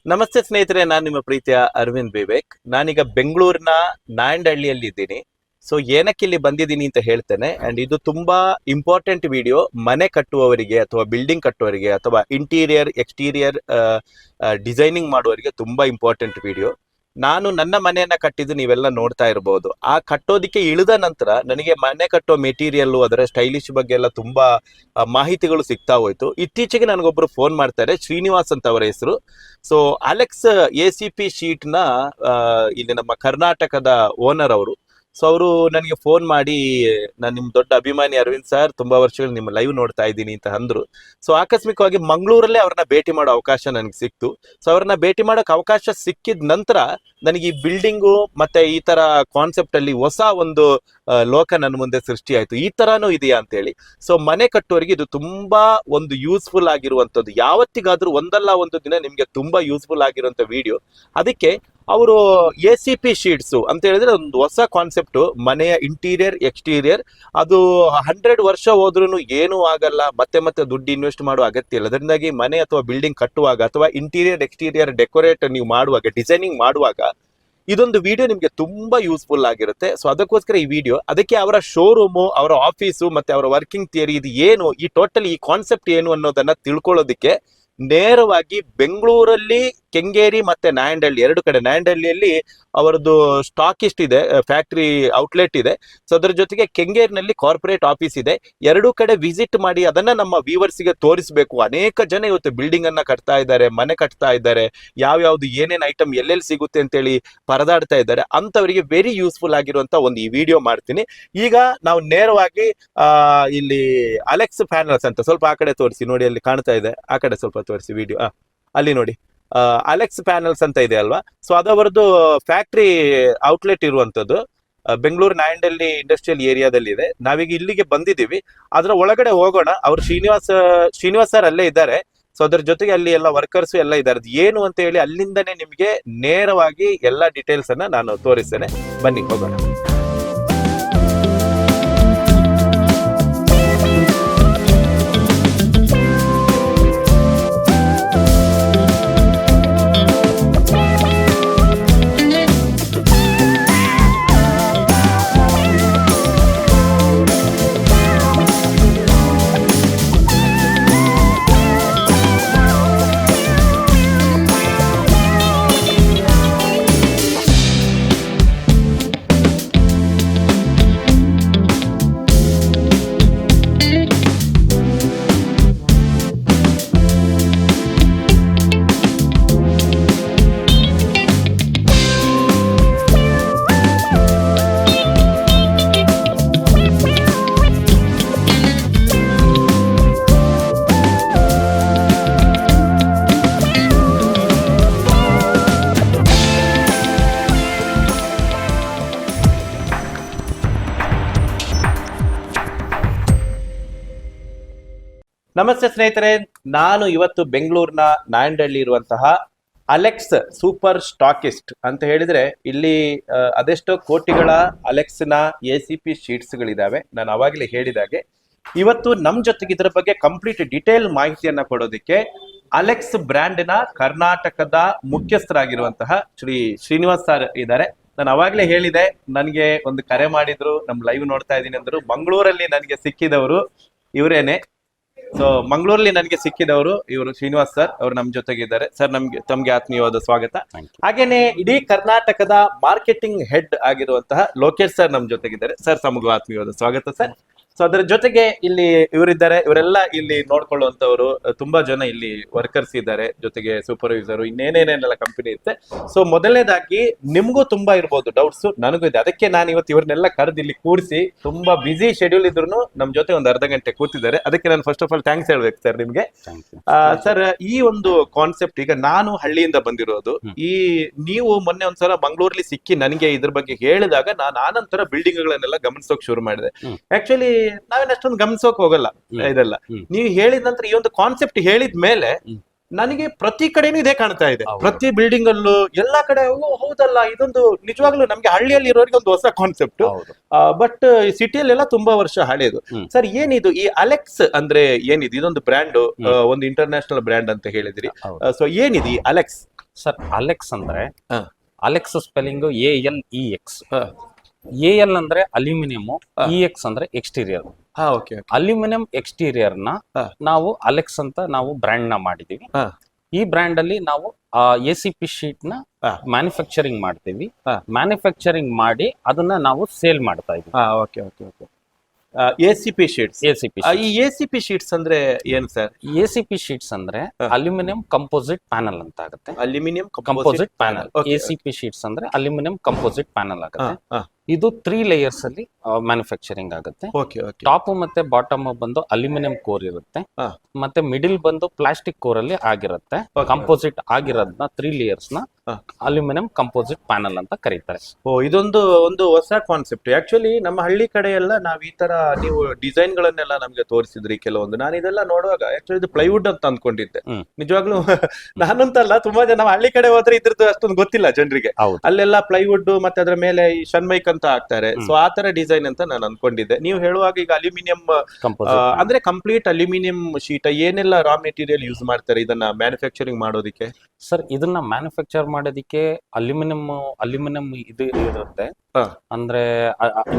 ನಮಸ್ತೆ ಸ್ನೇಹಿತರೆ, ನಾನು ನಿಮ್ಮ ಪ್ರೀತಿಯ ಅರವಿಂದ್ ವಿವೇಕ್. ನಾನೀಗ ಬೆಂಗಳೂರಿನ ನಾಯಂಡಹಳ್ಳಿಯಲ್ಲಿ ಇದ್ದೀನಿ. ಸೊ ಏನಕ್ಕೆ ಇಲ್ಲಿ ಬಂದಿದ್ದೀನಿ ಅಂತ ಹೇಳ್ತೇನೆ. ಅಂಡ್ ಇದು ತುಂಬಾ ಇಂಪಾರ್ಟೆಂಟ್ ವಿಡಿಯೋ. ಮನೆ ಕಟ್ಟುವವರಿಗೆ ಅಥವಾ ಬಿಲ್ಡಿಂಗ್ ಕಟ್ಟುವವರಿಗೆ ಅಥವಾ ಇಂಟೀರಿಯರ್ ಎಕ್ಸ್ಟೀರಿಯರ್ ಡಿಸೈನಿಂಗ್ ಮಾಡುವವರಿಗೆ ತುಂಬಾ ಇಂಪಾರ್ಟೆಂಟ್ ವಿಡಿಯೋ. ನಾನು ನನ್ನ ಮನೆಯನ್ನ ಕಟ್ಟಿದ್ದು ನೀವೆಲ್ಲ ನೋಡ್ತಾ ಇರಬಹುದು. ಆ ಕಟ್ಟೋದಿಕ್ಕೆ ಇಳಿದ ನಂತರ ನನಗೆ ಮನೆ ಕಟ್ಟೋ ಮೆಟೀರಿಯಲ್, ಅದರ ಸ್ಟೈಲಿಶ್ ಬಗ್ಗೆ ಎಲ್ಲ ತುಂಬಾ ಮಾಹಿತಿಗಳು ಸಿಗ್ತಾ ಹೋಯ್ತು. ಇತ್ತೀಚೆಗೆ ನನಗೊಬ್ರು ಫೋನ್ ಮಾಡ್ತಾರೆ, ಶ್ರೀನಿವಾಸ್ ಅಂತ ಅವರ ಹೆಸರು. ಸೊ ಅಲೆಕ್ಸ್ ACP ಶೀಟ್ ನ ಇಲ್ಲಿ ನಮ್ಮ ಕರ್ನಾಟಕದ ಓನರ್ ಅವರು. ಸೊ ಅವರು ನನಗೆ ಫೋನ್ ಮಾಡಿ, ನಾನು ನಿಮ್ ದೊಡ್ಡ ಅಭಿಮಾನಿ ಅರವಿಂದ್ ಸರ್, ತುಂಬಾ ವರ್ಷಗಳು ನಿಮ್ಮ ಲೈವ್ ನೋಡ್ತಾ ಇದ್ದೀನಿ ಅಂತ ಅಂದ್ರು. ಸೊ ಆಕಸ್ಮಿಕವಾಗಿ ಮಂಗಳೂರಲ್ಲೇ ಅವ್ರನ್ನ ಭೇಟಿ ಮಾಡೋ ಅವಕಾಶ ನನಗೆ ಸಿಕ್ತು. ಸೊ ಅವ್ರನ್ನ ಭೇಟಿ ಮಾಡೋಕೆ ಅವಕಾಶ ಸಿಕ್ಕಿದ ನಂತರ ನನಗೆ ಈ ಬಿಲ್ಡಿಂಗು ಮತ್ತೆ ಈ ತರ ಕಾನ್ಸೆಪ್ಟ್ ಅಲ್ಲಿ ಹೊಸ ಒಂದು ಲೋಕ ನನ್ನ ಮುಂದೆ ಸೃಷ್ಟಿ ಆಯ್ತು. ಈ ತರಾನು ಇದೆಯಾ ಅಂತ ಹೇಳಿ. ಸೊ ಮನೆ ಕಟ್ಟುವವರಿಗೆ ಇದು ತುಂಬಾ ಒಂದು ಯೂಸ್ಫುಲ್ ಆಗಿರುವಂತದ್ದು. ಯಾವತ್ತಿಗಾದ್ರೂ ಒಂದಲ್ಲ ಒಂದು ದಿನ ನಿಮ್ಗೆ ತುಂಬಾ ಯೂಸ್ಫುಲ್ ಆಗಿರುವಂತ ವಿಡಿಯೋ. ಅದಕ್ಕೆ ಅವರು ACP ಶೀಟ್ಸ್ ಅಂತ ಹೇಳಿದ್ರೆ ಒಂದು ಹೊಸ ಕಾನ್ಸೆಪ್ಟ್. ಮನೆಯ ಇಂಟೀರಿಯರ್ ಎಕ್ಸ್ಟೀರಿಯರ್ ಅದು 100 ವರ್ಷ ಹೋದ್ರೂ ಏನೂ ಆಗಲ್ಲ, ಮತ್ತೆ ಮತ್ತೆ ದುಡ್ಡು ಇನ್ವೆಸ್ಟ್ ಮಾಡುವ ಅಗತ್ಯ ಇಲ್ಲ. ಅದರಿಂದಾಗಿ ಮನೆ ಅಥವಾ ಬಿಲ್ಡಿಂಗ್ ಕಟ್ಟುವಾಗ ಅಥವಾ ಇಂಟೀರಿಯರ್ ಎಕ್ಸ್ಟೀರಿಯರ್ ಡೆಕೋರೇಟ್ ನೀವು ಮಾಡುವಾಗ, ಡಿಸೈನಿಂಗ್ ಮಾಡುವಾಗ ಇದೊಂದು ವಿಡಿಯೋ ನಿಮ್ಗೆ ತುಂಬಾ ಯೂಸ್ಫುಲ್ ಆಗಿರುತ್ತೆ. ಸೊ ಅದಕ್ಕೋಸ್ಕರ ಈ ವಿಡಿಯೋ. ಅದಕ್ಕೆ ಅವರ ಶೋರೂಮು, ಅವರ ಆಫೀಸು ಮತ್ತೆ ಅವರ ವರ್ಕಿಂಗ್ ಥಿಯರಿ ಇದು ಏನು, ಈ ಟೋಟಲ್ ಈ ಕಾನ್ಸೆಪ್ಟ್ ಏನು ಅನ್ನೋದನ್ನ ತಿಳ್ಕೊಳ್ಳೋದಿಕ್ಕೆ ನೇರವಾಗಿ ಬೆಂಗಳೂರಲ್ಲಿ ಕೆಂಗೇರಿ ಮತ್ತೆ ನಾಯಂಡಹಳ್ಳಿ, ಎರಡು ಕಡೆ, ನಾಯಂಡಹಳ್ಳಿಯಲ್ಲಿ ಅವರದ್ದು ಸ್ಟಾಕಿಸ್ಟ್ ಇದೆ, ಫ್ಯಾಕ್ಟರಿ ಔಟ್ಲೆಟ್ ಇದೆ. ಸೊ ಅದ್ರ ಜೊತೆಗೆ ಕೆಂಗೇರಿನಲ್ಲಿ ಕಾರ್ಪೊರೇಟ್ ಆಫೀಸ್ ಇದೆ. ಎರಡೂ ಕಡೆ ವಿಸಿಟ್ ಮಾಡಿ ಅದನ್ನ ನಮ್ಮ ವ್ಯೂವರ್ಸ್ಗೆ ತೋರಿಸಬೇಕು. ಅನೇಕ ಜನ ಇವತ್ತು ಬಿಲ್ಡಿಂಗ್ ಅನ್ನ ಕಟ್ತಾ ಇದ್ದಾರೆ, ಮನೆ ಕಟ್ತಾ ಇದ್ದಾರೆ, ಯಾವ್ಯಾವ್ದು ಏನೇನ್ ಐಟಮ್ ಎಲ್ಲೆಲ್ಲಿ ಸಿಗುತ್ತೆ ಅಂತೇಳಿ ಪರದಾಡ್ತಾ ಇದ್ದಾರೆ. ಅಂತವರಿಗೆ ವೆರಿ ಯೂಸ್ಫುಲ್ ಆಗಿರುವಂತ ಒಂದು ಈ ವಿಡಿಯೋ ಮಾಡ್ತೀನಿ. ಈಗ ನಾವು ನೇರವಾಗಿ ಇಲ್ಲಿ ಅಲೆಕ್ಸ್ ಪ್ಯಾನಲ್ಸ್ ಅಂತ, ಸ್ವಲ್ಪ ಆ ಕಡೆ ತೋರಿಸಿ ನೋಡಿ, ಅಲ್ಲಿ ಕಾಣ್ತಾ ಇದೆ, ಆ ಕಡೆ ಸ್ವಲ್ಪ ತೋರಿಸಿ ವಿಡಿಯೋ. ಅಲ್ಲಿ ನೋಡಿ, ಅಲೆಕ್ಸ್ ಪ್ಯಾನಲ್ಸ್ ಅಂತ ಇದೆ ಅಲ್ವಾ. ಸೊ ಅದವರದ್ದು ಫ್ಯಾಕ್ಟ್ರಿ ಔಟ್ಲೆಟ್ ಇರುವಂತದ್ದು ಬೆಂಗಳೂರು ನಾಯಂಡಹಳ್ಳಿ ಇಂಡಸ್ಟ್ರಿಯಲ್ ಏರಿಯಾದಲ್ಲಿ ಇದೆ. ನಾವೀಗ ಇಲ್ಲಿಗೆ ಬಂದಿದ್ದೀವಿ. ಅದರ ಒಳಗಡೆ ಹೋಗೋಣ. ಅವ್ರು ಶ್ರೀನಿವಾಸ್ ಸರ್ ಅಲ್ಲೇ ಇದ್ದಾರೆ. ಸೊ ಅದ್ರ ಜೊತೆಗೆ ಅಲ್ಲಿ ಎಲ್ಲ ವರ್ಕರ್ಸ್ ಎಲ್ಲ ಇದ್ದಾರೆ. ಏನು ಅಂತ ಹೇಳಿ ಅಲ್ಲಿಂದನೇ ನಿಮ್ಗೆ ನೇರವಾಗಿ ಎಲ್ಲಾ ಡೀಟೇಲ್ಸ್ ಅನ್ನ ನಾನು ತೋರಿಸ್ತೇನೆ. ಬನ್ನಿ ಹೋಗೋಣ. ನಮಸ್ತೆ ಸ್ನೇಹಿತರೆ, ನಾನು ಇವತ್ತು ಬೆಂಗಳೂರಿನ ನಾಯಂಡಹಳ್ಳಿ ಇರುವಂತಹ ಅಲೆಕ್ಸ್ ಸೂಪರ್ ಸ್ಟಾಕಿಸ್ಟ್ ಅಂತ ಹೇಳಿದ್ರೆ ಇಲ್ಲಿ ಅದೆಷ್ಟೋ ಕೋಟಿಗಳ ಅಲೆಕ್ಸ್ನ ACP ಶೀಟ್ಸ್ ಗಳಿದಾವೆ. ನಾನು ಅವಾಗಲೇ ಹೇಳಿದಾಗೆ ಇವತ್ತು ನಮ್ ಜೊತೆಗೆ ಇದರ ಬಗ್ಗೆ ಕಂಪ್ಲೀಟ್ ಡಿಟೇಲ್ ಮಾಹಿತಿಯನ್ನ ಕೊಡೋದಕ್ಕೆ ಅಲೆಕ್ಸ್ ಬ್ರ್ಯಾಂಡ್ನ ಕರ್ನಾಟಕದ ಮುಖ್ಯಸ್ಥರಾಗಿರುವಂತಹ ಶ್ರೀನಿವಾಸ್ ಸರ್ ಇದ್ದಾರೆ. ನಾನು ಅವಾಗಲೇ ಹೇಳಿದೆ, ನನಗೆ ಒಂದು ಕರೆ ಮಾಡಿದ್ರು, ನಮ್ ಲೈವ್ ನೋಡ್ತಾ ಇದ್ದೀನಿ ಅಂದ್ರು. ಮಂಗಳೂರಲ್ಲಿ ನನಗೆ ಸಿಕ್ಕಿದವರು ಇವರೇನೆ. ಸೊ ಮಂಗಳೂರಲ್ಲಿ ನನಗೆ ಸಿಕ್ಕಿದವರು ಇವರು ಶ್ರೀನಿವಾಸ್ ಸರ್, ಅವರು ನಮ್ಮ ಜೊತೆಗಿದ್ದಾರೆ. ಸರ್ ತಮ್ಗೆ ಆತ್ಮೀಯವಾದ ಸ್ವಾಗತ. ಹಾಗೇನೆ ಇಡೀ ಕರ್ನಾಟಕದ ಮಾರ್ಕೆಟಿಂಗ್ ಹೆಡ್ ಆಗಿರುವಂತಹ ಲೋಕೇಶ್ ಸರ್ ನಮ್ಮ ಜೊತೆಗಿದ್ದಾರೆ. ಸರ್ ತಮಗೂ ಆತ್ಮೀಯವಾದ ಸ್ವಾಗತ ಸರ್. ಸೊ ಅದರ ಜೊತೆಗೆ ಇಲ್ಲಿ ಇವರಿದ್ದಾರೆ, ಇವರೆಲ್ಲ ಇಲ್ಲಿ ನೋಡ್ಕೊಳ್ಳುವಂತವ್ರು ತುಂಬಾ ಜನ ಇಲ್ಲಿ ವರ್ಕರ್ಸ್ ಇದ್ದಾರೆ, ಜೊತೆಗೆ ಸೂಪರ್ವೈಸರ್, ಇನ್ನೇನೇನೆಲ್ಲ ಕಂಪನಿ ಇರುತ್ತೆ. ಸೊ ಮೊದಲನೇದಾಗಿ ನಿಮ್ಗೂ ತುಂಬಾ ಇರ್ಬೋದು ಡೌಟ್ಸ್, ನನಗೂ ಇದೆ. ಅದಕ್ಕೆ ನಾನು ಇವತ್ತು ಇವ್ರನ್ನೆಲ್ಲ ಕರೆದು ಇಲ್ಲಿ ಕೂರಿಸಿ, ತುಂಬಾ ಬಿಸಿ ಶೆಡ್ಯೂಲ್ ಇದ್ರು ನಮ್ ಜೊತೆ ಒಂದು ಅರ್ಧ ಗಂಟೆ ಕೂತಿದ್ದಾರೆ. ಅದಕ್ಕೆ ನಾನು ಫಸ್ಟ್ ಆಫ್ ಆಲ್ ಥ್ಯಾಂಕ್ಸ್ ಹೇಳ್ಬೇಕು ಸರ್ ನಿಮ್ಗೆ. ಸರ್, ಈ ಒಂದು ಕಾನ್ಸೆಪ್ಟ್, ಈಗ ನಾನು ಹಳ್ಳಿಯಿಂದ ಬಂದಿರೋದು, ಈ ನೀವು ಮೊನ್ನೆ ಒಂದ್ಸಲ ಮಂಗಳೂರಲ್ಲಿ ಸಿಕ್ಕಿ ನನಗೆ ಇದ್ರ ಬಗ್ಗೆ ಹೇಳಿದಾಗ ನಾನು ಆನಂತರ ಬಿಲ್ಡಿಂಗ್ ಗಳನ್ನೆಲ್ಲ ಗಮನಿಸೋಕೆ ಶುರು ಮಾಡಿದೆ. ಆಕ್ಚುಲಿ ನಾವೇನ್ ಅಷ್ಟೊಂದು ಗಮನಿಸೋಕ್ ಹೋಗಲ್ಲ ಇದೆಲ್ಲ. ನೀವು ಹೇಳಿದ ನಂತರ ಈ ಒಂದು ಕಾನ್ಸೆಪ್ಟ್ ಹೇಳಿದ ಮೇಲೆ ನನಗೆ ಪ್ರತಿ ಕಡೆನೂ ಇದೇ ಕಾಣ್ತಾ ಇದೆ. ಪ್ರತಿ ಬಿಲ್ಡಿಂಗ್ ಅಲ್ಲೂ ಎಲ್ಲಾ ಕಡೆ ಹೌದಲ್ಲ, ಇದೊಂದು ನಿಜವಾಗ್ಲೂ ನಮ್ಗೆ ಹಳ್ಳಿಯಲ್ಲಿ ಇರೋರಿಗೆ ಒಂದು ಹೊಸ ಕಾನ್ಸೆಪ್ಟ್. ಬಟ್ ಸಿಟಿಯಲ್ಲೆಲ್ಲ ತುಂಬಾ ವರ್ಷ ಹಳೆಯದು. ಸರ್, ಏನಿದು ಈ ಅಲೆಕ್ಸ್ ಅಂದ್ರೆ ಏನಿದೆ? ಇದೊಂದು ಬ್ರ್ಯಾಂಡ್, ಒಂದು ಇಂಟರ್ನ್ಯಾಷನಲ್ ಬ್ರ್ಯಾಂಡ್ ಅಂತ ಹೇಳಿದ್ರಿ. ಸೊ ಏನಿದೆ ಈ ಅಲೆಕ್ಸ್? ಸರ್ ಅಲೆಕ್ಸ್ ಅಂದ್ರೆ ಹಾ. Alex spelling ALEX. AL ಅಂದ್ರೆ ಅಲ್ಯೂಮಿನಿಯಂ, EX ಅಂದ್ರೆ ಎಕ್ಸ್ಟೀರಿಯರ್. ಓಕೆ. ಅಲ್ಯೂಮಿನಿಯಂ ಎಕ್ಸ್ಟೀರಿಯರ್ ನ ಹಾ. ನಾವು ಅಲೆಕ್ಸ್ ಅಂತ ನಾವು ಬ್ರ್ಯಾಂಡ್ ನ ಮಾಡಿದೀವಿ. ಹಾ. ಈ ಬ್ರ್ಯಾಂಡ್ ಅಲ್ಲಿ ನಾವು ACP ಶೀಟ್ ನ ಹಾ. ಮ್ಯಾನುಫ್ಯಾಕ್ಚರಿಂಗ್ ಮಾಡ್ತೀವಿ. ಹಾ. ಮ್ಯಾನುಫ್ಯಾಕ್ಚರಿಂಗ್ ಮಾಡಿ ಅದನ್ನ ನಾವು ಸೇಲ್ ಮಾಡ್ತಾ ಇದೀವಿ. Okay okay okay. ACP sheets. ACP ಈ ACP ಶೀಟ್ಸ್ ಅಂದ್ರೆ ಏನು ಸರ್? ACP ಶೀಟ್ಸ್ ಅಂದ್ರೆ ಅಲ್ಯೂಮಿನಿಯಂ ಕಂಪೋಸಿಟ್ ಪ್ಯಾನಲ್ ಅಂತ ಆಗುತ್ತೆ. Aluminium composite panel. ACP sheets ಅಂದ್ರೆ ಅಲ್ಯೂಮಿನಿಯಂ ಕಂಪೋಸಿಟ್ ಪ್ಯಾನಲ್ ಆಗುತ್ತೆ. ಇದು 3 ಲೇಯರ್ಸ್ ಅಲ್ಲಿ ಮ್ಯಾನುಫ್ಯಾಕ್ಚರಿಂಗ್ ಆಗುತ್ತೆ. ಟಾಪ್ ಮತ್ತೆ ಬಾಟಮ್ ಬಂದು ಅಲ್ಯೂಮಿನಿಯಂ ಕೋರ್ ಇರುತ್ತೆ, ಮತ್ತೆ ಮಿಡಿಲ್ ಬಂದು ಪ್ಲಾಸ್ಟಿಕ್ ಕೋರ್ ಅಲ್ಲಿ ಆಗಿರುತ್ತೆ. ಕಂಪೋಸಿಟ್ ಆಗಿರೋದನ್ನ 3 ಲೇಯರ್ಸ್ ನ ಅಲ್ಯೂಮಿನಿಯಂ ಕಂಪೋಸಿಟ್ ಪ್ಯಾನಲ್ ಅಂತ ಕರೀತಾರೆ. ಇದೊಂದು ಒಂದು ಹೊಸ ಕಾನ್ಸೆಪ್ಟ್. ಆಕ್ಚುಲಿ ನಮ್ಮ ಹಳ್ಳಿ ಕಡೆ ಎಲ್ಲ ನಾವ್ ಈ ತರ ನೀವು ಡಿಸೈನ್ ಗಳನ್ನೆಲ್ಲ ನಮ್ಗೆ ತೋರಿಸಿದ್ರಿ ಕೆಲವೊಂದು. ನಾನು ಇದೆಲ್ಲ ನೋಡುವಾಗ ಆಕ್ಚುಲಿ ಇದು ಪ್ಲೈವುಡ್ ಅಂತ ಅನ್ಕೊಂಡಿದ್ದೆ. ನಿಜವಾಗ್ಲೂ ನಾನಂತಲ್ಲ, ತುಂಬಾ ಜನ ಹಳ್ಳಿ ಕಡೆ ಹೋದ್ರೆ ಇದ್ರದ್ದು ಅಷ್ಟೊಂದು ಗೊತ್ತಿಲ್ಲ ಜನರಿಗೆ. ಅಲ್ಲೆಲ್ಲ ಪ್ಲೈವುಡ್ ಮತ್ತೆ ಅದ್ರ ಮೇಲೆ ಈ ಶನ್ಮೈಕ್ ಅಂತ ಹಾಕ್ತಾರೆ. ಸೊ ಆ ತರ ಡಿಸೈನ್ ಅಂತ ನಾನು ಅನ್ಕೊಂಡಿದ್ದೆ. ನೀವು ಹೇಳುವಾಗ ಈಗ ಅಲ್ಯೂಮಿನಿಯಂ ಅಂದ್ರೆ ಕಂಪ್ಲೀಟ್ ಅಲ್ಯೂಮಿನಿಯಂ ಶೀಟ್ ಏನೆಲ್ಲ ರಾ ಮೆಟೀರಿಯಲ್ ಯೂಸ್ ಮಾಡ್ತಾರೆ ಇದನ್ನ ಮ್ಯಾನುಫ್ಯಾಕ್ಚರಿಂಗ್ ಮಾಡೋದಿಕ್ಕೆ? ಸರ್ ಇದನ್ನ ಮ್ಯಾನುಫ್ಯಾಕ್ಚರ್ ಮಾಡೋದಿಕ್ಕೆ ಅಲ್ಯೂಮಿನಿಯಂ ಇದು ಇರುತ್ತೆ. ಅಂದ್ರೆ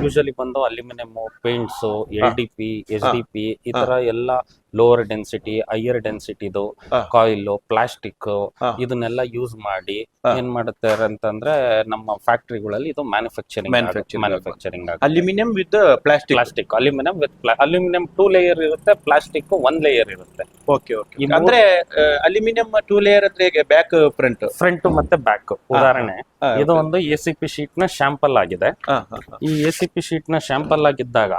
ಯೂಶಲಿ ಬಂದು ಅಲ್ಯೂಮಿನಿಯಂ ಪೇಂಟ್ಸ್, LDP, SDP ಈ ತರ ಎಲ್ಲ ಲೋವರ್ ಡೆನ್ಸಿಟಿ, ಹೈಯರ್ ಡೆನ್ಸಿಟಿದು ಕಾಯಿಲ್, ಪ್ಲಾಸ್ಟಿಕ್ ಇದನ್ನೆಲ್ಲ ಯೂಸ್ ಮಾಡಿ ಏನ್ ಮಾಡುತ್ತಾರೆ ಅಂತಂದ್ರೆ ನಮ್ಮ ಫ್ಯಾಕ್ಟರಿಗಳಲ್ಲಿ ಇದು manufacturing aluminium with plastic. Aluminium 2 layer ಇರುತ್ತೆ, ಪ್ಲಾಸ್ಟಿಕ್ 1 ಲೇಯರ್ ಇರುತ್ತೆ. Okay okay. ಅಂದ್ರೆ ಅಲ್ಯೂಮಿನಿಯಂ 2 ಲೇಯರ್ ಅಂದ್ರೆ ಬ್ಯಾಕ್ ಫ್ರಂಟ್ ಮತ್ತೆ ಬ್ಯಾಕ್. ಉದಾಹರಣೆ ಇದು ಒಂದು ACP ಶೀಟ್ ನ ಶಾಂಪಲ್ ಆಗಿದೆ. ಈ ACP ಶೀಟ್ ನ ಶಾಂಪಲ್ ಆಗಿದ್ದಾಗ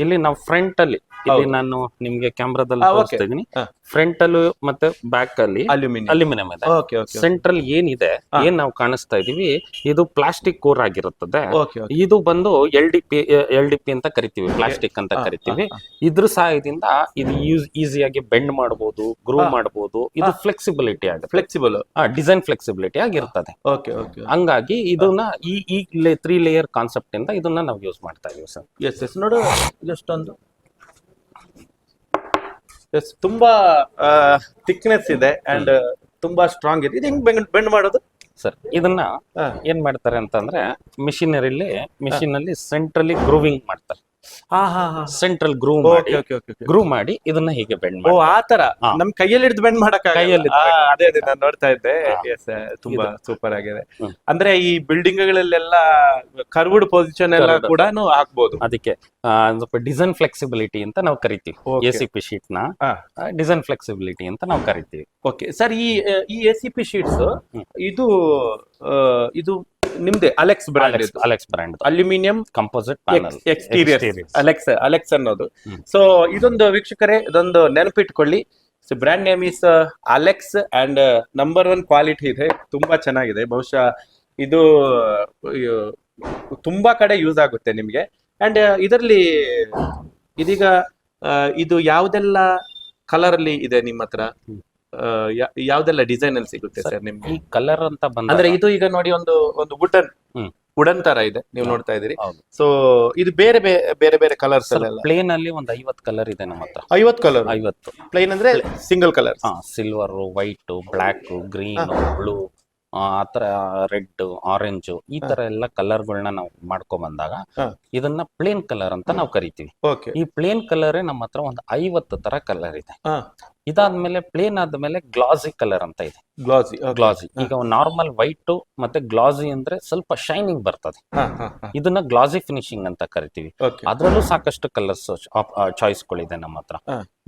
ಇಲ್ಲಿ ನಾವು ಫ್ರಂಟ್ ಅಲ್ಲಿ, ಇಲ್ಲಿ ನಾನು ನಿಮ್ಗೆ ಕ್ಯಾಮ್ರಾದಲ್ಲಿ ತೋರಿಸ್ತಾ ಇದೀನಿ, ಫ್ರಂಟ್ ಅಲ್ಲಿ ಮತ್ತೆ ಬ್ಯಾಕ್ ಅಲ್ಲಿ ಅಲ್ಯೂಮಿನಿಯಂ ಇದೆ. ಸೆಂಟ್ರಲ್ ಏನಿದೆ, ಏನ್ ನಾವು ಕಾಣಿಸ್ತಾ ಇದೀವಿ, ಇದು ಪ್ಲಾಸ್ಟಿಕ್ ಕೋರ್ ಆಗಿರುತ್ತದೆ. ಇದು ಬಂದು LDP ಅಂತ ಕರಿತೀವಿ, ಪ್ಲಾಸ್ಟಿಕ್ ಅಂತ ಕರಿತೀವಿ. ಇದ್ರ ಸಹಾಯದಿಂದ ಇದು ಈಸಿಯಾಗಿ ಬೆಂಡ್ ಮಾಡಬಹುದು, ಗ್ರೂ ಮಾಡಬಹುದು. ಇದು ಫ್ಲೆಕ್ಸಿಬಿಲಿಟಿ ಆಗುತ್ತೆ, ಡಿಸೈನ್ ಫ್ಲೆಕ್ಸಿಬಿಲಿಟಿ ಆಗಿರ್ತದೆ. ಹಂಗಾಗಿ ಇದನ್ನ ಈ 3 ಲೇಯರ್ ಕಾನ್ಸೆಪ್ಟ್ ಇಂದ ಇದನ್ನ ನಾವು ಯೂಸ್ ಮಾಡ್ತಾ ಇದೀವಿ ಸರ್. ಎಸ್ ನೋಡು, ಎಷ್ಟೊಂದು ತುಂಬಾ ಥಿಕ್ನೆಸ್ ಇದೆ ಅಂಡ್ ತುಂಬಾ ಸ್ಟ್ರಾಂಗ್ ಇದೆ. ಇದು ಹೆಂಗ್ ಬೆಂಡ್ ಮಾಡೋದು ಸರ್? ಇದನ್ನ ಏನ್ ಮಾಡ್ತಾರೆ ಅಂತಂದ್ರೆ ಮಿಷಿನ್ ಅಲ್ಲಿ ಸೆಂಟ್ರಲಿ ಗ್ರೂವಿಂಗ್ ಮಾಡ್ತಾರೆ. ಸೆಂಟ್ರಲ್ ಗ್ರೂ ಮಾಡಿ ಇದನ್ನ ಹೀಗೆ ಬೆಂಡ್ ಮಾಡಿ. ಆ ತರ ನಮ್ ಕೈಯಲ್ಲಿ ಹಿಡಿದು ಬೆಂಡ್ ಮಾಡಕ್ ಅದೇ ನಾನು ನೋಡ್ತಾ ಇದ್ದೆ. ತುಂಬಾ ಸೂಪರ್ ಆಗಿದೆ. ಅಂದ್ರೆ ಈ ಬಿಲ್ಡಿಂಗ್ ಗಳಲ್ಲೆಲ್ಲ ಕರ್ವ್ಡ್ ಪೊಸಿಷನ್ ಎಲ್ಲ ಕೂಡ ಹಾಕ್ಬಹುದು. ಅದಕ್ಕೆ ಸ್ವಲ್ಪ ಡಿಸೈನ್ ಫ್ಲೆಕ್ಸಿಬಿಲಿಟಿ ಅಂತ ನಾವು ಕರಿತೀವಿ. ACP ಶೀಟ್ ನ ಡಿಸೈನ್ ಫ್ಲೆಕ್ಸಿಬಿಲಿಟಿ ಅಂತ ನಾವು ಕರಿತೀವಿ. ಓಕೆ ಸರ್, ಈ ACP ಶೀಟ್ಸ್ ಇದು ನಿಮ್ದೆ Alex brand aluminium composite panel exterior Alex ಅನ್ನೋದು. ಸೊ ಇದೊಂದು ವೀಕ್ಷಕರೇ, ಇದೊಂದು ನೆನಪಿಟ್ಕೊಳ್ಳಿ. Brand name is Alex and number 1 quality ಇದೆ. ತುಂಬಾ ಚೆನ್ನಾಗಿದೆ. ಬಹುಶಃ ಇದು ತುಂಬಾ ಕಡೆ ಯೂಸ್ ಆಗುತ್ತೆ ನಿಮ್ಗೆ. ಅಂಡ್ ಇದರಲ್ಲಿ ಇದೀಗ ಇದು ಯಾವ್ದೆಲ್ಲ ಕಲರ್ ಅಲ್ಲಿ ಇದೆ ನಿಮ್ಮ ಹತ್ರ? ಯಾವ್ದೆಲ್ಲ ಡಿಸೈನ್ ಅಲ್ಲಿ ಸಿಗುತ್ತೆ ಸರ್ ನಿಮ್ಗೆ? ಈ ಕಲರ್ ಅಂತ ಅಂದ್ರೆ ಇದು ಈಗ ನೋಡಿ ಒಂದು ವುಡನ್ ತರ ಇದೆ, ನೀವು ನೋಡ್ತಾ ಇದೀರಿ. ಸೊ ಇದು ಬೇರೆ ಬೇರೆ ಕಲರ್ಸ್ ಅಲ್ಲೆಲ್ಲ ಪ್ಲೇನ್ ಅಲ್ಲಿ ಒಂದು 50 ಕಲರ್ ಇದೆ ನಮ್ಮ ಹತ್ರ. 50 ಕಲರ್? 50 ಪ್ಲೇನ್ ಅಂದ್ರೆ single colour. Silver, white, black, green, blue, ಆತರ ರೆಡ್, ಆರೆಂಜ್ ಈ ತರ ಎಲ್ಲ ಕಲರ್ಗಳನ್ನ ನಾವು ಮಾಡ್ಕೊಂಡ್ ಬಂದಾಗ ಇದನ್ನ ಪ್ಲೇನ್ ಕಲರ್ ಅಂತ ನಾವು ಕರಿತೀವಿ. ಈ ಪ್ಲೇನ್ ಕಲರ್ ನಮ್ಮ ಹತ್ರ ಒಂದು 50 ತರ ಕಲರ್ ಇದೆ. ಇದಾದ್ಮೇಲೆ ಪ್ಲೇನ್ ಆದ್ಮೇಲೆ ಗ್ಲಾಸಿ ಕಲರ್ ಅಂತ ಇದೆ. ಗ್ಲಾಸಿ ಈಗ ನಾರ್ಮಲ್ ವೈಟ್ ಮತ್ತೆ ಗ್ಲಾಸಿ ಅಂದ್ರೆ ಸ್ವಲ್ಪ ಶೈನಿಂಗ್ ಬರ್ತದೆ. ಇದನ್ನ ಗ್ಲಾಸಿ ಫಿನಿಶಿಂಗ್ ಅಂತ ಕರಿತೀವಿ. ಅದ್ರಲ್ಲೂ ಸಾಕಷ್ಟು ಕಲರ್ಸ್ ಚಾಯ್ಸ್ಗಳಿದೆ ನಮ್ಮ ಹತ್ರ.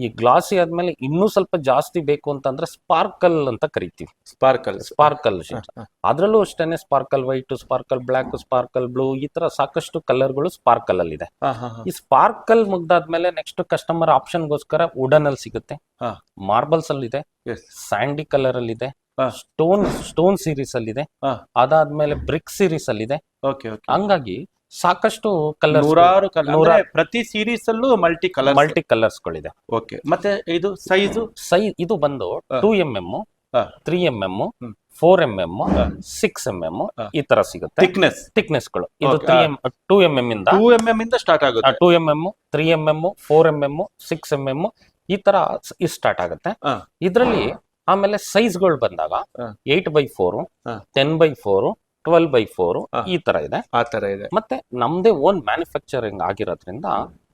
ಈ ಗ್ಲಾಸಿ ಆದ್ಮೇಲೆ ಇನ್ನೂ ಸ್ವಲ್ಪ ಜಾಸ್ತಿ ಬೇಕು ಅಂತಂದ್ರೆ ಸ್ಪಾರ್ಕಲ್ ಅಂತ ಕರಿತೀವಿ. Sparkle sheet. ಅದ್ರಲ್ಲೂ ಅಷ್ಟೇನೆ sparkle white, sparkle black, sparkle blue ಈ ತರ ಸಾಕಷ್ಟು ಕಲರ್ಗಳು ಸ್ಪಾರ್ಕಲ್ ಅಲ್ಲಿ ಇದೆ. ಈ ಸ್ಪಾರ್ಕಲ್ ಮುಗ್ದಾದ್ಮೇಲೆ ನೆಕ್ಸ್ಟ್ ಕಸ್ಟಮರ್ ಆಪ್ಷನ್ಗೋಸ್ಕರ ವುಡನ್ ಅಲ್ಲಿ ಸಿಗುತ್ತೆ, ಮಾರ್ಬಲ್ಸ್ ಅಲ್ಲಿ ಇದೆ, ಸ್ಯಾಂಡಿ ಕಲರ್ ಅಲ್ಲಿ ಇದೆ, ಸ್ಟೋನ್ ಸೀರೀಸ್ ಅಲ್ಲಿ ಇದೆ, ಅದಾದ್ಮೇಲೆ ಬ್ರಿಕ್ ಸೀರೀಸ್ ಅಲ್ಲಿ ಇದೆ. ಹಂಗಾಗಿ ಸಾಕಷ್ಟು ಕಲರ್, ನೂರಾರು ಪ್ರತಿ ಸೀರೀಸ್ ಅಲ್ಲೂ ಮಲ್ಟಿ ಕಲರ್ಸ್ ಗಳಿದೆ. ಮತ್ತೆ ಇದು ಸೈಜ್ ಇದು ಬಂದು 2mm, 3mm, 4mm, 6mm ಈ ತರ ಸಿಗುತ್ತೆ. ಥಿಕ್ನೆಸ್ ಗಳು ಇದು 2mm ಇಂದ ಸ್ಟಾರ್ಟ್ ಆಗುತ್ತೆ. 2mm, 3mm, 4mm, 6mm ಈ ತರ ಸ್ಟಾರ್ಟ್ ಆಗುತ್ತೆ. ಇದ್ರಲ್ಲಿ ಆಮೇಲೆ ಸೈಜ್ಗಳು ಬಂದಾಗ ಹಾ. 8x4, ಹಾ. 10x4, 12x4 ಹಾ. ಈ ತರ ಇದೆ. ಆ ತರ ಇದೆ. ಮತ್ತೆ ನಮ್ದೇ ಓನ್ ಮ್ಯಾನುಫ್ಯಾಕ್ಚರಿಂಗ್ ಆಗಿರೋದ್ರಿಂದ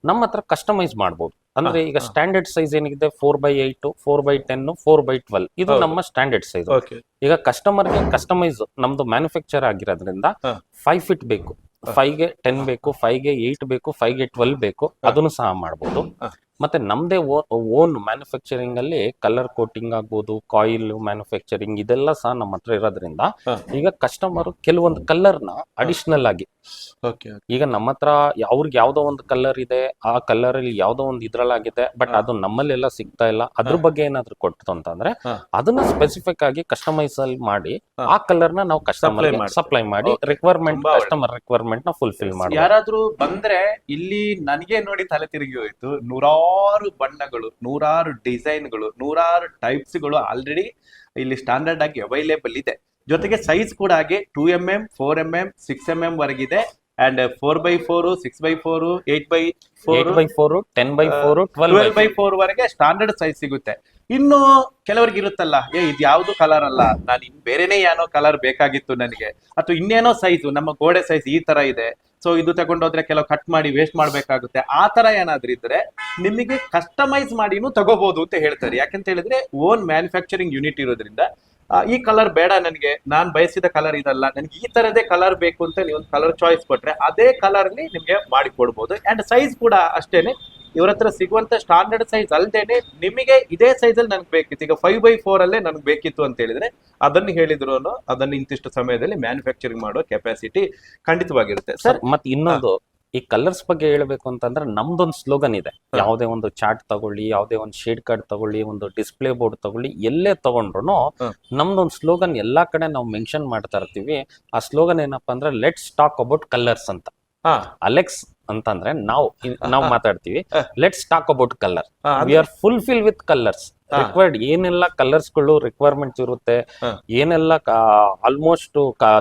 ನಮ್ಮ ಹತ್ರ ಕಸ್ಟಮೈಸ್ ಮಾಡ್ಬೋದು. ಅಂದ್ರೆ ಈಗ ಸ್ಟ್ಯಾಂಡರ್ಡ್ ಸೈಜ್ ಏನಿದೆ 4x8, 4x10, 4x12 ಇದು ಹೌದು. ನಮ್ಮ ಸ್ಟ್ಯಾಂಡರ್ಡ್ ಸೈಜ್. ಓಕೆ. ಈಗ ಕಸ್ಟಮರ್ಗೆ ಕಸ್ಟಮೈಸ್ ನಮ್ದು ಮ್ಯಾನುಫ್ಯಾಕ್ಚರ್ ಆಗಿರೋದ್ರಿಂದ ಹಾ. 5 ಫೀಟ್ ಬೇಕು, 5ಗೆ 10 ಬೇಕು, 5ಗೆ 8 ಬೇಕು, 5ಗೆ 12 ಬೇಕು, ಅದನ್ನು ಸಹ ಮಾಡ್ಬೋದು. ಹಾ. ಮತ್ತೆ ನಮ್ದೇ ಓನ್ ಮ್ಯಾನುಫ್ಯಾಕ್ಚರಿಂಗ್ ಅಲ್ಲಿ ಕಲರ್ ಕೋಟಿಂಗ್ ಆಗ್ಬೋದು, ಕಾಯಿಲ್ ಮ್ಯಾನುಫ್ಯಾಕ್ಚರಿಂಗ್ ಇದೆಲ್ಲ ಸಹ ನಮ್ಮ ಹತ್ರ ಇರೋದ್ರಿಂದ ಹಾ. ಈಗ ಕಸ್ಟಮರ್ ಕೆಲವೊಂದು ಕಲರ್ ನ ಅಡಿಷನಲ್ ಆಗಿ ಓಕೆ. ಈಗ ನಮ್ಮ ಹತ್ರ ಅವ್ರಿಗೆ ಯಾವ್ದೋ ಒಂದು ಕಲರ್ ಇದೆ, ಆ ಕಲರ್ ಅಲ್ಲಿ ಯಾವ್ದೋ ಒಂದು ಇದ್ರಲ್ಲಾಗಿದೆ, ಬಟ್ ಹಾ. ಅದು ನಮ್ಮಲ್ಲೆಲ್ಲ ಸಿಗ್ತಾ ಇಲ್ಲ, ಅದ್ರ ಬಗ್ಗೆ ಏನಾದ್ರು ಕೊಟ್ಟು ಅಂತಂದ್ರೆ ಹಾ. ಅದನ್ನ ಸ್ಪೆಸಿಫಿಕ್ ಆಗಿ ಕಸ್ಟಮೈಸ್ ಅಲ್ಲಿ ಮಾಡಿ ಹಾ. ಆ ಕಲರ್ ನ ನಾವು ಕಸ್ಟಮರ್ ಮಾಡ್ತೀವಿ. ಸಪ್ಲೈ ಮಾಡಿ Okay. ರಿಕ್ವೈರ್ಮೆಂಟ್ ತುಂಬಾ ಒಳ್ಳೆ. ಕಸ್ಟಮರ್ ರಿಕ್ವೈರ್ಮೆಂಟ್ ನ ಫುಲ್ಫಿಲ್ ಮಾಡಿ. ಯಾರಾದ್ರೂ ಬಂದ್ರೆ ಇಲ್ಲಿ ನನಗೆ ನೋಡಿ ತಲೆ ತಿರುಗಿ ಹೋಯ್ತು. ನೂರಾರು ಬಣ್ಣಗಳು, ನೂರಾರು ಡಿಸೈನ್ಗಳು, ನೂರಾರು ಟೈಪ್ಸ್ ಗಳು ಆಲ್ರೆಡಿ ಇಲ್ಲಿ ಸ್ಟ್ಯಾಂಡರ್ಡ್ ಆಗಿ ಅವೈಲೇಬಲ್ ಇದೆ. ಜೊತೆಗೆ ಸೈಜ್ ಕೂಡ ಹಾಗೆ 2mm, 4mm, 6mm ವರೆಗಿದೆ. And 4x4, 6x4, 8x4, 8x4, 10x4, 12x4 ವರೆಗೆ ಸ್ಟ್ಯಾಂಡರ್ಡ್ ಸೈಜ್ ಸಿಗುತ್ತೆ. ಇನ್ನು ಕೆಲವರಿಗೆ ಇರುತ್ತಲ್ಲ, ಇದು ಯಾವ್ದು ಕಲರ್ ಅಲ್ಲ, ನಾನು ಇನ್ ಬೇರೆನೇ ಏನೋ ಕಲರ್ ಬೇಕಾಗಿತ್ತು ನನಗೆ, ಅಥವಾ ಇನ್ನೇನೋ ಸೈಜು ನಮ್ಮ ಗೋಡೆ ಸೈಜ್ ಈ ತರ ಇದೆ, ಸೊ ಇದು ತಗೊಂಡೋದ್ರೆ ಕೆಲವು ಕಟ್ ಮಾಡಿ ವೇಸ್ಟ್ ಮಾಡ್ಬೇಕಾಗುತ್ತೆ, ಆ ತರ ಏನಾದ್ರೂ ಇದ್ರೆ ನಿಮಗೆ ಕಸ್ಟಮೈಸ್ ಮಾಡಿನೂ ತಗೋಬಹುದು ಅಂತ ಹೇಳ್ತಾರೆ. ಯಾಕಂತ ಹೇಳಿದ್ರೆ ಓನ್ ಮ್ಯಾನುಫ್ಯಾಕ್ಚರಿಂಗ್ ಯೂನಿಟ್ ಇರೋದ್ರಿಂದ ಈ ಕಲರ್ ಬೇಡ ನನಗೆ, ನಾನ್ ಬಯಸಿದ ಕಲರ್ ಇದಲ್ಲ, ನನಗೆ ಈ ತರದೇ ಕಲರ್ ಬೇಕು ಅಂತ ನೀವು ಒಂದು ಕಲರ್ ಚಾಯ್ಸ್ ಕೊಟ್ರೆ ಅದೇ ಕಲರ್ ಅಲ್ಲಿ ನಿಮ್ಗೆ ಮಾಡಿ ಕೊಡ್ಬೋದು. ಅಂಡ್ ಸೈಜ್ ಕೂಡ ಅಷ್ಟೇನೆ, ಇವ್ರ ಹತ್ರ ಸಿಗುವಂತ ಸ್ಟ್ಯಾಂಡರ್ಡ್ ಸೈಜ್ ಅಲ್ದೇನೆ ನಿಮಗೆ ಇದೇ ಸೈಜ್ ಅಲ್ಲಿ ನನ್ಗೆ ಬೇಕಿತ್ತು, ಈಗ 5x4 ಅಲ್ಲೇ ನನ್ಗೆ ಬೇಕಿತ್ತು ಅಂತ ಹೇಳಿದ್ರೆ ಅದನ್ನು ಹೇಳಿದ್ರು ಅದನ್ನು ಇಂತಿಷ್ಟು ಸಮಯದಲ್ಲಿ ಮ್ಯಾನುಫ್ಯಾಕ್ಚರಿಂಗ್ ಮಾಡೋ ಕೆಪಾಸಿಟಿ ಖಂಡಿತವಾಗಿರುತ್ತೆ ಸರ್. ಮತ್ತೆ ಇನ್ನೊಂದು ಈ ಕಲರ್ಸ್ ಬಗ್ಗೆ ಹೇಳ್ಬೇಕು ಅಂತಂದ್ರೆ ನಮ್ದೊಂದು ಸ್ಲೋಗನ್ ಇದೆ. ಯಾವುದೇ ಒಂದು ಚಾರ್ಟ್ ತಗೊಳ್ಳಿ, ಯಾವುದೇ ಒಂದು ಶೇಡ್ ಕಾರ್ಡ್ ತಗೊಳ್ಳಿ, ಒಂದು ಡಿಸ್ಪ್ಲೇ ಬೋರ್ಡ್ ತಗೊಳ್ಳಿ, ಎಲ್ಲೇ ತಗೊಂಡ್ರು ನಮ್ದೊಂದು ಸ್ಲೋಗನ್ ಎಲ್ಲಾ ಕಡೆ ನಾವು ಮೆನ್ಷನ್ ಮಾಡ್ತಾ ಇರ್ತೀವಿ. ಆ ಸ್ಲೋಗನ್ ಏನಪ್ಪಾ ಅಂದ್ರೆ ಲೆಟ್ಸ್ ಟಾಕ್ ಅಬೌಟ್ ಕಲರ್ಸ್ ಅಂತ. ಅಲೆಕ್ಸ್ ಅಂತಂದ್ರೆ ನಾವು ಮಾತಾಡ್ತೀವಿ, let's talk about colour, we are fulfil with colours. Required ಏನೆಲ್ಲ ಕಲರ್ಸ್ ಗಳು ರಿಕ್ವೈರ್ಮೆಂಟ್ಸ್ ಇರುತ್ತೆ, ಏನೆಲ್ಲ ಆಲ್ಮೋಸ್ಟ್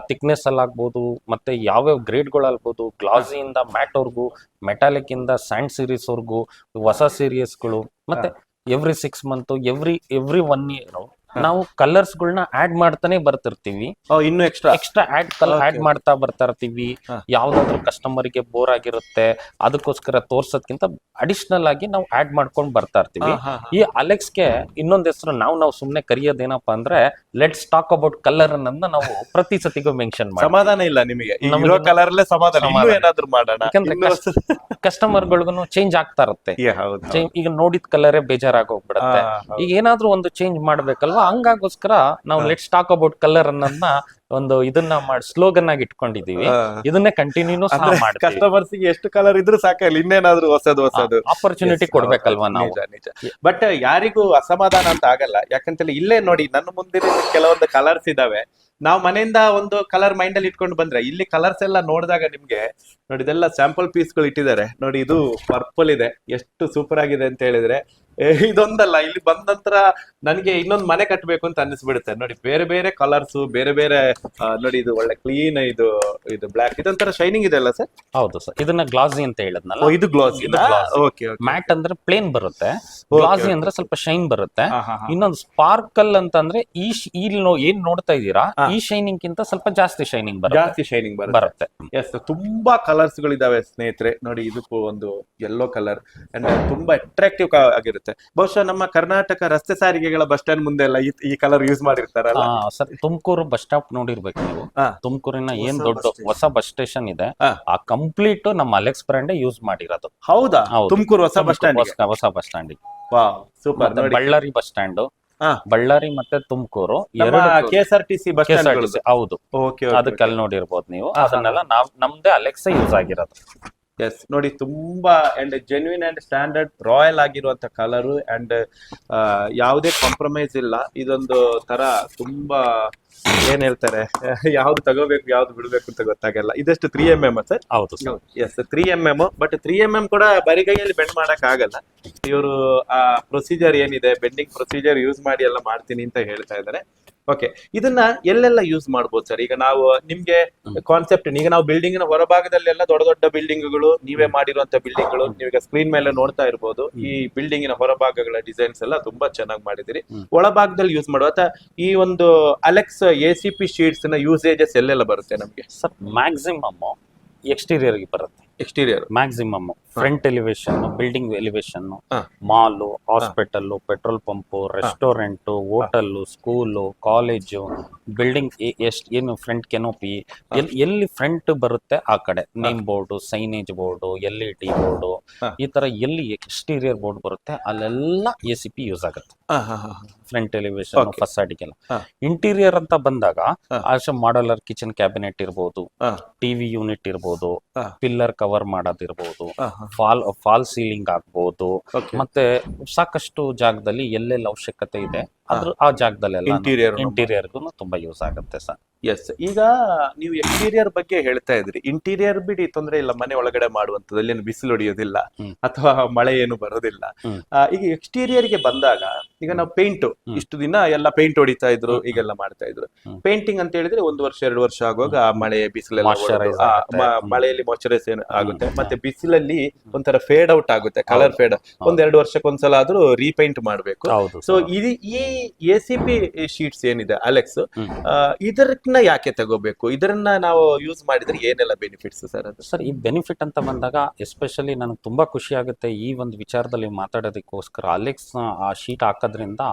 ಥಿಕ್ನೆಸ್ ಅಲ್ಲಿ ಆಗ್ಬೋದು, ಮತ್ತೆ ಯಾವ್ಯಾವ ಗ್ರೇಡ್ ಗಳಾಗ್ಬೋದು, ಗ್ಲಾಸಿ ಇಂದ ಮ್ಯಾಟ್ ವರ್ಗು, ಮೆಟಾಲಿಕ್ ಇಂದ ಸ್ಯಾಂಡ್ ಸೀರೀಸ್ ವರ್ಗು, ಹೊಸ ಸೀರೀಸ್ ಗಳು, ಮತ್ತೆ ಎವ್ರಿ 6 ಮಂತ್, ಎವ್ರಿ 1 ಇಯರ್ ನಾವು ಕಲರ್ಸ್ ಗಳನ್ನ ಆಡ್ ಮಾಡ್ತಾನೆ ಬರ್ತಿರ್ತೀವಿ. ಇನ್ನು ಎಕ್ಸ್ಟ್ರಾ ಆಡ್ ಮಾಡ್ತಾ ಬರ್ತಾ ಇರ್ತೀವಿ. ಯಾವ್ದಾದ್ರು ಕಸ್ಟಮರ್ ಗೆ ಬೋರ್ ಆಗಿರುತ್ತೆ ಅದಕ್ಕೋಸ್ಕರ ತೋರ್ಸೋದ್ಕಿಂತ ಅಡಿಷನಲ್ ಆಗಿ ನಾವು ಆಡ್ ಮಾಡ್ಕೊಂಡ್ ಬರ್ತಾ ಇರ್ತೀವಿ. ಈ ಅಲೆಕ್ಸ್ ಗೆ ಇನ್ನೊಂದ್ ಹೆಸರು ನಾವು ಸುಮ್ನೆ ಕರೆಯೋದೇನಪ್ಪಾ ಅಂದ್ರೆ ಲೆಟ್ಸ್ ಟಾಕ್ ಅಬೌಟ್ ಕಲರ್ ಅನ್ನೋದನ್ನ ನಾವು ಪ್ರತಿ ಸತಿಗೂ ಮೆನ್ಷನ್ ಮಾಡಿ ಸಮಾಧಾನ ಇಲ್ಲ ನಿಮಗೆ, ಕಲರ್ ಅಲ್ಲೇ ಸಮಾಧಾನ, ಏನಾದ್ರು ಮಾಡೋಣ. ಯಾಕಂದ್ರೆ ಕಸ್ಟಮರ್ ಗಳಿಗೂ ಚೇಂಜ್ ಆಗ್ತಾ ಇರುತ್ತೆ. ಈಗ ನೋಡಿದ ಕಲರೇ ಬೇಜಾರಾಗೋಗ್ಬಿಡತ್ತೆ. ಈಗ ಏನಾದ್ರೂ ಒಂದು ಚೇಂಜ್ ಮಾಡ್ಬೇಕಲ್ವಾ, ಹಂಗಾಗೋಸ್ಕರ ನಾವು ಲೆಟ್ಸ್ ಟಾಕ್ ಅಬೌಟ್ ಕಲರ್ ಅನ್ನೋದನ್ನ ಒಂದು ಇದನ್ನ ಮಾಡಿ ಸ್ಲೋಗನ್ ಆಗಿ ಇಟ್ಕೊಂಡಿದೀವಿ. ಇದನ್ನೇ ಕಂಟಿನ್ಯೂ ಸಹ ಮಾಡ್ತೀವಿ. ಕಸ್ಟಮರ್ಸ್ ಗೆ ಎಷ್ಟು ಕಲರ್ ಇದ್ರೂ ಸಾಕಲ್ಲ, ಇನ್ನೇನಾದ್ರೂ ಹೊಸದು ಆಪರ್ಚುನಿಟಿ ಕೊಡ್ಬೇಕಲ್ವಾ ನಾವು. ನಿಜ. ಬಟ್ ಯಾರಿಗೂ ಅಸಮಾಧಾನ ಅಂತ ಆಗಲ್ಲ. ಯಾಕಂತೇಳಿ ಇಲ್ಲೇ ನೋಡಿ ನನ್ನ ಮುಂದೆ ಕೆಲವೊಂದು ಕಲರ್ಸ್ ಇದಾವೆ. ನಾವು ಮನೆಯಿಂದ ಒಂದು ಕಲರ್ ಮೈಂಡ್ ಅಲ್ಲಿ ಇಟ್ಕೊಂಡು ಬಂದ್ರೆ ಇಲ್ಲಿ ಕಲರ್ಸ್ ಎಲ್ಲ ನೋಡಿದಾಗ ನಿಮ್ಗೆ ನೋಡಿ ಇದೆಲ್ಲ ಸ್ಯಾಂಪಲ್ ಪೀಸ್ ಗಳು ಇಟ್ಟಿದ್ದಾರೆ ನೋಡಿ. ಇದು ಪರ್ಪಲ್ ಇದೆ, ಎಷ್ಟು ಸೂಪರ್ ಆಗಿದೆ ಅಂತ ಹೇಳಿದ್ರೆ ಇದೊಂದಲ್ಲ, ಇಲ್ಲಿ ಬಂದ ನಂತರ ನನಗೆ ಇನ್ನೊಂದು ಮನೆ ಕಟ್ಟಬೇಕು ಅಂತ ಅನಿಸ್ಬಿಡುತ್ತೆ. ನೋಡಿ ಬೇರೆ ಬೇರೆ ಕಲರ್ಸ್, ಬೇರೆ ಬೇರೆ ನೋಡಿ ಇದು ಒಳ್ಳೆ ಕ್ಲೀನ್, ಇದು ಬ್ಲಾಕ್, ಇದೊಂಥರ ಶೈನಿಂಗ್ ಇದೆ ಅಲ್ಲ ಸರ್? ಹೌದು ಸರ್, ಇದನ್ನ ಗ್ಲಾಸಿ ಅಂತ ಹೇಳಿದ್ನಲ್ಲ. ಇದು ಗ್ಲಾಸಿ. ಮ್ಯಾಟ್ ಅಂದ್ರೆ ಪ್ಲೇನ್ ಬರುತ್ತೆ, ಗ್ಲಾಸಿ ಅಂದ್ರೆ ಸ್ವಲ್ಪ ಶೈನ್ ಬರುತ್ತೆ. ಇನ್ನೊಂದು ಸ್ಪಾರ್ಕಲ್ ಅಂತಂದ್ರೆ ಏನ್ ನೋಡ್ತಾ ಇದ್ದೀರಾ ಈ ಶೈನಿಂಗ್ ಗಿಂತ ಸ್ವಲ್ಪ ಜಾಸ್ತಿ ಶೈನಿಂಗ್ ಬರುತ್ತೆ. ಎಸ್, ತುಂಬಾ ಕಲರ್ಸ್ ಗಳಿದಾವೆ ಸ್ನೇಹಿತರೆ. ನೋಡಿ ಇದಕ್ಕೂ ಒಂದು ಯೆಲ್ಲೋ ಕಲರ್ ಅಂಡ್ ತುಂಬಾ ಅಟ್ರಾಕ್ಟಿವ್ ಆಗಿರುತ್ತೆ. ಬಹುಶಃ ನಮ್ಮ ಕರ್ನಾಟಕ ರಸ್ತೆ ಸಾರಿಗೆಗಳ ಬಸ್ ಸ್ಟ್ಯಾಂಡ್ ಮುಂದೆ ಎಲ್ಲ ಈ ಕಲರ್ ಯೂಸ್ ಮಾಡಿರ್ತಾರಲ್ಲ ಸರ್. ತುಮಕೂರು ಬಸ್ ಸ್ಟಾಪ್ ನೋಡಿರ್ಬೇಕು ನೀವು. ತುಮಕೂರಿನ ಏನ್ ದೊಡ್ಡ ಹೊಸ ಬಸ್ ಸ್ಟೇಷನ್ ಇದೆ, ಆ ಕಂಪ್ಲೀಟ್ ನಮ್ಮ ಅಲೆಕ್ಸ್ ಬ್ರ್ಯಾಂಡ್ ಯೂಸ್ ಮಾಡಿರೋದು. ಹೌದಾ? ತುಮಕೂರು ಹೊಸ ಬಸ್ ಸ್ಟ್ಯಾಂಡ್, ಹೊಸ bus stand. Super. Ballari bus stand, Ballari ಮತ್ತೆ ತುಮಕೂರು KSRTC ಬಸ್ ಸ್ಟ್ಯಾಂಡ್. ಹೌದು, ಅದಕ್ಕೆ ಅಲ್ಲಿ ನೋಡಿರ್ಬೋದು ನೀವು. ಅದನ್ನೆಲ್ಲ ನಮ್ದೇ ಅಲೆಕ್ಸ್ ಯೂಸ್ ಆಗಿರೋದು. ಎಸ್, ನೋಡಿ ತುಂಬಾ and genuine and standard royal ಆಗಿರುವಂತ ಕಲರ್ ಅಂಡ್ ಯಾವುದೇ ಕಾಂಪ್ರಮೈಸ್ ಇಲ್ಲ. ಇದೊಂದು ತರ ತುಂಬಾ ಏನ್ ಹೇಳ್ತಾರೆ, ಯಾವ್ದು ತಗೋಬೇಕು ಯಾವ್ದು ಬಿಡ್ಬೇಕು ಅಂತ ಗೊತ್ತಾಗಲ್ಲ. ಇದಷ್ಟು 3mm ಸರ್? ಹೌದು sir. Yes, 3mm. But 3mm ಕೂಡ ಬರಿಗೈಯಲ್ಲಿ ಬೆಂಡ್ ಮಾಡಕ್ ಆಗಲ್ಲ. ಇವರು ಆ ಪ್ರೊಸೀಜರ್ ಏನಿದೆ, ಬೆಂಡಿಂಗ್ ಪ್ರೊಸೀಜರ್ ಯೂಸ್ ಮಾಡಿ ಎಲ್ಲ ಮಾಡ್ತೀನಿ ಅಂತ ಹೇಳ್ತಾ ಇದ್ದಾರೆ. ಓಕೆ, ಇದನ್ನ ಎಲ್ಲೆಲ್ಲ ಯೂಸ್ ಮಾಡ್ಬೋದು ಸರ್? ಈಗ ನಾವು ನಿಮ್ಗೆ ಕಾನ್ಸೆಪ್ಟ್, ಈಗ ನಾವು ಬಿಲ್ಡಿಂಗ್ ನ ಹೊರಭಾಗದಲ್ಲೆಲ್ಲ ದೊಡ್ಡ ದೊಡ್ಡ ಬಿಲ್ಡಿಂಗ್ಗಳು, ನೀವೇ ಮಾಡಿರುವಂತ ಬಿಲ್ಡಿಂಗ್ಗಳು, ನೀವೀಗ ಸ್ಕ್ರೀನ್ ಮೇಲೆ ನೋಡ್ತಾ ಇರ್ಬೋದು. ಈ ಬಿಲ್ಡಿಂಗಿನ ಹೊರಭಾಗಗಳ ಡಿಸೈನ್ಸ್ ಎಲ್ಲ ತುಂಬಾ ಚೆನ್ನಾಗಿ ಮಾಡಿದಿರಿ. ಒಳಭಾಗದಲ್ಲಿ ಯೂಸ್ ಮಾಡುವ ಅಥವಾ ಈ ಒಂದು ಅಲೆಕ್ಸ್ ACP ಶೀಟ್ಸ್ ನ ಯೂಸೇಜಸ್ ಎಲ್ಲೆಲ್ಲ ಬರುತ್ತೆ ನಮ್ಗೆ? ಸರ್ ಮ್ಯಾಕ್ಸಿಮಮ್ ಎಕ್ಸ್ಟೀರಿಯರ್ ಗೆ ಬರುತ್ತೆ. Exterior maximum front elevation, building elevation, mall, hospital, petrol pump, restaurant, hotel, school, college, building ಏನು ಫ್ರಂಟ್ ಕೆನೋಪಿ, ಎಲ್ಲಿ ಫ್ರಂಟ್ ಬರುತ್ತೆ ಆ ಕಡೆ name board, signage board, LED board, ಈ ತರ ಎಲ್ಲಿ ಎಕ್ಸ್ಟೀರಿಯರ್ ಬೋರ್ಡ್ ಬರುತ್ತೆ ಅಲ್ಲೆಲ್ಲ ACP ಯೂಸ್ ಆಗುತ್ತೆ. ಫ್ರಂಟ್ ಎಲಿವೇಶನ್, ಫಸಾಡಿಗೆಲ್ಲ. ಇಂಟೀರಿಯರ್ ಅಂತ ಬಂದಾಗ ಮಾಡಲರ್ ಕಿಚನ್ ಕ್ಯಾಬಿನೆಟ್ ಇರ್ಬೋದು, ಟಿವಿ ಯೂನಿಟ್ ಇರ್ಬೋದು, ಪಿಲ್ಲರ್ ಕವರ್ ಮಾಡೋದಿರ್ಬೋದು, ಫಾಲ್ ಸೀಲಿಂಗ್ ಆಗ್ಬೋದು, ಮತ್ತೆ ಸಾಕಷ್ಟು ಜಾಗದಲ್ಲಿ ಎಲ್ಲೆಲ್ಲ ಅವಶ್ಯಕತೆ ಇದೆ ಆ ಜಾಗದಲ್ಲೆಲ್ಲ ಇಂಟೀರಿಯರ್ಗೂ ತುಂಬಾ ಯೂಸ್ ಆಗುತ್ತೆ ಸರ್. ಎಸ್, ಈಗ ನೀವು ಎಕ್ಸ್ಟೀರಿಯರ್ ಬಗ್ಗೆ ಹೇಳ್ತಾ ಇದ್ರಿ. ಇಂಟೀರಿಯರ್ ಬಿಡಿ, ತೊಂದರೆ ಇಲ್ಲ, ಮನೆ ಒಳಗಡೆ ಮಾಡುವಂಥದ್ದು, ಏನು ಬಿಸಿಲು ಹೊಡಿಯೋದಿಲ್ಲ ಅಥವಾ ಮಳೆ ಏನು ಬರೋದಿಲ್ಲ. ಈಗ ಎಕ್ಸ್ಟೀರಿಯರ್ ಗೆ ಬಂದಾಗ, ಈಗ ನಾವು ಪೇಂಟ್ ಇಷ್ಟು ದಿನ ಎಲ್ಲ ಪೇಂಟ್ ಹೊಡಿತಾ ಇದ್ರು, ಈಗೆಲ್ಲ ಮಾಡ್ತಾ ಇದ್ರು. ಪೇಂಟಿಂಗ್ ಅಂತ ಹೇಳಿದ್ರೆ 1 ವರ್ಷ 2 ವರ್ಷ ಆಗುವಾಗ ಆ ಮಳೆ ಬಿಸಿಲೆಲ್ಲ ಮಳೆಯಲ್ಲಿ ಮಾಯ್ಚರೈಸ್ ಆಗುತ್ತೆ, ಮತ್ತೆ ಬಿಸಿಲಲ್ಲಿ ಒಂಥರ ಫೇಡ್ ಔಟ್ ಆಗುತ್ತೆ, ಕಲರ್ ಫೇಡ್. 1-2 ವರ್ಷಕ್ಕೊಂದ್ಸಲ ಆದ್ರೂ ರೀಪೇಂಟ್ ಮಾಡ್ಬೇಕು. ಸೊ ಈ ACP ಶೀಟ್ಸ್ ಏನಿದೆ ಅಲೆಕ್ಸ್, ಇದನ್ನ ಯಾಕೆ ತಗೋಬೇಕು? ಇದನ್ನ ನಾವು ಯೂಸ್ ಮಾಡಿದ್ರೆ ಏನೆಲ್ಲ ಬೆನಿಫಿಟ್ಸ್ ಸರ್? ಅದು ಸರ್, ಈ ಬೆನಿಫಿಟ್ ಅಂತ ಬಂದಾಗ ಎಸ್ಪೆಷಲಿ ನನಗೆ ತುಂಬಾ ಖುಷಿ ಆಗುತ್ತೆ ಈ ಒಂದು ವಿಚಾರದಲ್ಲಿ ಮಾತಾಡೋದಕ್ಕೋಸ್ಕರ. ಅಲೆಕ್ಸ್ ಆ ಶೀಟ್ ಹಾಕೋದ್ರಿಂದ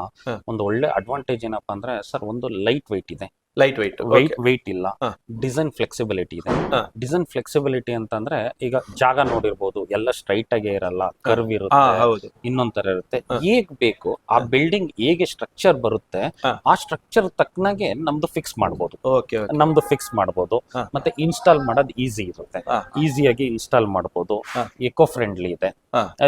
ಒಂದು ಒಳ್ಳೆ ಅಡ್ವಾಂಟೇಜ್ ಏನಪ್ಪಾ ಅಂದ್ರೆ ಸರ್, ಒಂದು ಲೈಟ್ ವೆಯ್ಟ್ ಇದೆ, ವೆಯ್ಟ್ ಇಲ್ಲ, ಡಿಸೈನ್ ಫ್ಲೆಕ್ಸಿಬಿಲಿಟಿ ಇದೆ. ಡಿಸೈನ್ ಫ್ಲೆಕ್ಸಿಬಿಲಿಟಿ ಅಂತಂದ್ರೆ ಈಗ ಜಾಗ ನೋಡಿರ್ಬೋದು, ಎಲ್ಲ ಸ್ಟ್ರೈಟ್ ಆಗೇ ಇರಲ್ಲ, ಕರ್ವ್ ಇರುತ್ತೆ, ಇನ್ನೊಂದ್ ತರ ಇರುತ್ತೆ. ಹೇಗ್ ಬೇಕು ಆ ಬಿಲ್ಡಿಂಗ್ ಹೇಗೆ ಸ್ಟ್ರಕ್ಚರ್ ಬರುತ್ತೆ ಆ ಸ್ಟ್ರಕ್ಚರ್ ತಕ್ಕನಾಗೆ ನಮ್ದು ಫಿಕ್ಸ್ ಮಾಡ್ಬೋದು. ಮತ್ತೆ ಇನ್ಸ್ಟಾಲ್ ಮಾಡೋದು ಈಸಿ ಇರುತ್ತೆ, ಈಸಿಯಾಗಿ ಇನ್ಸ್ಟಾಲ್ ಮಾಡ್ಬೋದು. ಎಕೋ ಫ್ರೆಂಡ್ಲಿ ಇದೆ,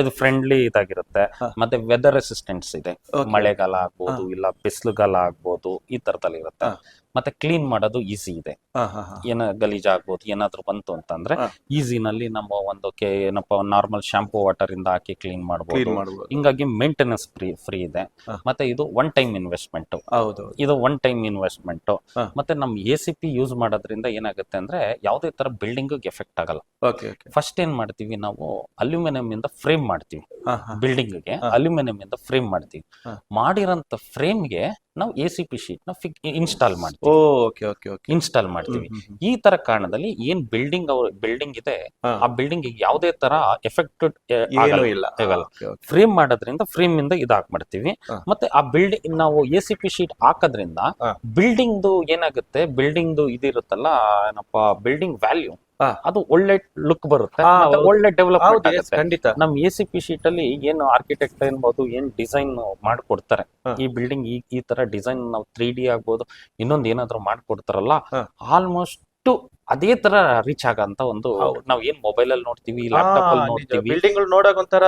ಇದು ಫ್ರೆಂಡ್ಲಿ ಇದಾಗಿರುತ್ತೆ. ಮತ್ತೆ ವೆದರ್ ರೆಸಿಸ್ಟೆನ್ಸ್ ಇದೆ, ಮಳೆಗಾಲ ಆಗ್ಬೋದು ಇಲ್ಲ ಬಿಸಿಲುಗಾಲ ಆಗ್ಬೋದು, ಈ ತರದಲ್ಲಿ ಇರುತ್ತೆ. ಮತ್ತೆ ಕ್ಲೀನ್ ಮಾಡೋದು ಈಸಿ ಇದೆ, ಏನ ಗಲೀಜ್ ಆಗ್ಬೋದು, ಏನಾದ್ರು ಬಂತು ಅಂತಂದ್ರೆ ಈಸಿನಲ್ಲಿ ನಮ್ಮ ಒಂದು ಏನಪ್ಪ ನಾರ್ಮಲ್ ಶಾಂಪೂ ವಾಟರ್ ಇಂದ ಹಾಕಿ ಕ್ಲೀನ್ ಮಾಡ್ಬೋದು. ಹಿಂಗಾಗಿ ಮೇಂಟೆನೆನ್ಸ್ ಫ್ರೀ ಇದೆ. ಮತ್ತೆ ಇದು ಒನ್ ಟೈಮ್ ಇನ್ವೆಸ್ಟ್ಮೆಂಟ್, ಮತ್ತೆ ನಮ್ ACP ಯೂಸ್ ಮಾಡೋದ್ರಿಂದ ಏನಾಗುತ್ತೆ ಅಂದ್ರೆ ಯಾವುದೇ ತರ ಬಿಲ್ಡಿಂಗ್ ಎಫೆಕ್ಟ್ ಆಗಲ್ಲ. ಫಸ್ಟ್ ಏನ್ ಮಾಡ್ತೀವಿ ನಾವು, ಅಲ್ಯೂಮಿನಿಯಂ ಇಂದ ಫ್ರೇಮ್ ಮಾಡ್ತೀವಿ, ಬಿಲ್ಡಿಂಗ್ ಗೆ ಅಲ್ಯೂಮಿನಿಯಂ ಇಂದ ಫ್ರೇಮ್ ಮಾಡ್ತೀವಿ. ಮಾಡಿರೋಂತ ಫ್ರೇಮ್ ಗೆ ನಾವು ACP ಶೀಟ್ ನ ಇನ್ಸ್ಟಾಲ್ ಮಾಡ್ತೀವಿ. ಈ ತರ ಕಾರಣದಲ್ಲಿ ಏನ್ ಬಿಲ್ಡಿಂಗ್ ಇದೆ ಆ ಬಿಲ್ಡಿಂಗ್ ಯಾವುದೇ ತರ ಎಫೆಕ್ಟೆಡ್ ಆಗಲ್ಲ. ಫ್ರೇಮ್ ಮಾಡೋದ್ರಿಂದ ಫ್ರೇಮ್ ಇಂದ ಇದಾಕ್ಬಿಡ್ತೀವಿ. ಮತ್ತೆ ಆ ಬಿಲ್ಡಿಂಗ್ ನಾವು ACP ಶೀಟ್ ಹಾಕೋದ್ರಿಂದ ಬಿಲ್ಡಿಂಗ್ ಏನಾಗುತ್ತೆ, ಬಿಲ್ಡಿಂಗ್ ಇದಿರುತ್ತಲ್ಲ ಏನಪ್ಪಾ, ಬಿಲ್ಡಿಂಗ್ ವ್ಯಾಲ್ಯೂ ಅದು ಒಳ್ಳೆ ಲುಕ್ ಬರುತ್ತೆ, ಒಳ್ಳೆ ಡೆವಲಪ್ಮೆಂಟ್ ಆಗುತ್ತೆ. ನಮ್ ACP ಶೀಟ್ ಅಲ್ಲಿ ಏನು ಆರ್ಕಿಟೆಕ್ಟ್ ಏನ್ಬೋದು, ಏನ್ ಡಿಸೈನ್ ಮಾಡ್ಕೊಡ್ತಾರೆ, ಈ ಬಿಲ್ಡಿಂಗ್ ಈ ತರ ಡಿಸೈನ್ ನಾವು 3D ಆಗ್ಬೋದು, ಇನ್ನೊಂದ್ ಏನಾದ್ರು ಮಾಡ್ಕೊಡ್ತಾರಲ್ಲ, ಆಲ್ಮೋಸ್ಟ್ ಅದೇ ತರ ರೀಚ್ ಆಗಂತ ಒಂದು, ನಾವ್ ಏನ್ ಮೊಬೈಲ್ ಅಲ್ಲಿ ನೋಡ್ತೀವಿ, ಲ್ಯಾಪ್ಟಾಪ್ ಅಲ್ಲಿ ನೋಡ್ತೀವಿ, ಬಿಲ್ಡಿಂಗ್ ನೋಡಕ್ ಒಂಥರ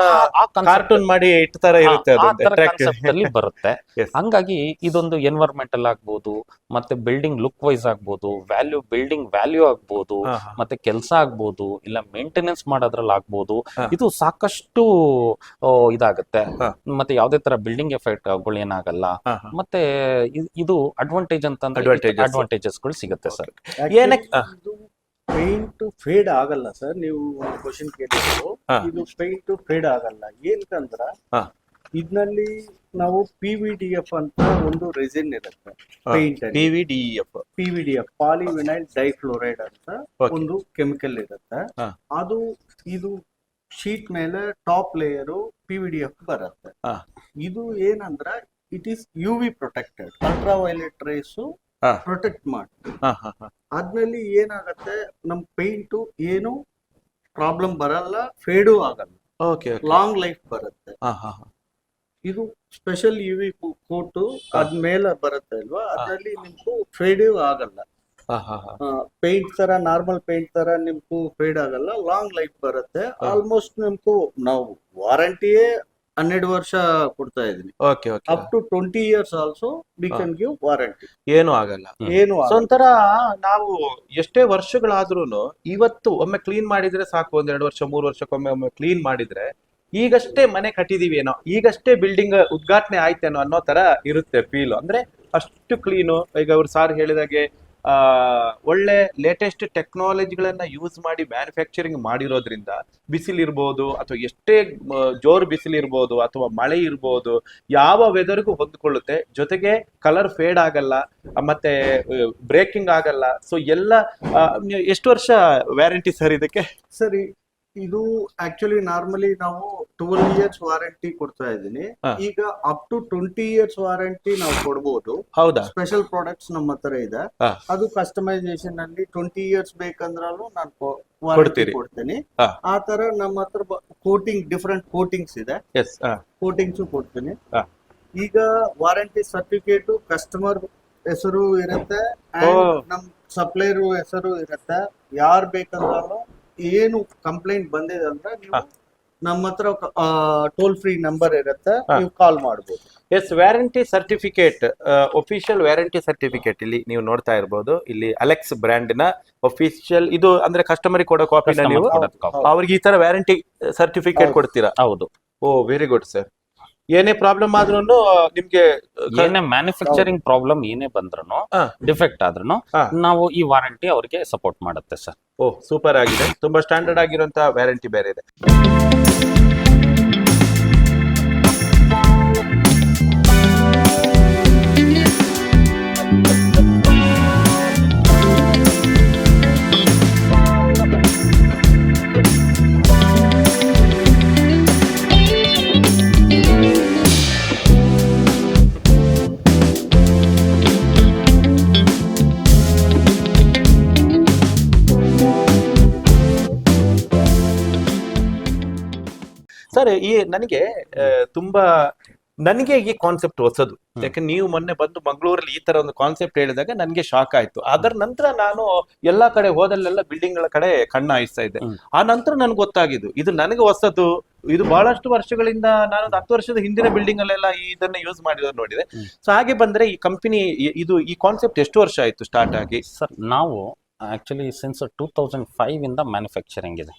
ಕಾರ್ಟೂನ್ ಮಾಡಿ ಇಟ್ತರ ಇರುತ್ತೆ, ಕಾನ್ಸೆಪ್ಟ್ ಅಲ್ಲಿ ಬರುತ್ತೆ. ಹಂಗಾಗಿ ಇದೊಂದು ಎನ್ವೈರನ್ಮೆಂಟಲ್ ಆಗ್ಬೋದು, ಮತ್ತೆ ಬಿಲ್ಡಿಂಗ್ ಲುಕ್ ವೈಸ್ ಆಗ್ಬೋದು, ಬಿಲ್ಡಿಂಗ್ ವ್ಯಾಲ್ಯೂ ಆಗ್ಬೋದು, ಮತ್ತೆ ಕೆಲಸ ಆಗ್ಬೋದು, ಇಲ್ಲ ಮೇಂಟೆನೆನ್ಸ್ ಮಾಡೋದ್ರಲ್ಲಿ ಆಗ್ಬೋದು. ಇದು ಸಾಕಷ್ಟು ಇದಾಗುತ್ತೆ. ಮತ್ತೆ ಯಾವ್ದೇ ತರ ಬಿಲ್ಡಿಂಗ್ ಎಫೆಕ್ಟ್ ಏನಾಗಲ್ಲ. ಮತ್ತೆ ಇದು ಅಡ್ವಾಂಟೇಜ್ ಅಂತಂದ್ರೆ ಅಡ್ವಾಂಟೇಜಸ್ ಗಳು ಸಿಗುತ್ತೆ ಸರ್. ಪೇಂಟ್ ಫೇಡ್ ಆಗಲ್ಲ ಸರ್. ನೀವು ಒಂದು ಕ್ವಶನ್ ಕೇಳಿದ್ರು, ಇದು ಪೇಂಟ್ ಫೇಡ್ ಆಗಲ್ಲ ಏನಕ್ಕಂದ್ರ ಇದ್ನಲ್ಲಿ ನಾವು PVDF ಅಂತ ಒಂದು ರೆಸಿನ್ ಇರುತ್ತೆ ಪೇಂಟ್. PVDF ಪಾಲಿವಿನೈಲ್ ಡೈಫ್ಲೋರೈಡ್ ಅಂತ ಒಂದು ಕೆಮಿಕಲ್ ಇರುತ್ತೆ. ಇದು ಶೀಟ್ ಮೇಲೆ ಟಾಪ್ ಲೇಯರು PVDF ಬರುತ್ತೆ. ಇದು ಏನಂದ್ರ it is UV protected, ultra violet race protect ಮಾಡ್ತೀವಿ. ಅದ್ರಲ್ಲಿ ಏನಾಗತ್ತೆ, ನಮ್ ಪೇಂಟು ಏನು ಪ್ರಾಬ್ಲಮ್ ಬರಲ್ಲ, ಫೇಡು ಆಗಲ್ಲ, ಲಾಂಗ್ ಲೈಫ್ ಬರುತ್ತೆ. ಇದು ಸ್ಪೆಷಲ್ UV ಕೋಟು ಅದ್ಮೇಲೆ ಬರುತ್ತೆ ಅಲ್ವಾ, ಅದ್ರಲ್ಲಿ ನಿಮ್ಗೂ ಫೇಡು ಆಗಲ್ಲ. ಪೇಂಟ್ ತರ, ನಾರ್ಮಲ್ ಪೇಂಟ್ ತರ ನಿಮ್ಗೂ ಫೇಡ್ ಆಗಲ್ಲ, ಲಾಂಗ್ ಲೈಫ್ ಬರುತ್ತೆ. ಆಲ್ಮೋಸ್ಟ್ ನಿಮ್ಗೂ ನಾವು ವಾರಂಟಿಯೇ 12 ವರ್ಷ ಕೊಡ್ತಾ ಇದೀನಿ. Up to 20 years also we can give warranty. ಏನು ಆಗಲ್ಲ. ಒಂಥರ ನಾವು ಎಷ್ಟೇ ವರ್ಷಗಳಾದ್ರೂನು ಇವತ್ತು ಒಮ್ಮೆ ಕ್ಲೀನ್ ಮಾಡಿದ್ರೆ ಸಾಕು, 1-2 ವರ್ಷ 3 ವರ್ಷಕ್ಕೊಮ್ಮೆ ಕ್ಲೀನ್ ಮಾಡಿದ್ರೆ, ಈಗಷ್ಟೇ ಮನೆ ಕಟ್ಟಿದೀವಿ ಏನೋ, ಈಗಷ್ಟೇ ಬಿಲ್ಡಿಂಗ್ ಉದ್ಘಾಟನೆ ಆಯ್ತೇನೋ ಅನ್ನೋ ತರ ಇರುತ್ತೆ ಫೀಲ್. ಅಂದ್ರೆ ಅಷ್ಟು ಕ್ಲೀನು. ಈಗ ಅವ್ರು ಸಾರ್ ಹೇಳಿದಾಗೆ ಒಳ್ಳೆ ಲೇಟೆಸ್ಟ್ ಟೆಕ್ನಾಲಜಿಗಳನ್ನ ಯೂಸ್ ಮಾಡಿ ಮ್ಯಾನುಫ್ಯಾಕ್ಚರಿಂಗ್ ಮಾಡಿರೋದ್ರಿಂದ ಬಿಸಿಲಿರ್ಬೋದು ಅಥವಾ ಎಷ್ಟೇ ಜೋರು ಬಿಸಿಲಿರ್ಬೋದು ಅಥವಾ ಮಳೆ ಇರ್ಬೋದು, ಯಾವ ವೆದರ್ಗೂ ಹೊಂದ್ಕೊಳ್ಳುತ್ತೆ. ಜೊತೆಗೆ ಕಲರ್ ಫೇಡ್ ಆಗಲ್ಲ, ಮತ್ತೆ ಬ್ರೇಕಿಂಗ್ ಆಗಲ್ಲ. ಸೊ ಎಲ್ಲ ಎಷ್ಟು ವರ್ಷ ವ್ಯಾರಂಟಿ ಸರ್ ಇದಕ್ಕೆ? ಸರಿ, ಇದು ಆಕ್ಚುಲಿ ನಾರ್ಮಲಿ ನಾವು 12 ಇಯರ್ಸ್ ವಾರಂಟಿ ಕೊಡ್ತಾ ಇದ್ದೀನಿ. ಈಗ ಅಪ್ ಟು 20 ಇಯರ್ಸ್ ವಾರಂಟಿ ನಾವು ಕೊಡ್ಬೋದು. ಹೌದಾ? ಸ್ಪೆಷಲ್ ಪ್ರಾಡಕ್ಟ್ಸ್ ನಮ್ಮ ಹತ್ರ ಇದೆ. ಅದು ಕಸ್ಟಮೈಸೇಷನ್ ಅಲ್ಲಿ 20 ಇಯರ್ಸ್ ಬೇಕಂದ್ರೂ ನಾನು ವಾರಂಟಿ ಕೊಡ್ತೀನಿ. ಆ ತರ ನಮ್ಮ ಹತ್ರ ಕೋಟಿಂಗ್, ಡಿಫ್ರೆಂಟ್ ಕೋಟಿಂಗ್ಸ್ ಇದೆ, ಕೋಟಿಂಗ್ಸ್ ಕೊಡ್ತೀನಿ. ಈಗ ವಾರಂಟಿ ಸರ್ಟಿಫಿಕೇಟ್ ಕಸ್ಟಮರ್ ಹೆಸರು ಇರುತ್ತೆ, ನಮ್ ಸಪ್ಲೈಯರ್ ಹೆಸರು ಇರುತ್ತೆ. ಯಾರು ಬೇಕಂದ್ರೂ ಏನು ಕಂಪ್ಲೇಂಟ್ ಬಂದಿದೆ ಅಂದ್ರೆ ನೀವು ನಮ್ಮ ಹತ್ರ ಟೋಲ್ ಫ್ರೀ ನಂಬರ್ ಇರುತ್ತೆ, ನೀವು ಕಾಲ್ ಮಾಡಬಹುದು. Yes, warranty certificate, official warranty certificate ಇಲ್ಲಿ ನೀವು ನೋಡ್ತಾ ಇರಬಹುದು. ಇಲ್ಲಿ ಅಲೆಕ್ಸ್ ಬ್ರ್ಯಾಂಡ್ ನ ಒಫಿಷಿಯಲ್ ಇದು ಅಂದ್ರೆ ಕಸ್ಟಮರ್ ಕೊಡೋ ಕಾಪಿನ ನೀವು ಅವ್ರಿಗೆ ಈ ತರ ವ್ಯಾರಂಟಿ ಸರ್ಟಿಫಿಕೇಟ್ ಕೊಡ್ತೀರಾ? ಹೌದು. ಓ, ವೆರಿ ಗುಡ್ ಸರ್. ಏನೇ ಪ್ರಾಬ್ಲಮ್ ಆದ್ರೂ ನಿಮ್ಗೆ, ಏನೇ ಮ್ಯಾನುಫ್ಯಾಕ್ಚರಿಂಗ್ ಪ್ರಾಬ್ಲಮ್ ಏನೇ ಬಂದ್ರು, ಡಿಫೆಕ್ಟ್ ಆದ್ರೂ ನಾವು ಈ ವಾರಂಟಿ ಅವ್ರಿಗೆ ಸಪೋರ್ಟ್ ಮಾಡುತ್ತೆ ಸರ್. ಓ, ಸೂಪರ್ ಆಗಿದೆ. ತುಂಬಾ ಸ್ಟ್ಯಾಂಡರ್ಡ್ ಆಗಿರುವಂತಹ ವ್ಯಾರಂಟಿ ಬೇರೆ ಇದೆ. ಸರ್, ನನಗೆ ಈ ಕಾನ್ಸೆಪ್ಟ್ ಹೊಸದು. ಯಾಕಂದ್ರೆ ನೀವು ಮೊನ್ನೆ ಬಂದು ಮಂಗಳೂರಲ್ಲಿ ಈ ತರ ಒಂದು ಕಾನ್ಸೆಪ್ಟ್ ಹೇಳಿದಾಗ ನನಗೆ ಶಾಕ್ ಆಯ್ತು. ಅದರ ನಂತರ ನಾನು ಎಲ್ಲಾ ಕಡೆ ಹೋದಲ್ಲೆಲ್ಲ ಬಿಲ್ಡಿಂಗ್ ಗಳ ಕಡೆ ಕಣ್ಣು ಹಾಯಿಸ್ತಾ ಇದ್ದೆ. ಆ ನಂತರ ನನ್ಗೆ ಗೊತ್ತಾಗಿದ್ದು ಇದು ನನಗೆ ಹೊಸದು. ಇದು ಬಹಳಷ್ಟು ವರ್ಷಗಳಿಂದ ನಾನು 10 ವರ್ಷದ ಹಿಂದಿನ ಬಿಲ್ಡಿಂಗ್ ಅಲ್ಲೆಲ್ಲ ಇದನ್ನ ಯೂಸ್ ಮಾಡಿರೋದು ನೋಡಿದೆ. ಸೊ ಹಾಗೆ ಬಂದ್ರೆ ಈ ಕಂಪನಿ, ಈ ಕಾನ್ಸೆಪ್ಟ್ ಎಷ್ಟು ವರ್ಷ ಆಯ್ತು ಸ್ಟಾರ್ಟ್ ಆಗಿ? ಸರ್, ನಾವು ಆಕ್ಚುಲಿ ಸಿನ್ಸ್ 2005 ಇಂದ ಮ್ಯಾನುಫ್ಯಾಕ್ಚರಿಂಗ್ ಇದೆ.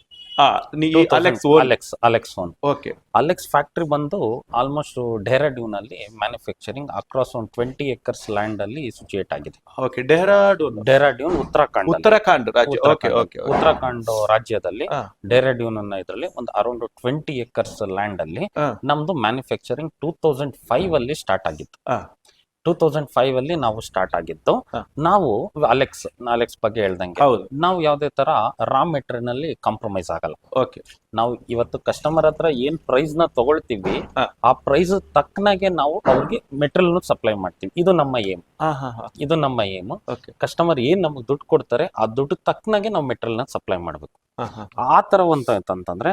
ಅಲೆಕ್ಸ್ ಫ್ಯಾಕ್ಟರಿ ಬಂದು ಆಲ್ಮೋಸ್ಟ್ ಡೆಹ್ರಾಡೂನ್ ಅಲ್ಲಿ ಮ್ಯಾನುಫ್ಯಾಕ್ಚರಿಂಗ್ ಅಕ್ರಾಸ್ ಒಂದು 20 ಎಕರ್ಸ್ ಲ್ಯಾಂಡ್ ಅಲ್ಲಿ ಸಿಚುಯೇಟ್ ಆಗಿದೆ. ಡೆಹ್ರಾಡೂನ್ ಉತ್ತರಾಖಂಡ್ ರಾಜ್ಯದಲ್ಲಿ ಡೆಹ್ರಾಡೂನ್ ಅನ್ನೋ ಇದರಲ್ಲಿ ಒಂದು ಅರೌಂಡ್ 20 ಎಕರ್ಸ್ ಲ್ಯಾಂಡ್ ಅಲ್ಲಿ ನಮ್ದು ಮ್ಯಾನುಫ್ಯಾಕ್ಚರಿಂಗ್ 2005 ಅಲ್ಲಿ ಸ್ಟಾರ್ಟ್ ಆಗಿತ್ತು. 2005 ಅಲ್ಲಿ ನಾವು ಸ್ಟಾರ್ಟ್ ಆಗಿದ್ದು. ನಾವು ಅಲೆಕ್ಸ್ ಬಗ್ಗೆ ಹೇಳ್ದಂಗೆ ನಾವು ಯಾವ್ದೇ ತರ ರಾ ಮೆಟೀರಿಯಲ್ ನಲ್ಲಿ ಕಾಂಪ್ರಮೈಸ್ ಆಗಲ್ಲ. ನಾವು ಇವತ್ತು ಕಸ್ಟಮರ್ ಹತ್ರ ಏನ್ ಪ್ರೈಸ್ ನ ತಗೊಳ್ತೀವಿ, ಆ ಪ್ರೈಸ್ ತಕ್ಕನಾಗೆ ನಾವು ಅವ್ರಿಗೆ ಮೆಟೀರಿಯಲ್ ಸಪ್ಲೈ ಮಾಡ್ತೀವಿ. ಇದು ನಮ್ಮ ಏಮ್. ಕಸ್ಟಮರ್ ಏನ್ ನಮ್ಗೆ ದುಡ್ಡು ಕೊಡ್ತಾರೆ, ಆ ದುಡ್ಡು ತಕ್ಕನಾಗೆ ನಾವು ಮೆಟೀರಿಯಲ್ ನ ಸಪ್ಲೈ ಮಾಡ್ಬೇಕು. ಆ ತರ ಅಂತಂದ್ರೆ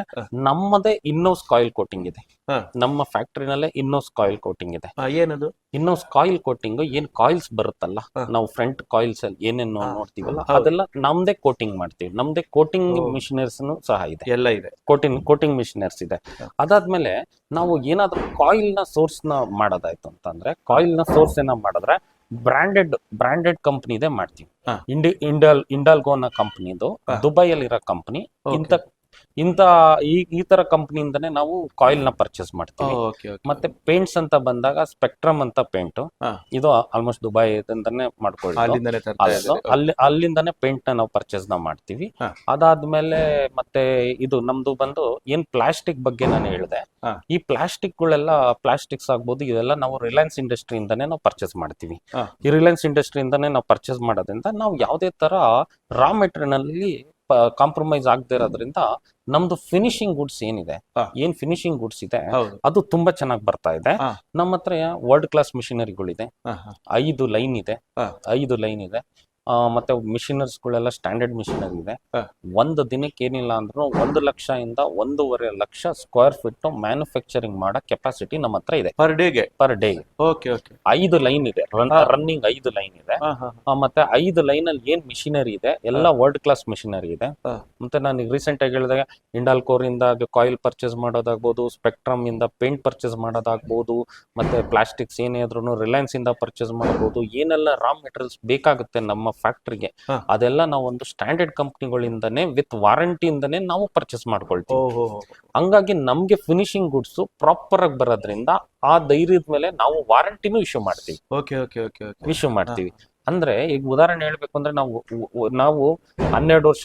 ನಮ್ಮದೇ ಇನ್ನೋಸ್ ಕಾಯಿಲ್ ಕೋಟಿಂಗ್ ಇದೆ. ನಮ್ಮ ಫ್ಯಾಕ್ಟರಿನಲ್ಲೇ ಇನ್ನೋಸ್ ಕಾಯಿಲ್ ಕೋಟಿಂಗ್ ಇದೆ. ಏನದು ಇನ್ನೋಸ್ ಕಾಯಿಲ್ ಕೋಟಿಂಗ್? ಏನ್ ಕಾಯಿಲ್ಸ್ ಬರುತ್ತಲ್ಲ, ನಾವು ಫ್ರಂಟ್ ಕಾಯಿಲ್ಸ್ ಅಲ್ಲಿ ಏನೇನು ನೋಡ್ತೀವಲ್ಲ ಅದೆಲ್ಲ ನಮ್ದೇ ಕೋಟಿಂಗ್ ಮಾಡ್ತೀವಿ. ನಮ್ದೇ ಕೋಟಿಂಗ್ ಮಿಷನರೀಸ್ ಸಹ ಇದೆ, ಎಲ್ಲ ಇದೆ. ಕೋಟಿಂಗ್ ಮಿಷನರ್ಸ್ ಇದೆ. ಅದಾದ್ಮೇಲೆ ನಾವು ಏನಾದ್ರೂ ಕಾಯಿಲ್ ನ ಸೋರ್ಸ್ ನ ಮಾಡೋದಾಯ್ತು ಅಂತಂದ್ರೆ, ಕಾಯಿಲ್ ನ ಸೋರ್ಸ್ ಏನ ಮಾಡಿದ್ರೆ ಬ್ರಾಂಡೆಡ್ ಕಂಪನಿ ಇದೆ ಮಾಡ್ತೀವಿ. ಇಂಡಾಲ್ಗೋ ಅನ್ನೋ ಕಂಪನಿದು, ದುಬೈಯಲ್ಲಿ ಇರೋ ಕಂಪನಿ. ಈ ತರ ಕಂಪನಿಯಿಂದನೇ ನಾವು ಕಾಯಿಲ್ ನ ಪರ್ಚೇಸ್ ಮಾಡ್ತೀವಿ. ಮತ್ತೆ ಪೇಂಟ್ಸ್ ಅಂತ ಬಂದಾಗ ಸ್ಪೆಕ್ಟ್ರಮ್ ಅಂತ ಪೇಂಟ್, ಇದು ಆಲ್ಮೋಸ್ಟ್ ದುಬೈ ಅಲ್ಲಿಂದಾನೆ ಪೇಂಟ್ ನ ನಾವು ಪರ್ಚೇಸ್ ಮಾಡ್ತೀವಿ. ಅದಾದ್ಮೇಲೆ ಮತ್ತೆ ಇದು ನಮ್ದು ಬಂದು ಏನ್ ಪ್ಲಾಸ್ಟಿಕ್ ಬಗ್ಗೆ ನಾನು ಹೇಳಿದೆ, ಈ ಪ್ಲಾಸ್ಟಿಕ್ಸ್ ಆಗ್ಬೋದು, ಇದೆಲ್ಲ ನಾವು ರಿಲಯನ್ಸ್ ಇಂಡಸ್ಟ್ರಿಯಿಂದಾನೇ ನಾವು ಪರ್ಚೇಸ್ ಮಾಡ್ತೀವಿ. ಈ ರಿಲಯನ್ಸ್ ಇಂಡಸ್ಟ್ರಿಯಿಂದಾನೇ ನಾವು ಪರ್ಚೇಸ್ ಮಾಡೋದ್ರಿಂದ ನಾವು ಯಾವುದೇ ತರ ರಾ ಮೆಟೀರಿಯಲ್ ಅಲ್ಲಿ ಕಾಂಪ್ರಮೈಸ್ ಆಗದೆ ಇರೋದ್ರಿಂದ ನಮ್ದು ಫಿನಿಶಿಂಗ್ ಗುಡ್ಸ್ ಏನ್ ಫಿನಿಶಿಂಗ್ ಗುಡ್ಸ್ ಇದೆ ಅದು ತುಂಬಾ ಚೆನ್ನಾಗಿ ಬರ್ತಾ ಇದೆ. ನಮ್ಮ ಹತ್ರ ವರ್ಲ್ಡ್ ಕ್ಲಾಸ್ ಮಿಷನರಿಗಳಿದೆ. 5 ಲೈನ್ ಇದೆ. ಮತ್ತೆ ಮಿಷನರ್ಸ್ ಗಳೆಲ್ಲ ಸ್ಟ್ಯಾಂಡರ್ಡ್ ಮಿಷನರಿ ಇದೆ. ಒಂದು ದಿನಕ್ಕೆ ಏನಿಲ್ಲ ಅಂದ್ರೂ 1 ಲಕ್ಷ ಇಂದ 1.5 ಲಕ್ಷ ಸ್ಕ್ವೇರ್ ಫೀಟ್ ಮ್ಯಾನುಫ್ಯಾಕ್ಚರಿಂಗ್ ಮಾಡೋ ಕೆಪಾಸಿಟಿ ನಮ್ಮ ಹತ್ರ ಇದೆ ಪರ್ ಡೇಗೆ. 5 ಲೈನ್ ಇದೆ, ರನ್ನಿಂಗ್ 5 ಲೈನ್ ಇದೆ. ಮತ್ತೆ 5 ಲೈನ್ ಅಲ್ಲಿ ಏನ್ ಮಿಷನರಿ ಇದೆ ಎಲ್ಲ ವರ್ಲ್ಡ್ ಕ್ಲಾಸ್ ಮಿಷನರಿ ಇದೆ. ಮತ್ತೆ ನಾನು ರೀಸೆಂಟ್ ಆಗಿ ಹೇಳಿದಾಗ ಇಂಡಾಲ್ಕೋರ್ ಇಂದ ಕಾಯಿಲ್ ಪರ್ಚೇಸ್ ಮಾಡೋದಾಗ್ಬೋದು, ಸ್ಪೆಕ್ಟ್ರಮ್ ಇಂದ ಪೇಂಟ್ ಪರ್ಚೇಸ್ ಮಾಡೋದಾಗ್ಬೋದು, ಮತ್ತೆ ಪ್ಲಾಸ್ಟಿಕ್ಸ್ ಏನೇ ಆದ್ರೂ ರಿಲಯನ್ಸ್ ಇಂದ ಪರ್ಚೇಸ್ ಮಾಡಬಹುದು. ಏನೆಲ್ಲ ರಾ ಮೆಟೀರಿಯಲ್ಸ್ ಬೇಕಾಗುತ್ತೆ ನಮ್ಮ ಫ್ಯಾಕ್ಟ್ರಿಗೆ ಹಾ. ಅದೆಲ್ಲ ನಾವು ಒಂದು ಸ್ಟ್ಯಾಂಡರ್ಡ್ ಕಂಪ್ನಿಗಳಿಂದನೇ ವಿತ್ ವಾರಂಟಿಯಿಂದನೇ ನಾವು ಪರ್ಚೇಸ್ ಮಾಡ್ಕೊಳ್ತೀವಿ. ಓಹೋ. ಹಂಗಾಗಿ ನಮ್ಗೆ ಫಿನಿಶಿಂಗ್ ಗುಡ್ಸ್ ಪ್ರಾಪರ್ ಆಗಿ ಬರೋದ್ರಿಂದ ಆ ಧೈರ್ಯದ ಮೇಲೆ ನಾವು ವಾರಂಟಿನೂ ಇಶ್ಯೂ ಮಾಡ್ತೀವಿ. Okay okay okay okay. Issue ಮಾಡ್ತೀವಿ ಅಂದ್ರೆ ಈಗ ಉದಾಹರಣೆ ಹೇಳ್ಬೇಕು ಅಂದ್ರೆ ನಾವು 12 ವರ್ಷ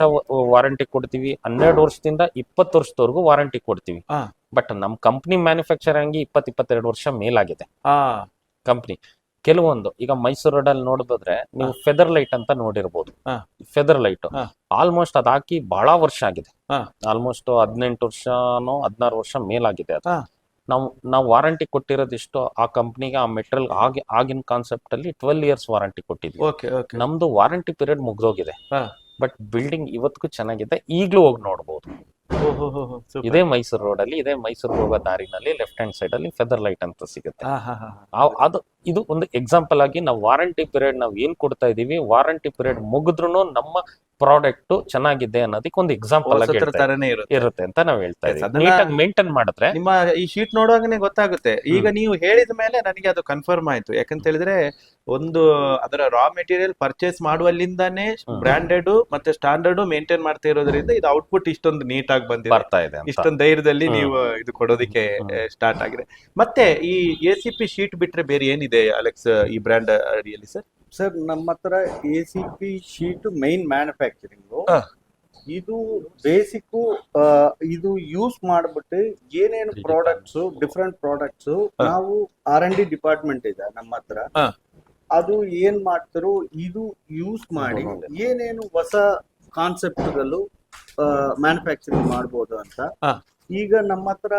ವಾರಂಟಿ ಕೊಡ್ತೀವಿ, 12 ವರ್ಷದಿಂದ 20 ವರ್ಷದವರೆಗೂ ವಾರಂಟಿ ಕೊಡ್ತೀವಿ. ಹಾ. ಬಟ್ ನಮ್ ಕಂಪ್ನಿ ಮ್ಯಾನುಫ್ಯಾಕ್ಚರಿಂಗ್ 22 ವರ್ಷ ಮೇಲಾಗಿದೆ ಹಾ. ಕಂಪ್ನಿ. ಕೆಲವೊಂದು ಈಗ ಮೈಸೂರು ರೋಡ್ ಅಲ್ಲಿ ನೋಡಿದ್ರೆ ನೀವು ಫೆದರ್ ಲೈಟ್ ಅಂತ ನೋಡಿರ್ಬೋದು. ಹಾ. ಫೆದರ್ ಲೈಟ್ ಹಾ. ಆಲ್ಮೋಸ್ಟ್ ಅದ್ ಹಾಕಿ ಬಹಳ ವರ್ಷ ಆಗಿದೆ. ಹಾ. ಆಲ್ಮೋಸ್ಟ್ 18 ವರ್ಷನೋ 16 ವರ್ಷ ಮೇಲಾಗಿದೆ ಅದು. ಹಾ. ನಾವು ವಾರಂಟಿ ಕೊಟ್ಟಿರೋದಿಷ್ಟು ಆ ಕಂಪ್ನಿಗೆ, ಆ ಮೆಟೀರಿಯಲ್ ಆಗಿನ ಕಾನ್ಸೆಪ್ಟ್ ಅಲ್ಲಿ 12 ಇಯರ್ಸ್ ವಾರಂಟಿ ಕೊಟ್ಟಿದ್ವಿ. Okay okay. ನಮ್ದು ವಾರಂಟಿ ಪೀರಿಯಡ್ ಮುಗ್ದೋಗಿದೆ. ಹಾ. ಬಟ್ ಬಿಲ್ಡಿಂಗ್ ಇವತ್ತಿಗೂ ಚೆನ್ನಾಗಿದೆ, ಈಗ್ಲೂ ಹೋಗಿ ನೋಡ್ಬೋದು. ಓಹೋ. ಇದೇ ಮೈಸೂರು ರೋಡ್ ಅಲ್ಲಿ, ಇದೇ ಮೈಸೂರು ಹೋಗೋ ದಾರಿನಲ್ಲಿ ಲೆಫ್ಟ್ ಹ್ಯಾಂಡ್ ಸೈಡ್ ಅಲ್ಲಿ ಫೆದರ್ ಲೈಟ್ ಅಂತ ಸಿಗುತ್ತೆ. ಅದು ಇದು ಒಂದು ಎಕ್ಸಾಂಪಲ್ ಆಗಿ ನಾವು ವಾರಂಟಿ ಪೀರಿಯಡ್ ನಾವು ಏನ್ ಕೊಡ್ತಾ ಇದೀವಿ, ವಾರಂಟಿ ಪೀರಿಯಡ್ ಮುಗಿದ್ರು ನಮ್ಮ ಪ್ರಾಡಕ್ಟ್ ಚೆನ್ನಾಗಿದೆ ಅನ್ನೋದಕ್ಕೆ ಒಂದು ಎಕ್ಸಾಂಪಲ್ ಆಗಿ ಇರುತ್ತೆ ಅಂತ ನಾವು ಹೇಳ್ತಾ ಇದೀವಿ. ನೀಟಾಗಿ ಮೇಂಟೈನ್ ಮಾಡಿದ್ರೆ ನಿಮ್ಮ ಈ ಶೀಟ್ ನೋಡುವಾಗನೇ ಗೊತ್ತಾಗುತ್ತೆ. ಈಗ ನೀವು ಹೇಳಿದ ಮೇಲೆ ನನಗೆ ಅದು ಕನ್ಫರ್ಮ್ ಆಯ್ತು. ಯಾಕಂತ ಹೇಳಿದ್ರೆ ಒಂದು ಅದರ ರಾ ಮೆಟೀರಿಯಲ್ ಪರ್ಚೇಸ್ ಮಾಡುವಲ್ಲಿಂದಾನೇ ಬ್ರಾಂಡೆಡ್ ಮತ್ತೆ ಸ್ಟ್ಯಾಂಡರ್ಡ್ ಮೇಂಟೈನ್ ಮಾಡ್ತಾ ಇರೋದ್ರಿಂದ ಇದು ಔಟ್ಪುಟ್ ಇಷ್ಟೊಂದು ನೀಟ್ ಆಗಿ ಬರ್ತಾ ಇದೆ, ಇಷ್ಟೊಂದು ಧೈರ್ಯದಲ್ಲಿ ನೀವು ಇದು ಕೊಡೋದಕ್ಕೆ ಸ್ಟಾರ್ಟ್ ಆಗಿದೆ. ಮತ್ತೆ ಈ ACP ಶೀಟ್ ಬಿಟ್ರೆ ಬೇರೆ ಏನಿದೆ ಅಲೆಕ್ಸ್ ಈ ಬ್ರ್ಯಾಂಡ್ ಅಡಿಯಲ್ಲಿ ಸರ್? ಸರ್ ನಮ್ಮ ಹತ್ರ ACP ಶೀಟ್ ಮೈನ್ ಮ್ಯಾನುಫ್ಯಾಕ್ಚರಿಂಗ್. ಇದು ಬೇಸಿಕ್ ಇದು ಯೂಸ್ ಮಾಡ್ಬಿಟ್ಟು ಏನೇನು ಪ್ರಾಡಕ್ಟ್ಸ್, ಡಿಫ್ರೆಂಟ್ ಪ್ರಾಡಕ್ಟ್ಸ್ ನಾವು R&D ಡಿಪಾರ್ಟ್ಮೆಂಟ್ ಇದೆ ನಮ್ಮ ಹತ್ರ. ಅದು ಏನ್ ಮಾಡ್ತಾರೋ ಇದು ಯೂಸ್ ಮಾಡಿ ಏನೇನು ಹೊಸ ಕಾನ್ಸೆಪ್ಟ್ಗಳು ಮ್ಯಾನುಫ್ಯಾಕ್ಚರಿಂಗ್ ಮಾಡ್ಬೋದು ಅಂತ. ಈಗ ನಮ್ಮ ಹತ್ರ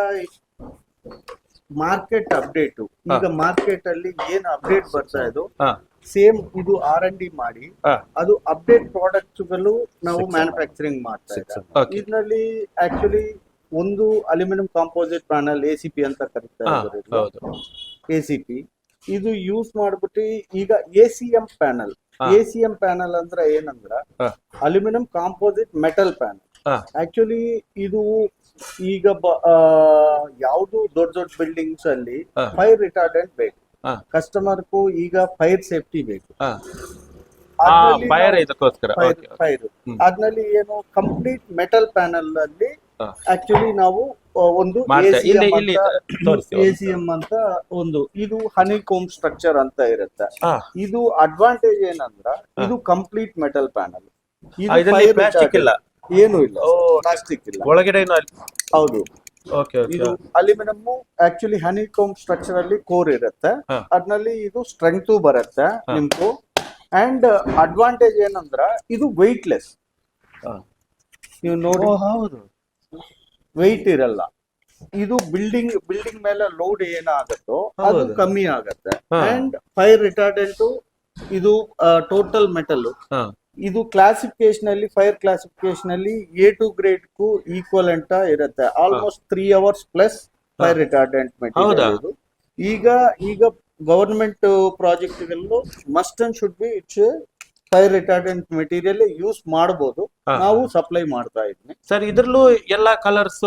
ಮಾರ್ಕೆಟ್ ಅಪ್ಡೇಟ್, ಈಗ ಮಾರ್ಕೆಟ್ ಅಲ್ಲಿ ಏನ್ ಅಪ್ಡೇಟ್ ಬರ್ತಾ ಇದು ಸೇಮ್ ಇದು R&D ಮಾಡಿ ಅದು ಅಪ್ಡೇಟ್ ಪ್ರಾಡಕ್ಟ್ಸ್ ಗಳು ನಾವು ಮ್ಯಾನುಫ್ಯಾಕ್ಚರಿಂಗ್ ಮಾಡ್ತಾ ಇದ್ದೀವಿ. ಇದರಲ್ಲಿ ಆಕ್ಚುಲಿ ಒಂದು ಅಲ್ಯೂಮಿನಿಯಂ ಕಾಂಪೋಸಿಟ್ ಪ್ಯಾನಲ್ ACP ಅಂತ ಕರೀತಾ ಇದ್ದಾರೆ. ACP ಇದು ಯೂಸ್ ಮಾಡ್ಬಿಟ್ಟು ಈಗ ACM ಪ್ಯಾನಲ್. ACM ಪ್ಯಾನಲ್ ಅಂದ್ರೆ ಏನಂದ್ರ aluminium composite metal panel. Actually ಇದು ಈಗ ಯಾವ್ದು ದೊಡ್ಡ ದೊಡ್ಡ ಬಿಲ್ಡಿಂಗ್ಸ್ ಅಲ್ಲಿ ಫೈರ್ ರಿಟಾರ್ಡೆಂಟ್ ಬೇಕು, ಕಸ್ಟಮರ್ಗೂ ಈಗ ಫೈರ್ ಸೇಫ್ಟಿ ಬೇಕು. ಫೈರ್ ಅದ್ರಲ್ಲಿ ಏನು ಕಂಪ್ಲೀಟ್ ಮೆಟಲ್ ಪ್ಯಾನಲ್ ಅಲ್ಲಿ ಆಕ್ಚುಲಿ ನಾವು ಒಂದು ACM ಅಂತ ಒಂದು ಇದು ಹನಿಕೋಮ್ ಸ್ಟ್ರಕ್ಚರ್ ಅಂತ ಇರುತ್ತೆ. ಇದು ಅಡ್ವಾಂಟೇಜ್ ಏನಂದ್ರ ಇದು ಕಂಪ್ಲೀಟ್ ಮೆಟಲ್ ಪ್ಯಾನಲ್, ಏನು ಇಲ್ಲ, ಪ್ಲಾಸ್ಟಿಕ್ ಇಲ್ಲ ಒಳಗಡೆ. ಹೌದು. ಇದು ಅಲ್ಯೂಮಿನಿಯಂ ಆಕ್ಚುಲಿ ಹನಿಕೋಮ್ ಸ್ಟ್ರಕ್ಚರ್ ಅಲ್ಲಿ ಕೋರ್ ಇರುತ್ತೆ. ಅದ್ರಲ್ಲಿ ಇದು ಸ್ಟ್ರೆಂಗ್ತ್ ಬರುತ್ತೆ ನಿಮ್ಗೂ. ಅಂಡ್ ಅಡ್ವಾಂಟೇಜ್ ಏನಂದ್ರ ಇದು ವೆಯ್ಟ್ಲೆಸ್. ನೀವು ನೋಡಿ, ಹೌದು, ವೆಯ್ಟ್ ಇರಲ್ಲ. ಇದು ಬಿಲ್ಡಿಂಗ್ ಮೇಲೆ ಲೋಡ್ ಏನಾಗತ್ತೋ ಅದು ಕಮ್ಮಿ ಆಗತ್ತೆ. ಅಂಡ್ ಫೈರ್ ರಿಟಾರ್ಡೆಂಟ್ ಇದು ಟೋಟಲ್ ಮೆಟಲ್. ಇದು ಕ್ಲಾಸಿಫಿಕೇಶನ್ ಅಲ್ಲಿ, ಫೈರ್ ಕ್ಲಾಸಿಫಿಕೇಶನ್ ಅಲ್ಲಿ A2 ಗ್ರೇಡ್ ಗೂ ಈಕ್ವಲ್ ಅಂತ ಇರುತ್ತೆ. Almost 3 hours plus fire retardant material ಇದು. ಈಗ ಗವರ್ಮೆಂಟ್ ಪ್ರಾಜೆಕ್ಟ್ ಗಳಲ್ಲೂ must and should be it's fire retardant material use ಮಾಡಬಹುದು. ನಾವು ಸಪ್ಲೈ ಮಾಡ್ತಾ ಇದ್ವಿ ಸರ್. ಇದ್ರಲ್ಲೂ ಎಲ್ಲಾ ಕಲರ್ಸ್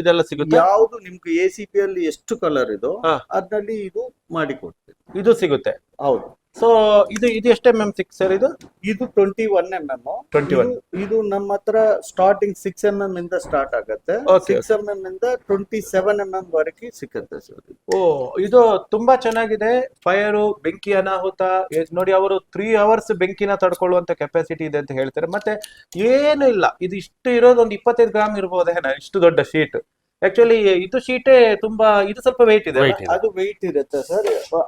ಇದೆಲ್ಲ ಸಿಗುತ್ತೆ? ಯಾವ್ದು ನಿಮ್ಗೆ ACP ಅಲ್ಲಿ ಎಷ್ಟು ಕಲರ್ ಇದೋ ಅದ್ರಲ್ಲಿ ಇದು ಮಾಡಿಕೊಡ್ತೀವಿ. ಇದು ಸಿಗುತ್ತೆ? ಹೌದು. ಸೊ ಇದು ಎಷ್ಟು mm ಸಿಕ್ ಸರ್? ಇದು 21 mm. 21. ಇದು ನಮ್ಮ ಹತ್ರ ಸ್ಟಾರ್ಟಿಂಗ್ 6 mm ಇಂದ ಸ್ಟಾರ್ಟ್ ಆಗುತ್ತೆ. 6 mm ಇಂದ 27 mm ವರೆಗೆ ಸಿಗುತ್ತೆ ಸರ್. ಇದು ತುಂಬಾ ಚೆನ್ನಾಗಿದೆ. ಫೈರ್, ಬೆಂಕಿ ಅನಾಹುತ ನೋಡಿ, ಅವರು 3 hours ಬೆಂಕಿನ ತಡ್ಕೊಳ್ಳುವಂತ ಕೆಪಾಸಿಟಿ ಇದೆ ಅಂತ ಹೇಳ್ತಾರೆ. ಮತ್ತೆ ಏನು ಇಲ್ಲ, ಇದು ಇಷ್ಟು ಇರೋದು ಒಂದು 25 ಗ್ರಾಮ್ ಇರ್ಬೋದೇನ, ಇಷ್ಟು ದೊಡ್ಡ ಶೀಟ್. ಆಕ್ಚುಲಿ ಇದು ಶೀಟೇ ತುಂಬಾ, ಇದು ಸ್ವಲ್ಪ ವೆಯ್ಟ್ ಇದೆ. ಅದು ವೆಯ್ಟ್ ಇರುತ್ತೆ ಸರ್.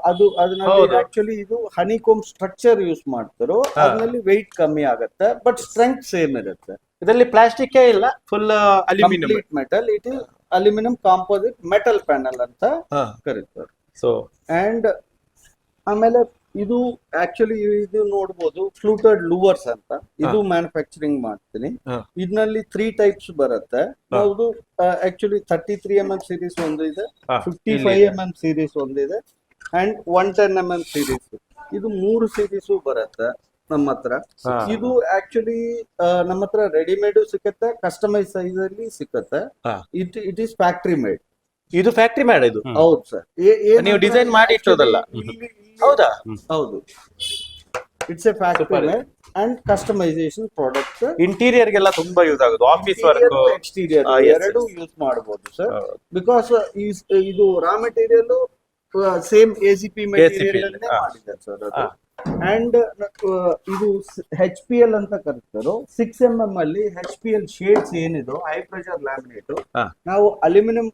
ಅದರಲ್ಲಿ ಆಕ್ಚುಲಿ ಇದು ಹನಿಕೋಮ್ ಸ್ಟ್ರಕ್ಚರ್ ಯೂಸ್ ಮಾಡ್ತಾರೋ ಅದ್ರಲ್ಲಿ ವೆಯ್ಟ್ ಕಮ್ಮಿ ಆಗುತ್ತೆ, ಬಟ್ ಸ್ಟ್ರೆಂತ್ ಸೇಮ್ ಇರುತ್ತೆ. ಇದರಲ್ಲಿ ಪ್ಲಾಸ್ಟಿಕ್ ಇಲ್ಲ, full aluminium metal. It is aluminium composite metal panel ಅಂತ ಕರೀತಾರೆ. ಸೊ ಅಂಡ್ ಆಮೇಲೆ ಇದು ಆಕ್ಚುಲಿ ಇದು ನೋಡ್ಬೋದು ಫ್ಲೂಟೆಡ್ ಲೂವರ್ಸ್ ಅಂತ. ಇದು ಮ್ಯಾನುಫ್ಯಾಕ್ಚರಿಂಗ್ ಮಾಡ್ತೀನಿ. ಇದರಲ್ಲಿ 3 ಟೈಪ್ಸ್ ಬರುತ್ತೆ. ಯಾವುದು ಆಕ್ಚುಲಿ 33 mm ಸೀರೀಸ್ ಒಂದು ಇದೆ, 55 mm ಸೀರೀಸ್ ಒಂದಿದೆ, ಅಂಡ್ 110 mm ಸೀರೀಸ್. ಇದು 3 ಸೀರೀಸು ಬರುತ್ತೆ ನಮ್ಮ ಹತ್ರ. ಇದು ಆಕ್ಚುಲಿ ನಮ್ಮ ಹತ್ರ ರೆಡಿಮೇಡ್ ಸಿಕ್ಕತ್ತೆ, ಕಸ್ಟಮೈಸ್ ಸೈಜ್ ಅಲ್ಲಿ ಸಿಕ್ಕತ್ತೆ. It is factory made. ಇದು ಫ್ಯಾಕ್ಟ್ರಿ ಮೇಡ್? ಇದು ಹೌದು ಸರ್. ನೀವು ಡಿಸೈನ್ ಮಾಡಿ ಇಟ್ಟೋದಲ್ಲ? ಹೌದಾ? ಹೌದು. It's a factory made and customisation product. Interior ಗೆಲ್ಲ ತುಂಬಾ ಯೂಸ್ ಆಗುತ್ತೆ, ಆಫೀಸ್ ವರ್ಕ್, ಎಕ್ಸ್ಟೀರಿಯರ್ ಎರಡು ಯೂಸ್ ಮಾಡಬಹುದು ಸರ್. ಬಿಕಾಸ್ ಇದು raw material same ACP material ಮಾಡಿದ್ದಾರೆ ಸರ್ ಅದು. ಅಂಡ್ ಇದು HPL ಅಂತ ಕರೀತಾರೋ 6mm ಅಲ್ಲಿ HPL ಶೇಡ್ಸ್ ಏನಿದೆ ಹೈ ಪ್ರೆಷರ್ ಲ್ಯಾಮಿನೇಟ್, ನಾವು ಅಲ್ಯೂಮಿನಿಯಂ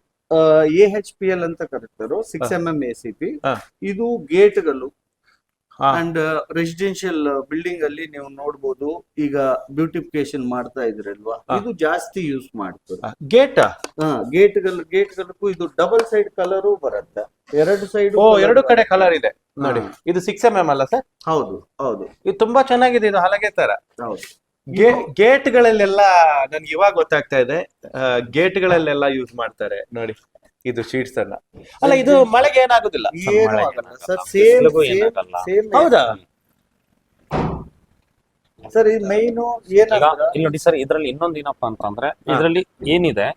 AHPL ಅಂತ ಕರೀತಾರೋ 6mm ACP. ಇದು ಗೇಟ್ಗಳು ಅಂಡ್ ರೆಸಿಡೆನ್ಶಿಯಲ್ ಬಿಲ್ಡಿಂಗ್ ಅಲ್ಲಿ ನೀವು ನೋಡ್ಬೋದು, ಈಗ ಬ್ಯೂಟಿಫಿಕೇಶನ್ ಮಾಡ್ತಾ ಇದ್ರಲ್ವಾ, ಇದು ಜಾಸ್ತಿ ಯೂಸ್ ಮಾಡ್ತಾರೆ. ಗೇಟ್ಗಳಿಗೂ ಇದು ಡಬಲ್ ಸೈಡ್ ಕಲರು ಬರುತ್ತೆ, ಎರಡು ಕಡೆ ಕಲರ್ ಇದೆ ನೋಡಿ. ಇದು 6mm ಅಲ್ಲ ಸರ್? ಹೌದು ಹೌದು, ಇದು ತುಂಬಾ ಚೆನ್ನಾಗಿದೆ, ಇದು ಹಲಗೆ ತರ. ಹೌದು, ಗೇಟ್ ಗಳಲ್ಲೆಲ್ಲ ನನ್ಗೆ ಇವಾಗ ಗೊತ್ತಾಗ್ತಾ ಇದೆ, ಗೇಟ್ ಗಳಲ್ಲೆಲ್ಲ ಯೂಸ್ ಮಾಡ್ತಾರೆ ನೋಡಿ ಇದು ಶೀಟ್ಸ್ ಅನ್ನ. ಅಲ್ಲ, ಇದು ಮಳೆಗೆ ಏನಾಗುದಿಲ್ಲ? ಏನು ಆಗಲ್ಲ ಸರ್, ಸೇಮ್. ಹೌದಾ ಸರ್? ಇದು ಮೈನ್ ಏನಾಗುತ್ತೆ ಇಲ್ಲಿ ನೋಡಿ ಸರ್, ಇದ್ರಲ್ಲಿ ಇನ್ನೊಂದು ಏನಪ್ಪಾ ಅಂತಂದ್ರೆ, ಇದ್ರಲ್ಲಿ ಏನಿದೆ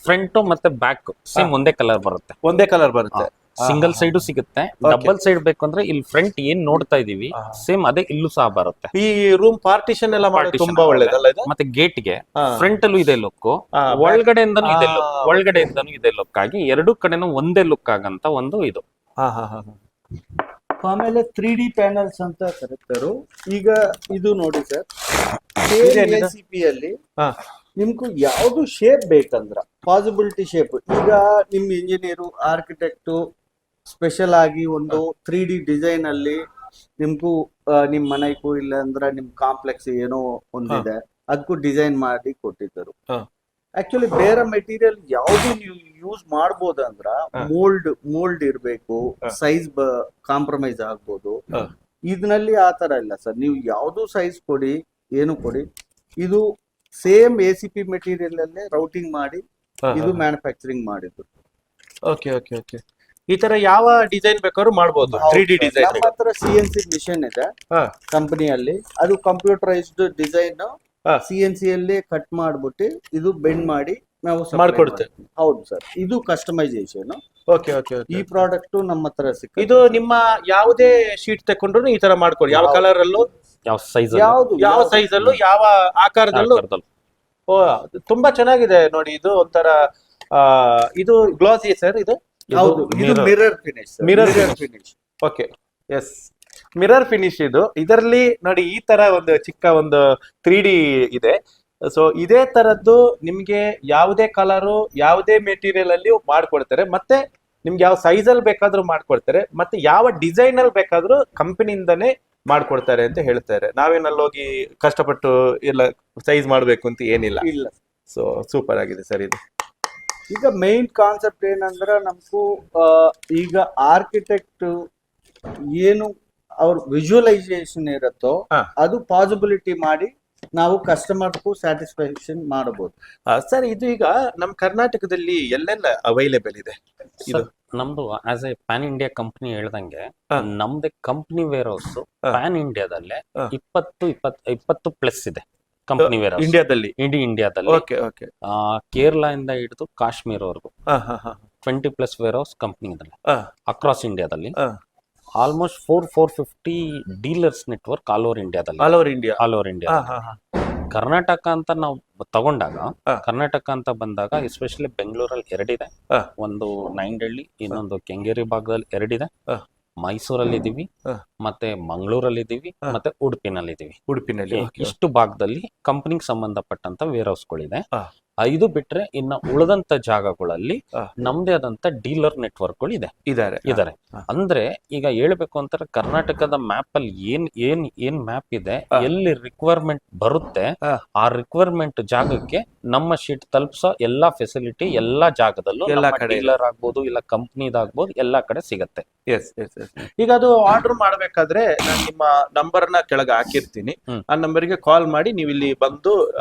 ಫ್ರಂಟ್ ಮತ್ತೆ ಬ್ಯಾಕ್ ಸೇಮ್ ಒಂದೇ ಕಲರ್ ಬರುತ್ತೆ. ಸಿಂಗಲ್ ಸೈಡು ಸಿಗುತ್ತೆ, ಡಬಲ್ ಸೈಡ್ ಬೇಕು ಅಂದ್ರೆ ಇಲ್ಲಿ ಫ್ರಂಟ್ ಏನ್ ನೋಡ್ತಾ ಇದೀವಿ ಸೇಮ್ ಅದೇ ಇಲ್ಲೂ ಸಹ ಬರುತ್ತೆ. ಈ ರೂಮ್ ಪಾರ್ಟಿಷನ್ ಎಲ್ಲ ಮಾಡೋದು ತುಂಬಾ ಒಳ್ಳೇದಲ್ಲ ಇದು? ಮತ್ತೆ ಗೇಟ್ ಗೆ ಫ್ರಂಟ್ ಅಲ್ಲೂ ಇದೆ ಲುಕ್, ಒಳಗಡೆಯಿಂದನೂ ಇದೆ ಲುಕ್, ಒಳಗಡೆಯಿಂದನೂ ಇದೆ ಲುಕ್ ಆಗಿ ಎರಡು ಕಡೆನೂ ಒಂದೇ ಲುಕ್ ಆಗಂತ ಒಂದು ಇದು. ಆಮೇಲೆ 3D ಪ್ಯಾನಲ್ಸ್ ಅಂತ ಕರೀತಾರೋ. ಈಗ ಇದು ನೋಡಿ ಸರ್, ACP ಅಲ್ಲಿ ನಿಮ್ಗೂ ಯಾವ್ದು ಶೇಪ್ ಬೇಕಂದ್ರ ಪಾಸಿಬಿಲಿಟಿ ಶೇಪ್. ಈಗ ನಿಮ್ ಇಂಜಿನಿಯರು ಆರ್ಕಿಟೆಕ್ಟು ಸ್ಪೆಷಲ್ ಆಗಿ ಒಂದು 3D ಡಿಸೈನ್ ಅಲ್ಲಿ ನಿಮ್ಗೂ ನಿಮ್ ಮನೆಗೂ ಇಲ್ಲ ಅಂದ್ರೆ ನಿಮ್ ಕಾಂಪ್ಲೆಕ್ಸ್ ಏನೋ ಒಂದಿದೆ ಅದಕ್ಕೂ ಡಿಸೈನ್ ಮಾಡಿ ಕೊಟ್ಟಿದ್ದರು. ಆಕ್ಚುಲಿ ಬೇರೆ ಮೆಟೀರಿಯಲ್ ಯಾವ್ದು ನೀವು ಯೂಸ್ ಮಾಡ್ಬೋದಂದ್ರ ಮೋಲ್ಡ್ ಇರ್ಬೇಕು, ಸೈಜ್ ಕಾಂಪ್ರಮೈಸ್ ಆಗ್ಬೋದು. ಇದ್ರಲ್ಲಿ ಆತರ ಇಲ್ಲ ಸರ್, ನೀವು ಯಾವ್ದು ಸೈಜ್ ಕೊಡಿ ಏನು ಕೊಡಿ, ಇದು ಸೇಮ್ ACP ಮೆಟೀರಿಯಲ್ ಅಲ್ಲೇ ರೌಟಿಂಗ್ ಮಾಡಿ ಇದು ಮ್ಯಾನುಫ್ಯಾಕ್ಚರಿಂಗ್ ಮಾಡಿದ್ರು. ಓಕೆ ಓಕೆ ಓಕೆ, ಈ ತರ ಯಾವ ಡಿಸೈನ್ ಬೇಕಾದ್ರೂ ಮಾಡ್ಬೋದು. 3D ಡಿಸೈನ್ ನಮ್ಮ ಹತ್ರ CNC ಮಿಷನ್ ಇದೆ ಕಂಪನಿಯಲ್ಲಿ, ಅದು ಕಂಪ್ಯೂಟರೈಸ್ಡ್ ಡಿಸೈನ್ CNC ಅಲ್ಲಿ ಕಟ್ ಮಾಡ್ಬಿಟ್ಟು ಇದು ಬೆಂಡ್ ಮಾಡಿ ನಾವು ಮಾಡ್ಕೊಡ್ತೇವೆ. ಹೌದು ಸರ್, ಇದು ಕಸ್ಟಮೈಸೇಷನ್. ಓಕೆ ಓಕೆ, ಈ ಪ್ರಾಡಕ್ಟ್ ನಮ್ಮ ಹತ್ರ ಸಿಕ್ಕ. ಇದು ನಿಮ್ಮ ಯಾವುದೇ ಶೀಟ್ ತಕೊಂಡ್ರು ಈ ತರ ಮಾಡ್ಕೊಡಿ, ಯಾವ ಕಲರ್ ಅಲ್ಲೂ, ಯಾವ ಸೈಜ್ ಯಾವ ಸೈಜ್ ಅಲ್ಲೂ, ಯಾವ ಆಕಾರದಲ್ಲೂ. ಓ, ತುಂಬಾ ಚೆನ್ನಾಗಿದೆ ನೋಡಿ. ಇದು ಒಂಥರ ಇದು ಗ್ಲಾಸಿ ಸರ್, ಇದು ಹೌದು, ಇದು mirror finish. Okay, yes, mirror finish ಇದು. ಇದರಲ್ಲಿ ನೋಡಿ ಈ ತರ ಒಂದು ಚಿಕ್ಕ ಒಂದು 3D ಇದೆ. ಸೊ ಇದೇ ತರದ್ದು ನಿಮ್ಗೆ ಯಾವುದೇ ಕಲರು ಯಾವುದೇ ಮೆಟೀರಿಯಲ್ ಅಲ್ಲಿ ಮಾಡ್ಕೊಡ್ತಾರೆ, ಮತ್ತೆ ನಿಮ್ಗೆ ಯಾವ ಸೈಜ್ ಅಲ್ಲಿ ಬೇಕಾದ್ರೂ ಮಾಡ್ಕೊಡ್ತಾರೆ, ಮತ್ತೆ ಯಾವ ಡಿಸೈನ್ ಅಲ್ಲಿ ಬೇಕಾದ್ರೂ ಕಂಪನಿಯಿಂದನೇ ಮಾಡ್ಕೊಡ್ತಾರೆ ಅಂತ ಹೇಳ್ತಾರೆ. ನಾವೇನಲ್ಲಿ ಹೋಗಿ ಕಷ್ಟಪಟ್ಟು ಎಲ್ಲ ಸೈಜ್ ಮಾಡ್ಬೇಕು ಅಂತ ಏನಿಲ್ಲ. ಇಲ್ಲ, ಸೊ ಸೂಪರ್ ಆಗಿದೆ ಸರ್ ಇದು. ಈಗ ಮೈನ್ ಕಾನ್ಸೆಪ್ಟ್ ಏನಂದ್ರ ನಮ್ಗೂ ಈಗ ಆರ್ಕಿಟೆಕ್ಟ್ ಏನು ಅವ್ರ ವಿಜುವಲೈಸೇಷನ್ ಇರುತ್ತೋ ಅದು ಪಾಸಿಬಿಲಿಟಿ ಮಾಡಿ ನಾವು ಕಸ್ಟಮರ್ಗೂ ಸ್ಯಾಟಿಸ್ಫ್ಯಾಕ್ಷನ್ ಮಾಡಬಹುದು. ಸರ್, ಇದು ಈಗ ನಮ್ ಕರ್ನಾಟಕದಲ್ಲಿ ಎಲ್ಲೆಲ್ಲ ಅವೈಲೇಬಲ್ ಇದೆ? ಇದು ನಮ್ದು as a pan India company ಹೇಳ್ದಂಗೆ ನಮ್ದೇ ಕಂಪನಿ ವೇರ್ ಹೌಸ್ ಪ್ಯಾನ್ ಇಂಡಿಯಾದಲ್ಲೇ 20 ಪ್ಲಸ್ ಇದೆ ಕಂಪನಿ ವೇರ್ ಹೌಸ್ ಇಂಡಿಯಾದಲ್ಲಿ. ಇಡೀ ಇಂಡಿಯಾದಲ್ಲಿ ಕೇರಳ ಇಂದ ಹಿಡಿದು ಕಾಶ್ಮೀರವರೆಗೂ 20+ ವೇರ್ ಹೌಸ್ ಕಂಪನಿ ಇದೆ ಅಕ್ರಾಸ್ ಇಂಡಿಯಾದಲ್ಲಿ. Almost 450 dealers network all over India. Karnataka ಅಂತ ನಾವು ತಗೊಂಡಾಗ, ಕರ್ನಾಟಕ ಅಂತ ಬಂದಾಗ ಎಸ್ಪೆಷಲಿ ಬೆಂಗಳೂರಲ್ಲಿ 2 ಇದೆ, ಒಂದು ನೈಂಡಳ್ಳಿ, ಇನ್ನೊಂದು ಕೆಂಗೇರಿ ಭಾಗದಲ್ಲಿ 2 ಇದೆ, ಮೈಸೂರಲ್ಲಿ ಇದೀವಿ, ಮತ್ತೆ ಮಂಗಳೂರಲ್ಲಿ ಇದೀವಿ, ಮತ್ತೆ ಉಡುಪಿನಲ್ಲಿ ಇದೀವಿ. ಇಷ್ಟು ಭಾಗದಲ್ಲಿ ಕಂಪನಿಗೆ ಸಂಬಂಧಪಟ್ಟಂತ ವೇರ್ ಹೌಸ್ಗಳಿದೆ. 5 ಬಿಟ್ರೆ ಇನ್ನ ಉಳಿದಂತ ಜಾಗಗಳಲ್ಲಿ ನಮ್ದೇ ಆದಂತ ಡೀಲರ್ ನೆಟ್ವರ್ಕ್ಗಳು ಇದಾರೆ. ಅಂದ್ರೆ ಈಗ ಹೇಳ್ಬೇಕು ಅಂತಾರೆ, ಕರ್ನಾಟಕದ ಮ್ಯಾಪ್ ಅಲ್ಲಿ ಏನ್ ಮ್ಯಾಪ್ ಇದೆ, ಎಲ್ಲಿ ರಿಕ್ವೈರ್ಮೆಂಟ್ ಬರುತ್ತೆ ಆ ರಿಕ್ವೈರ್ಮೆಂಟ್ ಜಾಗಕ್ಕೆ ನಮ್ಮ ಶೀಟ್ ತಲುಪಿಸೋ ಎಲ್ಲಾ ಫೆಸಿಲಿಟಿ ಎಲ್ಲಾ ಜಾಗದಲ್ಲೂ, ಡೀಲರ್ ಆಗ್ಬೋದು ಇಲ್ಲ ಕಂಪ್ನಿದಾಗ್ಬೋದು, ಎಲ್ಲಾ ಕಡೆ ಸಿಗತ್ತೆ. ಈಗ ಅದು ಆರ್ಡರ್ ಮಾಡ್ಬೇಕಾದ್ರೆ ನಾನು ನಿಮ್ಮ ನಂಬರ್ ನ ಕೆಳಗೆ ಹಾಕಿರ್ತೀನಿ, ಆ ನಂಬರ್ಗೆ ಕಾಲ್ ಮಾಡಿ ನೀವು ಇಲ್ಲಿ ಬಂದು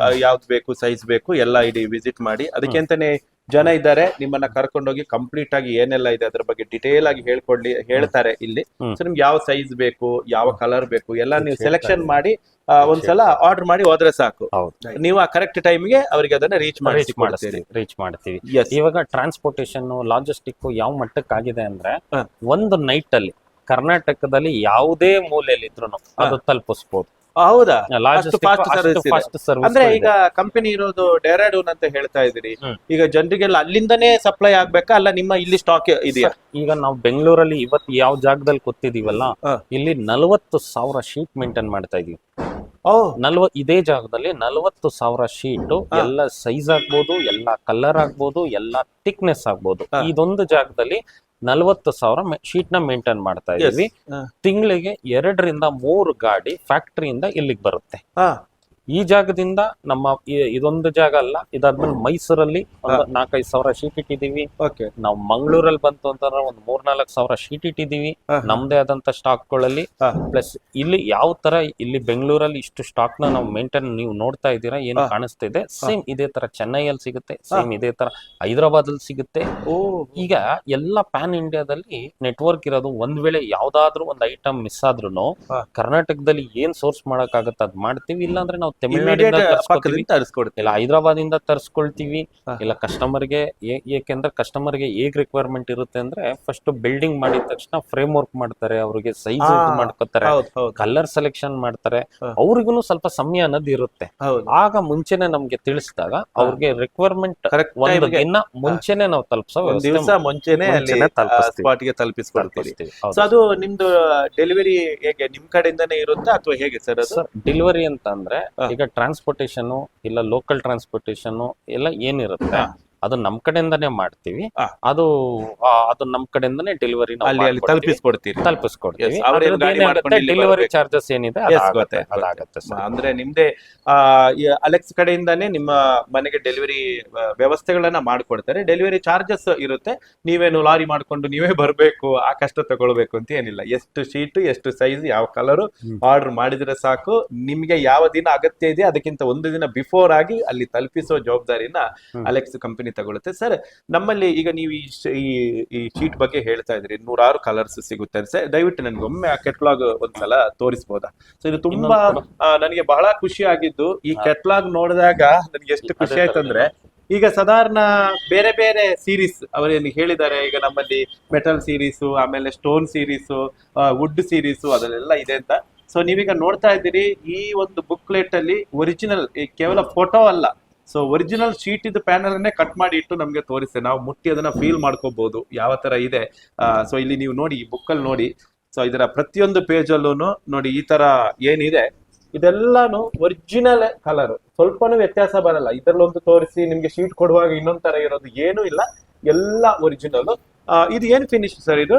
ಯಾವ್ದು ಬೇಕು, ಸೈಜ್ ಬೇಕು ಎಲ್ಲ ಇಡೀ ವಿಸಿಟ್ ಮಾಡಿ. ಅದಕ್ಕೆ ಅಂತಾನೆ ಜನ ಇದ್ದಾರೆ, ನಿಮ್ಮನ್ನ ಕರ್ಕೊಂಡೋಗಿ ಕಂಪ್ಲೀಟ್ ಆಗಿ ಏನೆಲ್ಲ ಇದೆ ಅದ್ರ ಬಗ್ಗೆ ಡಿಟೇಲ್ ಆಗಿ ಹೇಳ್ತಾರೆ ಇಲ್ಲಿ. ಸೊ ನಿಮ್ಗೆ ಯಾವ ಸೈಜ್ ಬೇಕು, ಯಾವ ಕಲರ್ ಬೇಕು ಎಲ್ಲ ನೀವು ಸೆಲೆಕ್ಷನ್ ಮಾಡಿ ಒಂದ್ಸಲ ಆರ್ಡರ್ ಮಾಡಿ ಹೋದ್ರೆ ಸಾಕು. ನೀವು ಆ ಕರೆಕ್ಟ್ ಟೈಮ್ಗೆ ಅವರಿಗೆ ಅದನ್ನ ರೀಚ್ ಮಾಡ್ತೀವಿ. ಇವಾಗ ಟ್ರಾನ್ಸ್ಪೋರ್ಟೇಷನ್ ಲಾಜಿಸ್ಟಿಕ್ ಯಾವ ಮಟ್ಟಕ್ಕೆ ಆಗಿದೆ ಅಂದ್ರೆ, ಒಂದು ನೈಟ್ ಅಲ್ಲಿ ಕರ್ನಾಟಕದಲ್ಲಿ ಯಾವುದೇ ಮೂಲೆಯಲ್ಲಿ ಇದ್ರು ಅದು ತಲುಪಿಸಬಹುದು. ಹೌದಾ? ಲಾಜಿಸ್ಟಿಕ್ fast service ಇದೆ. Fast service. ಅಂದ್ರೆ ಈಗ ಕಂಪನಿ ಇರೋದು ಡೆಹ್ರಾಡೂನ್ ಅಂತ ಹೇಳ್ತಾ ಇದ್ದೀರಿ. ಹ್ಮ್. ಈಗ ಜನರಿಗೆಲ್ಲ ಅಲ್ಲಿಂದನೇ ಸಪ್ಲೈ ಆಗ್ಬೇಕಾ, ಅಲ್ಲ ನಿಮ್ಮ ಇಲ್ಲಿ ಸ್ಟಾಕ್ ಇದೆಯಾ? ಈಗ ನಾವು ಬೆಂಗಳೂರಲ್ಲಿ ಇವತ್ತು ಯಾವ ಜಾಗದಲ್ಲಿ ಕೂತಿದೀವಲ್ಲ, ಹಾ. ಇಲ್ಲಿ 40,000 ಶೀಟ್ ಮೇಂಟೈನ್ ಮಾಡ್ತಾ ಇದೀವಿ. ಇದೇ ಜಾಗದಲ್ಲಿ 40,000 ಶೀಟ್, ಎಲ್ಲ ಸೈಜ್ ಆಗ್ಬೋದು, ಎಲ್ಲ ಕಲರ್ ಆಗ್ಬೋದು, ಎಲ್ಲ ಥಿಕ್ನೆಸ್ ಆಗ್ಬೋದು. ಇದೊಂದು ಜಾಗದಲ್ಲಿ 40,000 ಶೀಟ್ ನ ಮೇಂಟೈನ್ ಮಾಡ್ತಾ ಇದೀವಿ. ತಿಂಗಳಿಗೆ 2 ರಿಂದ 3 ಗಾಡಿ ಫ್ಯಾಕ್ಟರಿಯಿಂದ ಇಲ್ಲಿಗೆ ಬರುತ್ತೆ. ಈ ಜಾಗದಿಂದ ನಮ್ಮ ಇದೊಂದು ಜಾಗ ಅಲ್ಲ, ಇದಾದ್ಮೇಲೆ ಮೈಸೂರಲ್ಲಿ 4,000-5,000 ಶೀಟ್ ಇಟ್ಟಿದೀವಿ. ನಾವು ಮಂಗಳೂರಲ್ಲಿ ಬಂತು ಅಂತಂದ್ರೆ 3-4,000 ಶೀಟ್ ಇಟ್ಟಿದೀವಿ ನಮ್ದೇ ಆದಂತ ಸ್ಟಾಕ್ ಗಳಲ್ಲಿ. ಪ್ಲಸ್ ಇಲ್ಲಿ ಯಾವ ತರ ಇಲ್ಲಿ ಬೆಂಗಳೂರಲ್ಲಿ ಇಷ್ಟು ಸ್ಟಾಕ್ ನ ನಾವು ಮೇಂಟೈನ್, ನೀವು ನೋಡ್ತಾ ಇದ್ದೀರಾ ಏನು ಕಾಣಿಸ್ತಿದೆ, ಸೇಮ್ ಇದೇ ತರ ಚೆನ್ನೈಯಲ್ಲಿ ಸಿಗುತ್ತೆ, ಸೇಮ್ ಇದೇ ತರ ಹೈದರಾಬಾದ್ ಅಲ್ಲಿ ಸಿಗುತ್ತೆ. ಈಗ ಎಲ್ಲ ಪ್ಯಾನ್ ಇಂಡಿಯಾದಲ್ಲಿ ನೆಟ್ವರ್ಕ್ ಇರೋದು. ಒಂದ್ ವೇಳೆ ಯಾವ್ದಾದ್ರು ಒಂದು ಐಟಮ್ ಮಿಸ್ ಆದ್ರೂ ಕರ್ನಾಟಕದಲ್ಲಿ ಏನ್ ಸೋರ್ಸ್ ಮಾಡಕ್ ಆಗತ್ತೆ ಅದ್ ಮಾಡ್ತೀವಿ. ಇಲ್ಲಾಂದ್ರೆ ನಾವು ತಮಿಳ್ನಾಡಿಂದ ತರಿಸ್ಕೊಡ್ತೀವಿ, ಇಲ್ಲ ಹೈದರಾಬಾದ್ ಇಂದ ತರಿಸ್ಕೊಳ್ತೀವಿ, ಇಲ್ಲ ಕಸ್ಟಮರ್ಗೆ. ಏಕೆಂದ್ರೆ ಕಸ್ಟಮರ್ಗೆ ಹೇಗ್ ರಿಕ್ವೈರ್ಮೆಂಟ್ ಇರುತ್ತೆ ಅಂದ್ರೆ, ಫಸ್ಟ್ ಬಿಲ್ಡಿಂಗ್ ಮಾಡಿದ ತಕ್ಷಣ ಫ್ರೇಮ್ ವರ್ಕ್ ಮಾಡ್ತಾರೆ, ಅವ್ರಿಗೆ ಸೈಜ್ ಮಾಡ್ಕೋತಾರೆ, ಕಲರ್ ಸೆಲೆಕ್ಷನ್ ಮಾಡ್ತಾರೆ. ಅವ್ರಿಗೂ ಸ್ವಲ್ಪ ಸಮಯ ಅನ್ನೋದು ಇರುತ್ತೆ. ಆಗ ಮುಂಚೆನೆ ನಮ್ಗೆ ತಿಳಿಸಿದಾಗ ಅವ್ರಿಗೆ ರಿಕ್ವೈರ್ಮೆಂಟ್ ಒಂದು ದಿನ ಮುಂಚೆನೆ ನಾವು ತಲುಪಿಸೋ ದಿವಸ ಮುಂಚೆನೆ ಸ್ಪಾಟ್ ಗೆ ತಲುಪಿಸ್ಕೊಡ್ತೀವಿ. ಅದು ನಿಮ್ದು ಡೆಲಿವರಿ ಹೇಗೆ ನಿಮ್ ಕಡೆಯಿಂದಾನೇ ಇರುತ್ತಾ ಅಥವಾ ಹೇಗೆ ಸರ್? ಡೆಲಿವರಿ ಅಂತ ಅಂದ್ರೆ ಈಗ ಟ್ರಾನ್ಸ್ಪೋರ್ಟೇಶನ್ ಇಲ್ಲ ಲೋಕಲ್ ಟ್ರಾನ್ಸ್ಪೋರ್ಟೇಶನ್ ಎಲ್ಲ ಏನಿರುತ್ತೆ ಅದು ನಮ್ ಕಡೆಯಿಂದಾನೇ ಮಾಡ್ತೀವಿ. ಅದು ನಮ್ ಕಡೆಯಿಂದಾನೇ ಡೆಲಿವರಿ ತಲುಪಿಸ್ಕೊಡ್ತೀವಿ. ಡೆಲಿವರಿ ಚಾರ್ಜಸ್ ಏನಿದೆ ಅದಾಗುತ್ತೆ. ಅಂದ್ರೆ ನಿಮ್ದೇ ಅಲೆಕ್ಸ್ ಕಡೆಯಿಂದಾನೇ ನಿಮ್ಮ ಮನೆಗೆ ಡೆಲಿವರಿ ವ್ಯವಸ್ಥೆಗಳನ್ನ ಮಾಡ್ಕೊಡ್ತಾರೆ. ಡೆಲಿವರಿ ಚಾರ್ಜಸ್ ಇರುತ್ತೆ, ನೀವೇನು ಲಾರಿ ಮಾಡ್ಕೊಂಡು ನೀವೇ ಬರ್ಬೇಕು, ಆ ಕಷ್ಟ ತಗೊಳ್ಬೇಕು ಅಂತ ಏನಿಲ್ಲ. ಎಷ್ಟು ಶೀಟ್, ಎಷ್ಟು ಸೈಜ್, ಯಾವ ಕಲರ್ ಆರ್ಡರ್ ಮಾಡಿದ್ರೆ ಸಾಕು. ನಿಮ್ಗೆ ಯಾವ ದಿನ ಅಗತ್ಯ ಇದೆ ಅದಕ್ಕಿಂತ ಒಂದು ದಿನ ಬಿಫೋರ್ ಆಗಿ ಅಲ್ಲಿ ತಲುಪಿಸೋ ಜವಾಬ್ದಾರಿನ ಅಲೆಕ್ಸ್ ಕಂಪನಿ ತಗೊಳುತ್ತೆ. ಸರ್, ನಮ್ಮಲ್ಲಿ ಈಗ ನೀವು ಈ ಶೀಟ್ ಬಗ್ಗೆ ಹೇಳ್ತಾ ಇದ್ರಿ, 100 ಕಲರ್ಸ್ ಸಿಗುತ್ತೆ. ಸರ್, ದಯವಿಟ್ಟು ನನ್ಗೆ ಒಮ್ಮೆ ಆ ಕೆಟ್ಲಾಗ್ ಒಂದ್ಸಲ ತೋರಿಸಬಹುದಾ? ಸೊ ಇದು ತುಂಬಾ ನನಗೆ ಬಹಳ ಖುಷಿ ಆಗಿದ್ದು, ಈ ಕೆಟ್ಲಾಗ್ ನೋಡಿದಾಗ ನನಗೆ ಎಷ್ಟು ಖುಷಿ ಆಯ್ತು ಅಂದ್ರೆ, ಈಗ ಸಾಧಾರಣ ಬೇರೆ ಬೇರೆ ಸೀರೀಸ್ ಅವರೇನು ಹೇಳಿದ್ದಾರೆ. ಈಗ ನಮ್ಮಲ್ಲಿ ಮೆಟಲ್ ಸೀರೀಸು, ಆಮೇಲೆ ಸ್ಟೋನ್ ಸೀರೀಸು, ವುಡ್ ಸೀರೀಸು ಅದೆಲ್ಲ ಇದೆ ಅಂತ. ಸೊ ನೀವೀಗ ನೋಡ್ತಾ ಇದ್ದೀರಿ, ಈ ಒಂದು ಬುಕ್ಲೆಟ್ ಅಲ್ಲಿ ಒರಿಜಿನಲ್, ಕೇವಲ ಫೋಟೋ ಅಲ್ಲ, ಸೊ ಒರಿಜಿನಲ್ ಶೀಟ್ ಇದು ಪ್ಯಾನಲ್ ಅನ್ನೇ ಕಟ್ ಮಾಡಿ ಇಟ್ಟು ನಮ್ಗೆ ತೋರಿಸ್ತೇವೆ. ನಾವು ಮುಟ್ಟಿ ಅದನ್ನ ಫೀಲ್ ಮಾಡ್ಕೋಬಹುದು ಯಾವ ತರ ಇದೆ. ಸೊ ಇಲ್ಲಿ ನೀವು ನೋಡಿ, ಈ ಬುಕ್ ಅಲ್ಲಿ ನೋಡಿ, ಸೊ ಇದರ ಪ್ರತಿಯೊಂದು ಪೇಜ್ ಅಲ್ಲೂ ನೋಡಿ ಈ ತರ ಏನಿದೆ ಇದೆಲ್ಲಾನು ಒರಿಜಿನಲ್ ಕಲರ್, ಸ್ವಲ್ಪನೂ ವ್ಯತ್ಯಾಸ ಬರಲ್ಲ. ಇದ್ರಲ್ಲೊಂದು ತೋರಿಸಿ ನಿಮ್ಗೆ ಶೀಟ್ ಕೊಡುವಾಗ ಇನ್ನೊಂದ್ ತರ ಇರೋದು ಏನೂ ಇಲ್ಲ, ಎಲ್ಲ ಒರಿಜಿನಲ್. ಇದು ಏನ್ ಫಿನಿಶ್ ಸರ್? ಇದು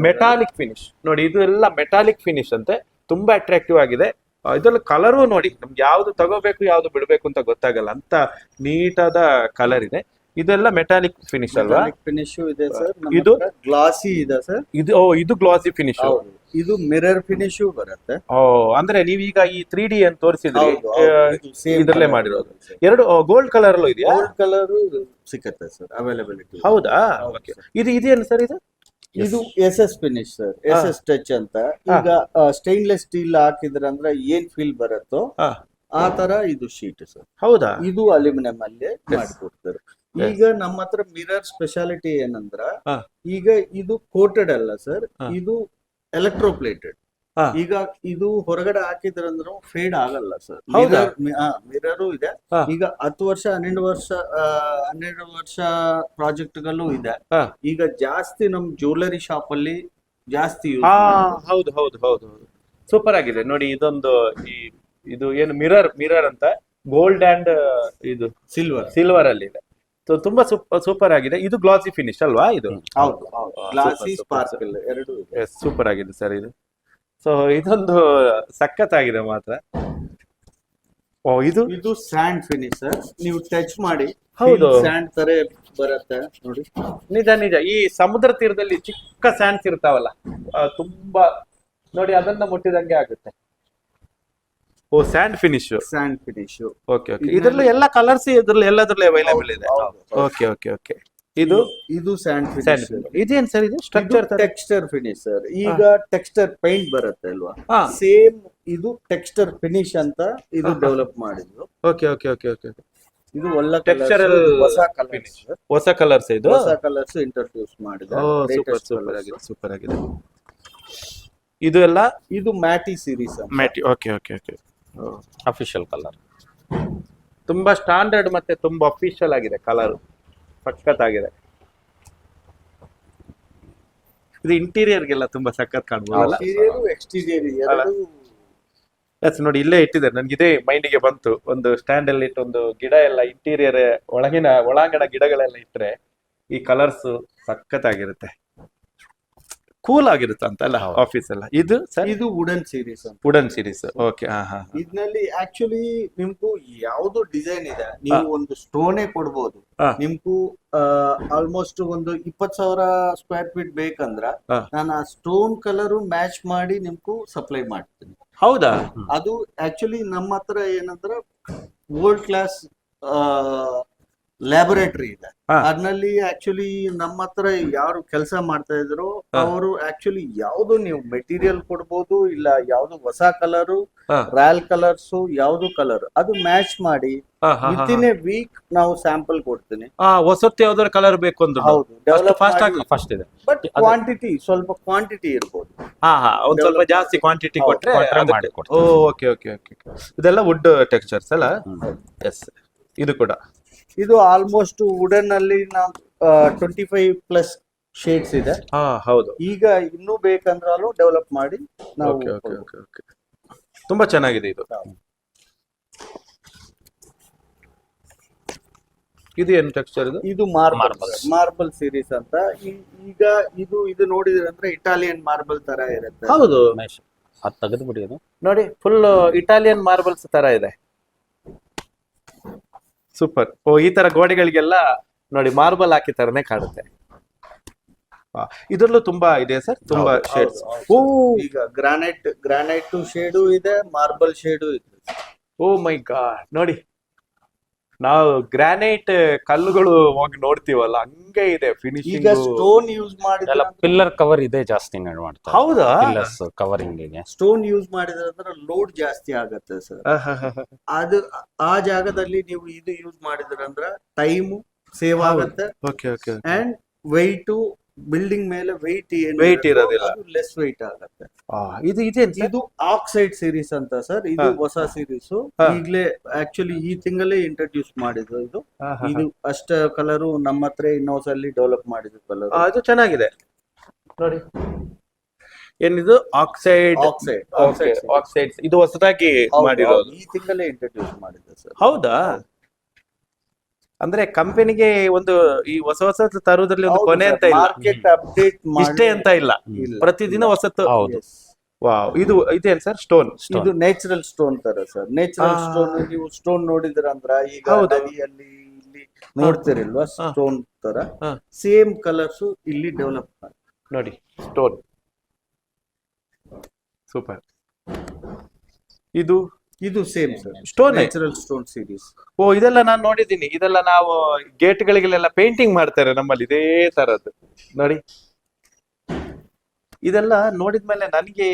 ಮೆಟಾಲಿಕ್ ಫಿನಿಶ್ ನೋಡಿ, ಇದು ಎಲ್ಲ ಮೆಟಾಲಿಕ್ ಫಿನಿಶ್ ಅಂತೆ, ತುಂಬಾ ಅಟ್ರಾಕ್ಟಿವ್ ಆಗಿದೆ. ಇದ್ರಲ್ಲಿ ಕಲರು ನೋಡಿ, ನಮ್ಗೆ ಯಾವ್ದು ತಗೋಬೇಕು ಯಾವ್ದು ಬಿಡ್ಬೇಕು ಅಂತ ಗೊತ್ತಾಗಲ್ಲ, ಅಂತ ನೀಟಾದ ಕಲರ್ ಇದೆ. ಇದೆಲ್ಲ ಮೆಟಾಲಿಕ್ ಫಿನಿಶ್ ಅಲ್ವಾ? ಫಿನಿಶ್ ಇದೆ ಸರ್. ಇದು ಗ್ಲಾಸಿ ಇದೆ ಸರ್. ಇದು ಗ್ಲಾಸಿ ಫಿನಿಶ್. ಇದು ಮಿರರ್ ಫಿನಿಶ್ ಬರುತ್ತೆ. ಅಂದ್ರೆ ನೀವೀಗ ಈ 3D ಅಂತ ತೋರಿಸಿದ್ರಿ, ಇದ್ರಲ್ಲೇ ಮಾಡಿರೋದು. ಎರಡು ಗೋಲ್ಡ್ ಕಲರ್ ಅಲ್ಲೂ ಇದೆಯಾ? ಗೋಲ್ಡ್ ಕಲರ್ ಸಿಕ್ಕತ್ತೆ ಸರ್, ಅವೈಲಬಿಲಿಟಿ. ಹೌದಾ? ಇದು ಇದೇನು ಸರ್? ಇದು SS finish sir, SS touch ಅಂತ. ಈಗ ಸ್ಟೈನ್ಲೆಸ್ ಸ್ಟೀಲ್ ಹಾಕಿದ್ರೆ ಅಂದ್ರೆ ಏನ್ ಫೀಲ್ ಬರುತ್ತೋ ಆ ತರ ಇದು ಶೀಟ್ ಸರ್. ಹೌದಾ? ಇದು ಅಲ್ಯೂಮಿನಿಯಂ ಅಲ್ಲೇ ಮಾಡಿಕೊಡ್ತಾರೆ. ಈಗ ನಮ್ಮ ಹತ್ರ ಮಿರರ್ ಸ್ಪೆಷಾಲಿಟಿ ಏನಂದ್ರ, ಈಗ ಇದು ಕೋಟೆಡ್ ಅಲ್ಲ ಸರ್, ಇದು ಎಲೆಕ್ಟ್ರೋಪ್ಲೇಟೆಡ್. ಈಗ ಇದು ಹೊರಗಡೆ ಹಾಕಿದ್ರಂದ್ರೂ ಫೇಡ್ ಆಗಲ್ಲ ಸರ್. ಮಿರರು ಇದೆ. ಈಗ 10 ವರ್ಷ 12 ವರ್ಷ ಪ್ರಾಜೆಕ್ಟ್ ಗಳೂ ಇದೆ. ಈಗ ಜಾಸ್ತಿ ನಮ್ ಜ್ಯುವೆಲರಿ ಶಾಪ್ ಅಲ್ಲಿ ಜಾಸ್ತಿ. ಹೌದು ಹೌದು ಹೌದು, ಸೂಪರ್ ಆಗಿದೆ ನೋಡಿ. ಇದೊಂದು ಇದು ಏನು ಮಿರರ್ ಅಂತ ಗೋಲ್ಡ್ ಅಂಡ್ ಇದು ಸಿಲ್ವರ್ ಅಲ್ಲಿ ಇದೆ. ಸೊ ತುಂಬಾ ಸೂಪರ್ ಆಗಿದೆ. ಇದು ಗ್ಲಾಸಿ ಫಿನಿಶ್ ಅಲ್ವಾ? ಇದು ಗ್ಲಾಸಿ ಸ್ಪಾರ್ಕಲ್ ಎರಡು ಸೂಪರ್ ಆಗಿದೆ ಸರ್ ಇದು. ಸೊ ಇದೊಂದು ಸಖತ್ತಾಗಿದೆ ಮಾತ್ರ. ಇದು ಸ್ಯಾಂಡ್ ಫಿನಿಶ್ ಸರ್. ನೀವು ಟಚ್ ಮಾಡಿ, ಹೌದು, ಸ್ಯಾಂಡ್ ತರ ಬರುತ್ತೆ ನೋಡಿ. ನಿಜ. ಈ ಸಮುದ್ರ ತೀರದಲ್ಲಿ ಚಿಕ್ಕ ಸ್ಯಾಂಡ್ಸ್ ಇರ್ತಾವಲ್ಲ, ತುಂಬಾ ನೋಡಿ, ಅದನ್ನ ಮುಟ್ಟಿದಂಗೆ ಆಗುತ್ತೆ. Sand finish. ಓಕೆ. ಇದ್ರಲ್ಲಿ ಎಲ್ಲ ಕಲರ್ಸ್ ಎಲ್ಲದ್ರಲ್ಲಿ ಅವೈಲೇಬಲ್ ಇದೆ. ಓಕೆ. ಇದು ಸ್ಯಾಂಡ್ ಫಿನಿಶ್. ಇದೇನ್ ಸರ್? ಇದು ಸ್ಟ್ರಕ್ಚರ್ ಟೆಕ್ಸ್ಚರ್ ಫಿನಿಶ್ ಸರ್. ಈಗ ಟೆಕ್ಸ್ಚರ್ ಪೇಂಟ್ ಬರುತ್ತೆ ಅಲ್ವಾ, ಸೇಮ್ ಇದು ಟೆಕ್ಸ್ಚರ್ ಫಿನಿಶ್ ಅಂತ ಇದು ಡೆವಲಪ್ ಮಾಡಿದ್ರು. ಓಕೆ. ಇದು ಒಳ್ಳೆ Textural ಹೊಸ ಕಲರ್ finish. ಹೊಸ ಕಲರ್ಸ್ ಇದು. ಹೊಸ ಕಲರ್ಸ್ ಇಂಟ್ರೊಡ್ಯೂಸ್ ಮಾಡಿದ ಸೂಪರ್ ಆಗಿದೆ, ಸೂಪರ್ ಆಗಿದೆ. ಇದು ಎಲ್ಲ ಇದು matte series matte. Okay okay okay. Official colour. ತುಂಬಾ ಸ್ಟ್ಯಾಂಡರ್ಡ್ ಮತ್ತೆ ತುಂಬಾ ಅಫಿಷಿಯಲ್ ಆಗಿದೆ ಕಲರ್, ಸಖತ್ತಾಗಿದೆ. ಇದು ಇಂಟೀರಿಯರ್ಗೆಲ್ಲ ತುಂಬಾ ಸಖತ್ ಕಾಣ್ಬೋದಲ್ಲ. ಎಕ್ಸ್ಟೀರಿಯರ್ ಎರಡು ಎಸ್ ನೋಡಿ, ಇಲ್ಲೇ ಇಟ್ಟಿದ್ದಾರೆ. ನನ್ಗೆ ಇದೇ ಮೈಂಡಿಗೆ ಬಂತು. ಒಂದು ಸ್ಟ್ಯಾಂಡ್ ಅಲ್ಲಿ ಇಟ್ಟು ಒಂದು ಗಿಡ ಎಲ್ಲ ಇಂಟೀರಿಯರ್ ಒಳಾಂಗಣ ಗಿಡಗಳೆಲ್ಲ ಇಟ್ರೆ ಈ ಕಲರ್ಸ್ ಸಖತ್ತಾಗಿರುತ್ತೆ, ಕೂಲ್ ಆಗಿರುತ್ತೆ ಅಂತ ಅಲ್ಲ ಆಫೀಸ್ ಎಲ್ಲ. ಇದು ಸರ್ ಇದು ವುಡನ್ ಸೀರೀಸ್ ಅಂತ. Wooden series. ಓಕೆ. ಇದ್ನಲ್ಲಿ ಆಕ್ಚುಲಿ ನಿಮ್ಗೂ ಯಾವ್ದು ಡಿಸೈನ್ ಇದೆ ನೀವು ಒಂದು ಸ್ಟೋನೇ ಕೊಡ್ಬೋದು. ನಿಮ್ಗೂ ಆಲ್ಮೋಸ್ಟ್ ಒಂದು 20,000 ಸ್ಕ್ವೇರ್ ಫೀಟ್ ಬೇಕಂದ್ರ ನಾನು ಆ ಸ್ಟೋನ್ ಕಲರ್ ಮ್ಯಾಚ್ ಮಾಡಿ ನಿಮ್ಗೂ ಸಪ್ಲೈ ಮಾಡ್ತೀನಿ. ಹೌದಾ? ಅದು ಆಕ್ಚುಲಿ ನಮ್ಮ ಹತ್ರ ಏನಂದ್ರ ವರ್ಲ್ಡ್ ಕ್ಲಾಸ್ ಲ್ಯಾಬೊರೇಟರಿ ಇದೆ. ಅದ್ರಲ್ಲಿ ಆಕ್ಚುಲಿ ನಮ್ಮ ಹತ್ರ ಯಾರು ಕೆಲಸ ಮಾಡ್ತಾ ಇದ್ರು ಅವರು ಆಕ್ಚುಲಿ ಯಾವ್ದು ನೀವು ಮೆಟೀರಿಯಲ್ ಕೊಡ್ಬೋದು, ಇಲ್ಲ ಯಾವ್ದು ಹೊಸ ಕಲರು, ರಾಯಲ್ ಕಲರ್ಸ್, ಯಾವ್ದು ಕಲರ್ ಅದು ಮ್ಯಾಚ್ ಮಾಡಿ ವಿತಿನ್ ಎ ವೀಕ್ ನಾವು ಸ್ಯಾಂಪಲ್ ಕೊಡ್ತೀನಿ. ಹೊಸತ್ತು ಯಾವ್ದಾದ್ರು ಕಲರ್ ಬೇಕು ಅಂದ್ರೆ ಹೌದು, ಡೆವಲಪ್ ಫಾಸ್ಟ್ ಆಗಿ ಫಸ್ಟ್ ಇದೆ. ಬಟ್ ಕ್ವಾಂಟಿಟಿ ಸ್ವಲ್ಪ ಕ್ವಾಂಟಿಟಿ ಇರ್ಬೋದು. ಒಂದ್ ಸ್ವಲ್ಪ ಜಾಸ್ತಿ ಕ್ವಾಂಟಿಟಿ ಕೊಟ್ರೆ ಮಾಡಿ ಕೊಡ್ತೀವಿ. Okay okay okay. ಇದೆಲ್ಲ ವುಡ್ ಟೆಕ್ಸ್ಚರ್ಸ್ ಅಲ್ಲ? ಎಸ್. ಇದು ಕೂಡ ಇದು ಆಲ್ಮೋಸ್ಟ್ ವುಡನ್ ಅಲ್ಲಿ ನಾವು 25+ ಶೇಡ್ಸ್ ಇದೆ. ಹೌದು. ಈಗ ಇನ್ನೂ ಬೇಕಂದ್ರೂ ಡೆವಲಪ್ ಮಾಡಿ ನಾವು ತುಂಬಾ ಚೆನ್ನಾಗಿದೆ ಇದು. ಇದು ಏನು ಟೆಕ್ಸ್ಚರ್ ಇದು? ಇದು ಮಾರ್ಬಲ್ ಸೀರೀಸ್ ಅಂತ. ಈಗ ಇದು ನೋಡಿದ್ರೆ ಅಂದ್ರೆ ಇಟಾಲಿಯನ್ ಮಾರ್ಬಲ್ ತರ ಇರುತ್ತೆ. ಹೌದು, ಅದು ತೆಗೆದು ಬಿಡಿ. ಅದು ನೋಡಿ ಫುಲ್ ಇಟಾಲಿಯನ್ ಮಾರ್ಬಲ್ಸ್ ತರ ಇದೆ. ಸೂಪರ್. ಈ ತರ ಗೋಡೆಗಳಿಗೆಲ್ಲ ನೋಡಿ ಮಾರ್ಬಲ್ ಹಾಕಿ ತರನೇ ಕಾಣುತ್ತೆ. ಇದ್ರಲ್ಲೂ ತುಂಬಾ ಇದೆ ಸರ್, ತುಂಬಾ ಶೇಡ್ಸ್. ಈಗ ಗ್ರಾನೈಟ್ ಶೇಡು ಇದೆ, ಮಾರ್ಬಲ್ ಶೇಡು ಇದೆ. ಓ ಮೈ ಗಾಡ್, ನೋಡಿ ನಾವು ಗ್ರಾನೈಟ್ ಕಲ್ಲುಗಳು ಹೋಗಿ ನೋಡ್ತೀವಲ್ಲ ಹಂಗೆ ಇದೆ ಫಿನಿಶಿಂಗ್. ಈಗ ಸ್ಟೋನ್ ಯೂಸ್ ಮಾಡಿದ್ರೆ ಪಿಲ್ಲರ್ ಕವರ್ ಇದೆ ಜಾಸ್ತಿ ಮಾಡ್ತಾರೆ. ಹೌದಾ? ಪಿಲ್ಲರ್ಸ್ ಕವರಿಂಗ್ ಗೆ ಸ್ಟೋನ್ ಯೂಸ್ ಮಾಡಿದ್ರೆ ಲೋಡ್ ಜಾಸ್ತಿ ಆಗತ್ತೆ ಸರ್. ಅದು ಆ ಜಾಗದಲ್ಲಿ ನೀವು ಇದು ಯೂಸ್ ಮಾಡಿದ್ರಂದ್ರ ಟೈಮ್ ಸೇವ್ ಆಗತ್ತೆ. Okay okay. And weight, building ಮೇಲೆ ವೆಯ್ಟ್ ಇರೋದಿಲ್ಲ, ಲೆಸ್ ವೆಯ್ಟ್ ಆಗತ್ತೆ. ಇದು ಆಕ್ಸೈಡ್ ಸೀರೀಸ್ ಅಂತ ಸರ್. ಇದು ಹೊಸ ಸೀರೀಸ್, ಈಗಲೇ ಆಕ್ಚುಲಿ ಈ ತಿಂಗಳೇ ಇಂಟ್ರೊಡ್ಯೂಸ್ ಮಾಡಿದ್ರು. ಇದು ಅಷ್ಟ ಕಲರು ನಮ್ಮ ಹತ್ರ ಇನ್ನೋಸ್ ಅಲ್ಲಿ ಡೆವಲಪ್ ಮಾಡಿದ್ರು ಕಲರ್. ಅದು ಚೆನ್ನಾಗಿದೆ ನೋಡಿ. ಏನಿದು? ಆಕ್ಸೈಡ್. ಇದು ಹೊಸದಾಗಿ ಮಾಡಿರೋದು, ಈ ತಿಂಗಳೇ ಇಂಟ್ರೊಡ್ಯೂಸ್ ಮಾಡಿದ್ರು ಸರ್. ಹೌದಾ? ಅಂದ್ರೆ ಕಂಪನಿಗೆ ಒಂದು ಈ ಹೊಸ ತರುವುದ್ರಲ್ಲಿ ಒಂದು ಕೊನೆ ಅಂತ ಇಲ್ಲ, ಮಾರ್ಕೆಟ್ ಅಪ್ಡೇಟ್ ಇಷ್ಟೇ ಅಂತ ಇಲ್ಲ, ಪ್ರತಿದಿನ ಹೊಸತು. ವಾವ್. ಇದೇನ್ ಸರ್? ಸ್ಟೋನ್. ಇದು ನ್ಯಾಚುರಲ್ ಸ್ಟೋನ್ ತರ ಸರ್. ನ್ಯಾಚುರಲ್ ಸ್ಟೋನ್ ನೀವು ಸ್ಟೋನ್ ನೋಡಿದ್ರಂದ್ರ ಈಗ ನದಿಯಲ್ಲಿ ಇಲ್ಲಿ ನೋಡ್ತಿರಲ್ವಾ ಸ್ಟೋನ್ ತರ ಸೇಮ್ ಕಲರ್ಸ್ ಇಲ್ಲಿ ಡೆವಲಪ್ ಮಾಡಿ ನೋಡಿ. Stone super. ಇದು same sir, stone, natural stone series. ಇದೆಲ್ಲ ನಾನು ನೋಡಿದ್ದೀನಿ. ಇದೆಲ್ಲ ನಾವು ಗೇಟ್ ಗಳಿಗೆಲ್ಲ ಪೇಂಟಿಂಗ್ ಮಾಡ್ತಾರೆ ನಮ್ಮಲ್ಲಿ ಇದೇ ತರದ್ದು ನೋಡಿ. ಇದೆಲ್ಲ ನೋಡಿದ್ಮೇಲೆ ನನಗೆ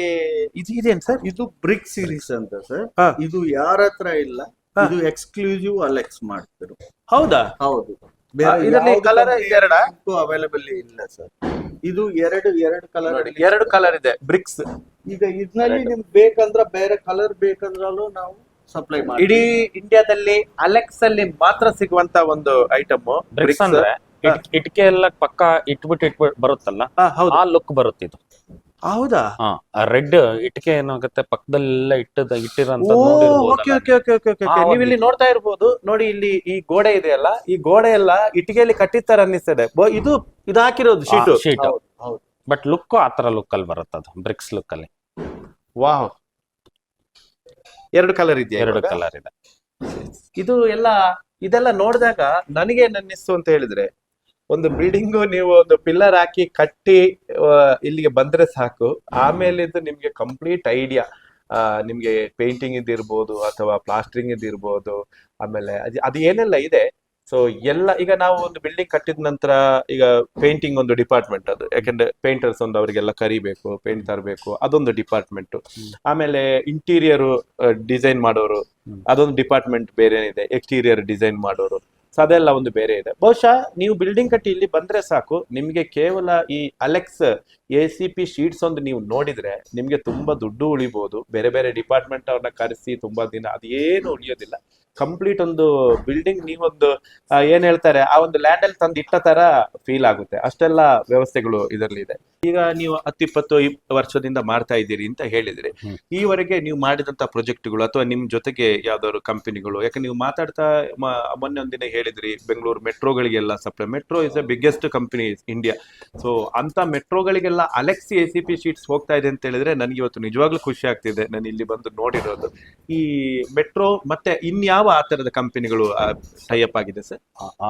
ಇದೇನ್ ಸರ್? ಇದು ಬ್ರಿಕ್ ಸೀರೀಸ್ ಅಂತ ಸರ್. ಇದು ಯಾರ ಹತ್ರ ಇಲ್ಲ, ಇದು ಎಕ್ಸ್ಕ್ಲೂಸಿವ್ ಅಲೆಕ್ಸ್ ಮಾಡ್ತಾರೆ. ಹೌದಾ? ಹೌದು. ಇದರಲ್ಲಿ ಕಲರ್ ಅವೈಲಬಲ್ ಇಲ್ಲ ಸರ್. ಇದು ಎರಡು ಕಲರ್ ಇದೆ ಬ್ರಿಕ್ಸ್. ಈಗ ಇದ್ನಲ್ಲಿ ನಿಮ್ಗೆ ಬೇಕಂದ್ರ ಬೇರೆ ಕಲರ್ ಬೇಕಂದ್ರೂ ನಾವು ಸಪ್ಲೈ ಮಾಡಿ. ಇಡೀ ಇಂಡಿಯಾದಲ್ಲಿ ಅಲೆಕ್ಸ್ ಅಲ್ಲಿ ಮಾತ್ರ ಸಿಗುವಂತ ಒಂದು ಐಟಮ್ ಬ್ರಿಕ್ಸ್ ಅಂದ್ರೆ ಇಟ್ಕೆ ಎಲ್ಲ ಪಕ್ಕ ಇಟ್ಬಿಟ್ಟು ಬರುತ್ತಲ್ಲ, ಆ ಲುಕ್ ಬರುತ್ತೆ ಇದು. ಹೌದಾ? ರೆಡ್ ಇಟ್ಕೆ ಏನಾಗುತ್ತೆ ಪಕ್ಕದಲ್ಲೆಲ್ಲ ಇಟ್ಟಿರಂತ. ನೀವು ಇಲ್ಲಿ ನೋಡ್ತಾ ಇರ್ಬೋದು ನೋಡಿ, ಇಲ್ಲಿ ಈ ಗೋಡೆ ಇದೆಯಲ್ಲ, ಈ ಗೋಡೆ ಎಲ್ಲ ಇಟ್ಟಿಗೆಯಲ್ಲಿ ಕಟ್ಟಿರ್ತಾರೆ ಅನ್ನಿಸ್ತದೆ. ಇದು ಹಾಕಿರೋದು ಶೀಟ್. ಬಟ್ ಲುಕ್ ಆತರ ಲುಕ್ ಅಲ್ಲಿ ಬರುತ್ತೆ, ಅದು ಬ್ರಿಕ್ಸ್ ಲುಕ್ ಅಲ್ಲಿ. ವಾವ್. ಎರಡು ಕಲರ್ ಇದೆ. ಇದೆಲ್ಲ ನೋಡಿದಾಗ ನನಗೆ ಅನ್ನಿಸ್ತು ಅಂತ ಹೇಳಿದ್ರೆ, ಒಂದು ಬಿಲ್ಡಿಂಗು ನೀವು ಒಂದು ಪಿಲ್ಲರ್ ಹಾಕಿ ಕಟ್ಟಿ ಇಲ್ಲಿಗೆ ಬಂದ್ರೆ ಸಾಕು, ಆಮೇಲೆ ನಿಮ್ಗೆ ಕಂಪ್ಲೀಟ್ ಐಡಿಯಾ, ನಿಮ್ಗೆ ಪೇಂಟಿಂಗ್ ಇದಿರ್ಬೋದು ಅಥವಾ ಪ್ಲಾಸ್ಟರಿಂಗ್ ಇದಿರ್ಬೋದು, ಆಮೇಲೆ ಅದು ಏನೆಲ್ಲ ಇದೆ. ಸೊ ಎಲ್ಲ ಈಗ ನಾವು ಒಂದು ಬಿಲ್ಡಿಂಗ್ ಕಟ್ಟಿದ ನಂತರ ಈಗ ಪೇಂಟಿಂಗ್ ಒಂದು ಡಿಪಾರ್ಟ್ಮೆಂಟ್ ಅದು, ಯಾಕಂದ್ರೆ ಪೇಂಟರ್ಸ್ ಒಂದು ಅವರಿಗೆಲ್ಲ ಕರಿಬೇಕು, ಪೇಂಟ್ ತರಬೇಕು, ಅದೊಂದು ಡಿಪಾರ್ಟ್ಮೆಂಟ್. ಆಮೇಲೆ ಇಂಟೀರಿಯರ್ ಡಿಸೈನ್ ಮಾಡೋರು, ಅದೊಂದು ಡಿಪಾರ್ಟ್ಮೆಂಟ್ ಬೇರೆ ಇದೆ, ಎಕ್ಸ್ಟೀರಿಯರ್ ಡಿಸೈನ್ ಮಾಡೋರು, ಸೊ ಅದೆಲ್ಲ ಒಂದು ಬೇರೆ ಇದೆ. ಬಹುಶಃ ನೀವು ಬಿಲ್ಡಿಂಗ್ ಕಟ್ಟಿ ಇಲ್ಲಿ ಬಂದ್ರೆ ಸಾಕು, ನಿಮ್ಗೆ ಕೇವಲ ಈ ಅಲೆಕ್ಸ್ ACP ಶೀಟ್ಸ್ ಒಂದು ನೀವು ನೋಡಿದ್ರೆ ನಿಮ್ಗೆ ತುಂಬಾ ದುಡ್ಡು ಉಳಿಬಹುದು. ಬೇರೆ ಬೇರೆ ಡಿಪಾರ್ಟ್ಮೆಂಟ್ ಅವ್ರನ್ನ ಕರೆಸಿ ತುಂಬಾ ದಿನ ಅದೇನು ಉಳಿಯೋದಿಲ್ಲ. ಕಂಪ್ಲೀಟ್ ಒಂದು ಬಿಲ್ಡಿಂಗ್ ನೀವೊಂದು ಏನ್ ಹೇಳ್ತಾರೆ ಆ ಒಂದು ಲ್ಯಾಂಡ್ ಅಲ್ಲಿ ತಂದು ಇಟ್ಟ ತರ ಫೀಲ್ ಆಗುತ್ತೆ, ಅಷ್ಟೆಲ್ಲ ವ್ಯವಸ್ಥೆಗಳು ಇದರಲ್ಲಿ ಇದೆ. ಈಗ ನೀವು 10-20 ವರ್ಷದಿಂದ ಮಾಡ್ತಾ ಇದ್ದೀರಿ ಅಂತ ಹೇಳಿದ್ರಿ. ಈವರೆಗೆ ನೀವು ಮಾಡಿದಂತ ಪ್ರಾಜೆಕ್ಟ್ಗಳು ಅಥವಾ ನಿಮ್ ಜೊತೆಗೆ ಯಾವ್ದಾದ್ರು ಕಂಪನಿಗಳು, ಯಾಕೆ ನೀವು ಮಾತಾಡ್ತಾ ಮೊನ್ನೆ ಒಂದಿನ ಹೇಳಿದ್ರಿ ಬೆಂಗಳೂರು ಮೆಟ್ರೋಗಳಿಗೆಲ್ಲ supply, metro is the biggest company India. So ಅಂತ ಮೆಟ್ರೋಗಳಿಗೆಲ್ಲ ಅಲೆಕ್ಸ್ ACP ಶೀಟ್ಸ್ ಹೋಗ್ತಾ ಇದೆ ಅಂತ ಹೇಳಿದ್ರೆ ನನಗೆ ಇವತ್ತು ನಿಜವಾಗ್ಲೂ ಖುಷಿ ಆಗ್ತಿದೆ, ನಾನು ಇಲ್ಲಿ ಬಂದು ನೋಡಿರೋದು. ಈ ಮೆಟ್ರೋ ಮತ್ತೆ ಇನ್ಯಾವ ಆ ತರದ ಕಂಪನಿಗಳು ಟೈಅಪ್ ಆಗಿದೆ ಸರ್?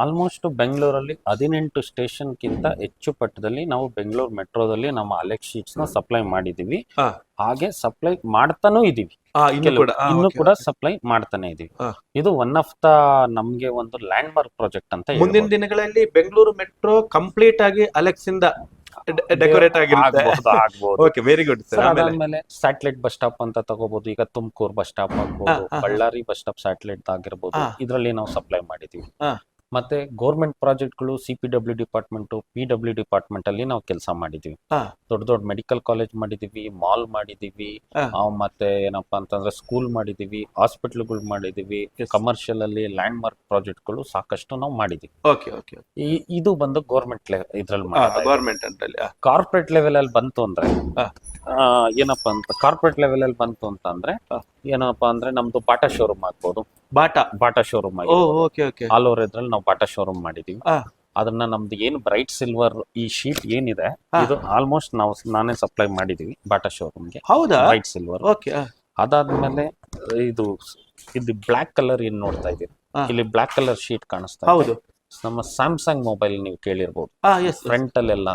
ಆಲ್ಮೋಸ್ಟ್ ಬೆಂಗಳೂರಲ್ಲಿ 18 ಸ್ಟೇಷನ್ಗಿಂತ ಹೆಚ್ಚು ಪಟ್ಟದಲ್ಲಿ ನಾವು ಬೆಂಗಳೂರು ಮೆಟ್ರೋದಲ್ಲಿ ನಮ್ಮ ಅಲೆಕ್ಸ್ ಶೀಟ್ಸ್ ನ ಸಪ್ಲೈ ಮಾಡಿದೀವಿ. ಹಾಗೆ ಸಪ್ಲೈ ಮಾಡ್ತಾನೂ ಇದೀವಿ, ಇನ್ನು ಕೂಡ ಸಪ್ಲೈ ಮಾಡ್ತಾನೆ ಇದೀವಿ. ಇದು ಒನ್ ಆಫ್ ದ ನಮ್ಗೆ ಒಂದು ಲ್ಯಾಂಡ್ ಮಾರ್ಕ್ ಪ್ರಾಜೆಕ್ಟ್ ಅಂತ. ಮುಂದಿನ ದಿನಗಳಲ್ಲಿ ಬೆಂಗಳೂರು ಮೆಟ್ರೋ ಕಂಪ್ಲೀಟ್ ಆಗಿ ಅಲೆಕ್ಸ್ ಇಂದ ಡೆಕೋರೇಟ್ ಆಗಿರುತ್ತೆ. Okay, very good sir. ಆಮೇಲೆ ಸ್ಯಾಟಲೈಟ್ ಬಸ್ ಸ್ಟಾಪ್ ಅಂತ ತಗೋಬಹುದು. ಈಗ ತುಮಕೂರು ಬಸ್ ಸ್ಟಾಪ್ ಆಗ್ಬೋದು, ಬಳ್ಳಾರಿ ಬಸ್ ಸ್ಟಾಪ್ ಸ್ಯಾಟಲೈಟ್ ಆಗಿರ್ಬೋದು, ಇದರಲ್ಲಿ ನಾವು ಸಪ್ಲೈ ಮಾಡಿದೀವಿ. ಮತ್ತೆ ಗೌರ್ಮೆಂಟ್ ಪ್ರಾಜೆಕ್ಟ್ಗಳು CPW ಡಿಪಾರ್ಟ್ಮೆಂಟ್, PW ಡಿಪಾರ್ಟ್ಮೆಂಟ್ ಅಲ್ಲಿ ನಾವು ಕೆಲಸ ಮಾಡಿದೀವಿ. ದೊಡ್ಡ ದೊಡ್ಡ ಮೆಡಿಕಲ್ ಕಾಲೇಜ್ ಮಾಡಿದೀವಿ, ಮಾಲ್ ಮಾಡಿದೀವಿ, ಮತ್ತೆ ಏನಪ್ಪಾ ಅಂತಂದ್ರೆ ಸ್ಕೂಲ್ ಮಾಡಿದೀವಿ, ಹಾಸ್ಪಿಟಲ್ಗಳು ಮಾಡಿದೀವಿ. ಕಮರ್ಷಿಯಲ್ ಅಲ್ಲಿ ಲ್ಯಾಂಡ್ ಮಾರ್ಕ್ ಪ್ರಾಜೆಕ್ಟ್ಗಳು ಸಾಕಷ್ಟು ನಾವು ಮಾಡಿದೀವಿ. ಇದು ಬಂದು ಗೌರ್ಮೆಂಟ್ ಇದ್ರಲ್ಲಿ ಕಾರ್ಪೊರೇಟ್ ಲೆವೆಲ್ ಅಲ್ಲಿ ಬಂತು ಅಂದ್ರೆ ಏನಪ್ಪಾ ಅಂತ, ಕಾರ್ಪೊರೇಟ್ ಲೆವೆಲ್ ಅಲ್ಲಿ ಬಂತು ಅಂತಂದ್ರೆ ಏನಪ್ಪಾ ಅಂದ್ರೆ ನಮ್ದು ಬಾಟಾ ಶೋರೂಮ್ ಆಗ್ಬೋದು. ಬಾಟಾ ಶೋರೂಮ್ ಆಲ್ ಓವರ್ ಇದ್ರಲ್ಲಿ ನಾವು ಬಾಟಾ ಶೋರೂಮ್ ಮಾಡಿದೀವಿ. ಅದನ್ನ ನಮ್ದು ಏನು ಬ್ರೈಟ್ ಸಿಲ್ವರ್ ಈ ಶೀಟ್ ಏನಿದೆ ಇದು ಆಲ್ಮೋಸ್ಟ್ ನಾನೇ ಸಪ್ಲೈ ಮಾಡಿದೀವಿ ಬಾಟಾ ಶೋರೂಮ್ಗೆ. ಹೌದಾ? Bright silver. ಅದಾದ್ಮೇಲೆ ಇದು ಬ್ಲಾಕ್ ಕಲರ್ ಏನ್ ನೋಡ್ತಾ ಇದೀವಿ, ಇಲ್ಲಿ ಬ್ಲಾಕ್ ಕಲರ್ ಶೀಟ್ ಕಾಣಿಸ್ತಾ ಇದೆ. ನಮ್ಮ ಸ್ಯಾಮ್ಸಂಗ್ ಮೊಬೈಲ್ ನೀವು ಕೇಳಿರ್ಬೋದು, ಫ್ರಂಟ್ ಅಲ್ಲೆಲ್ಲ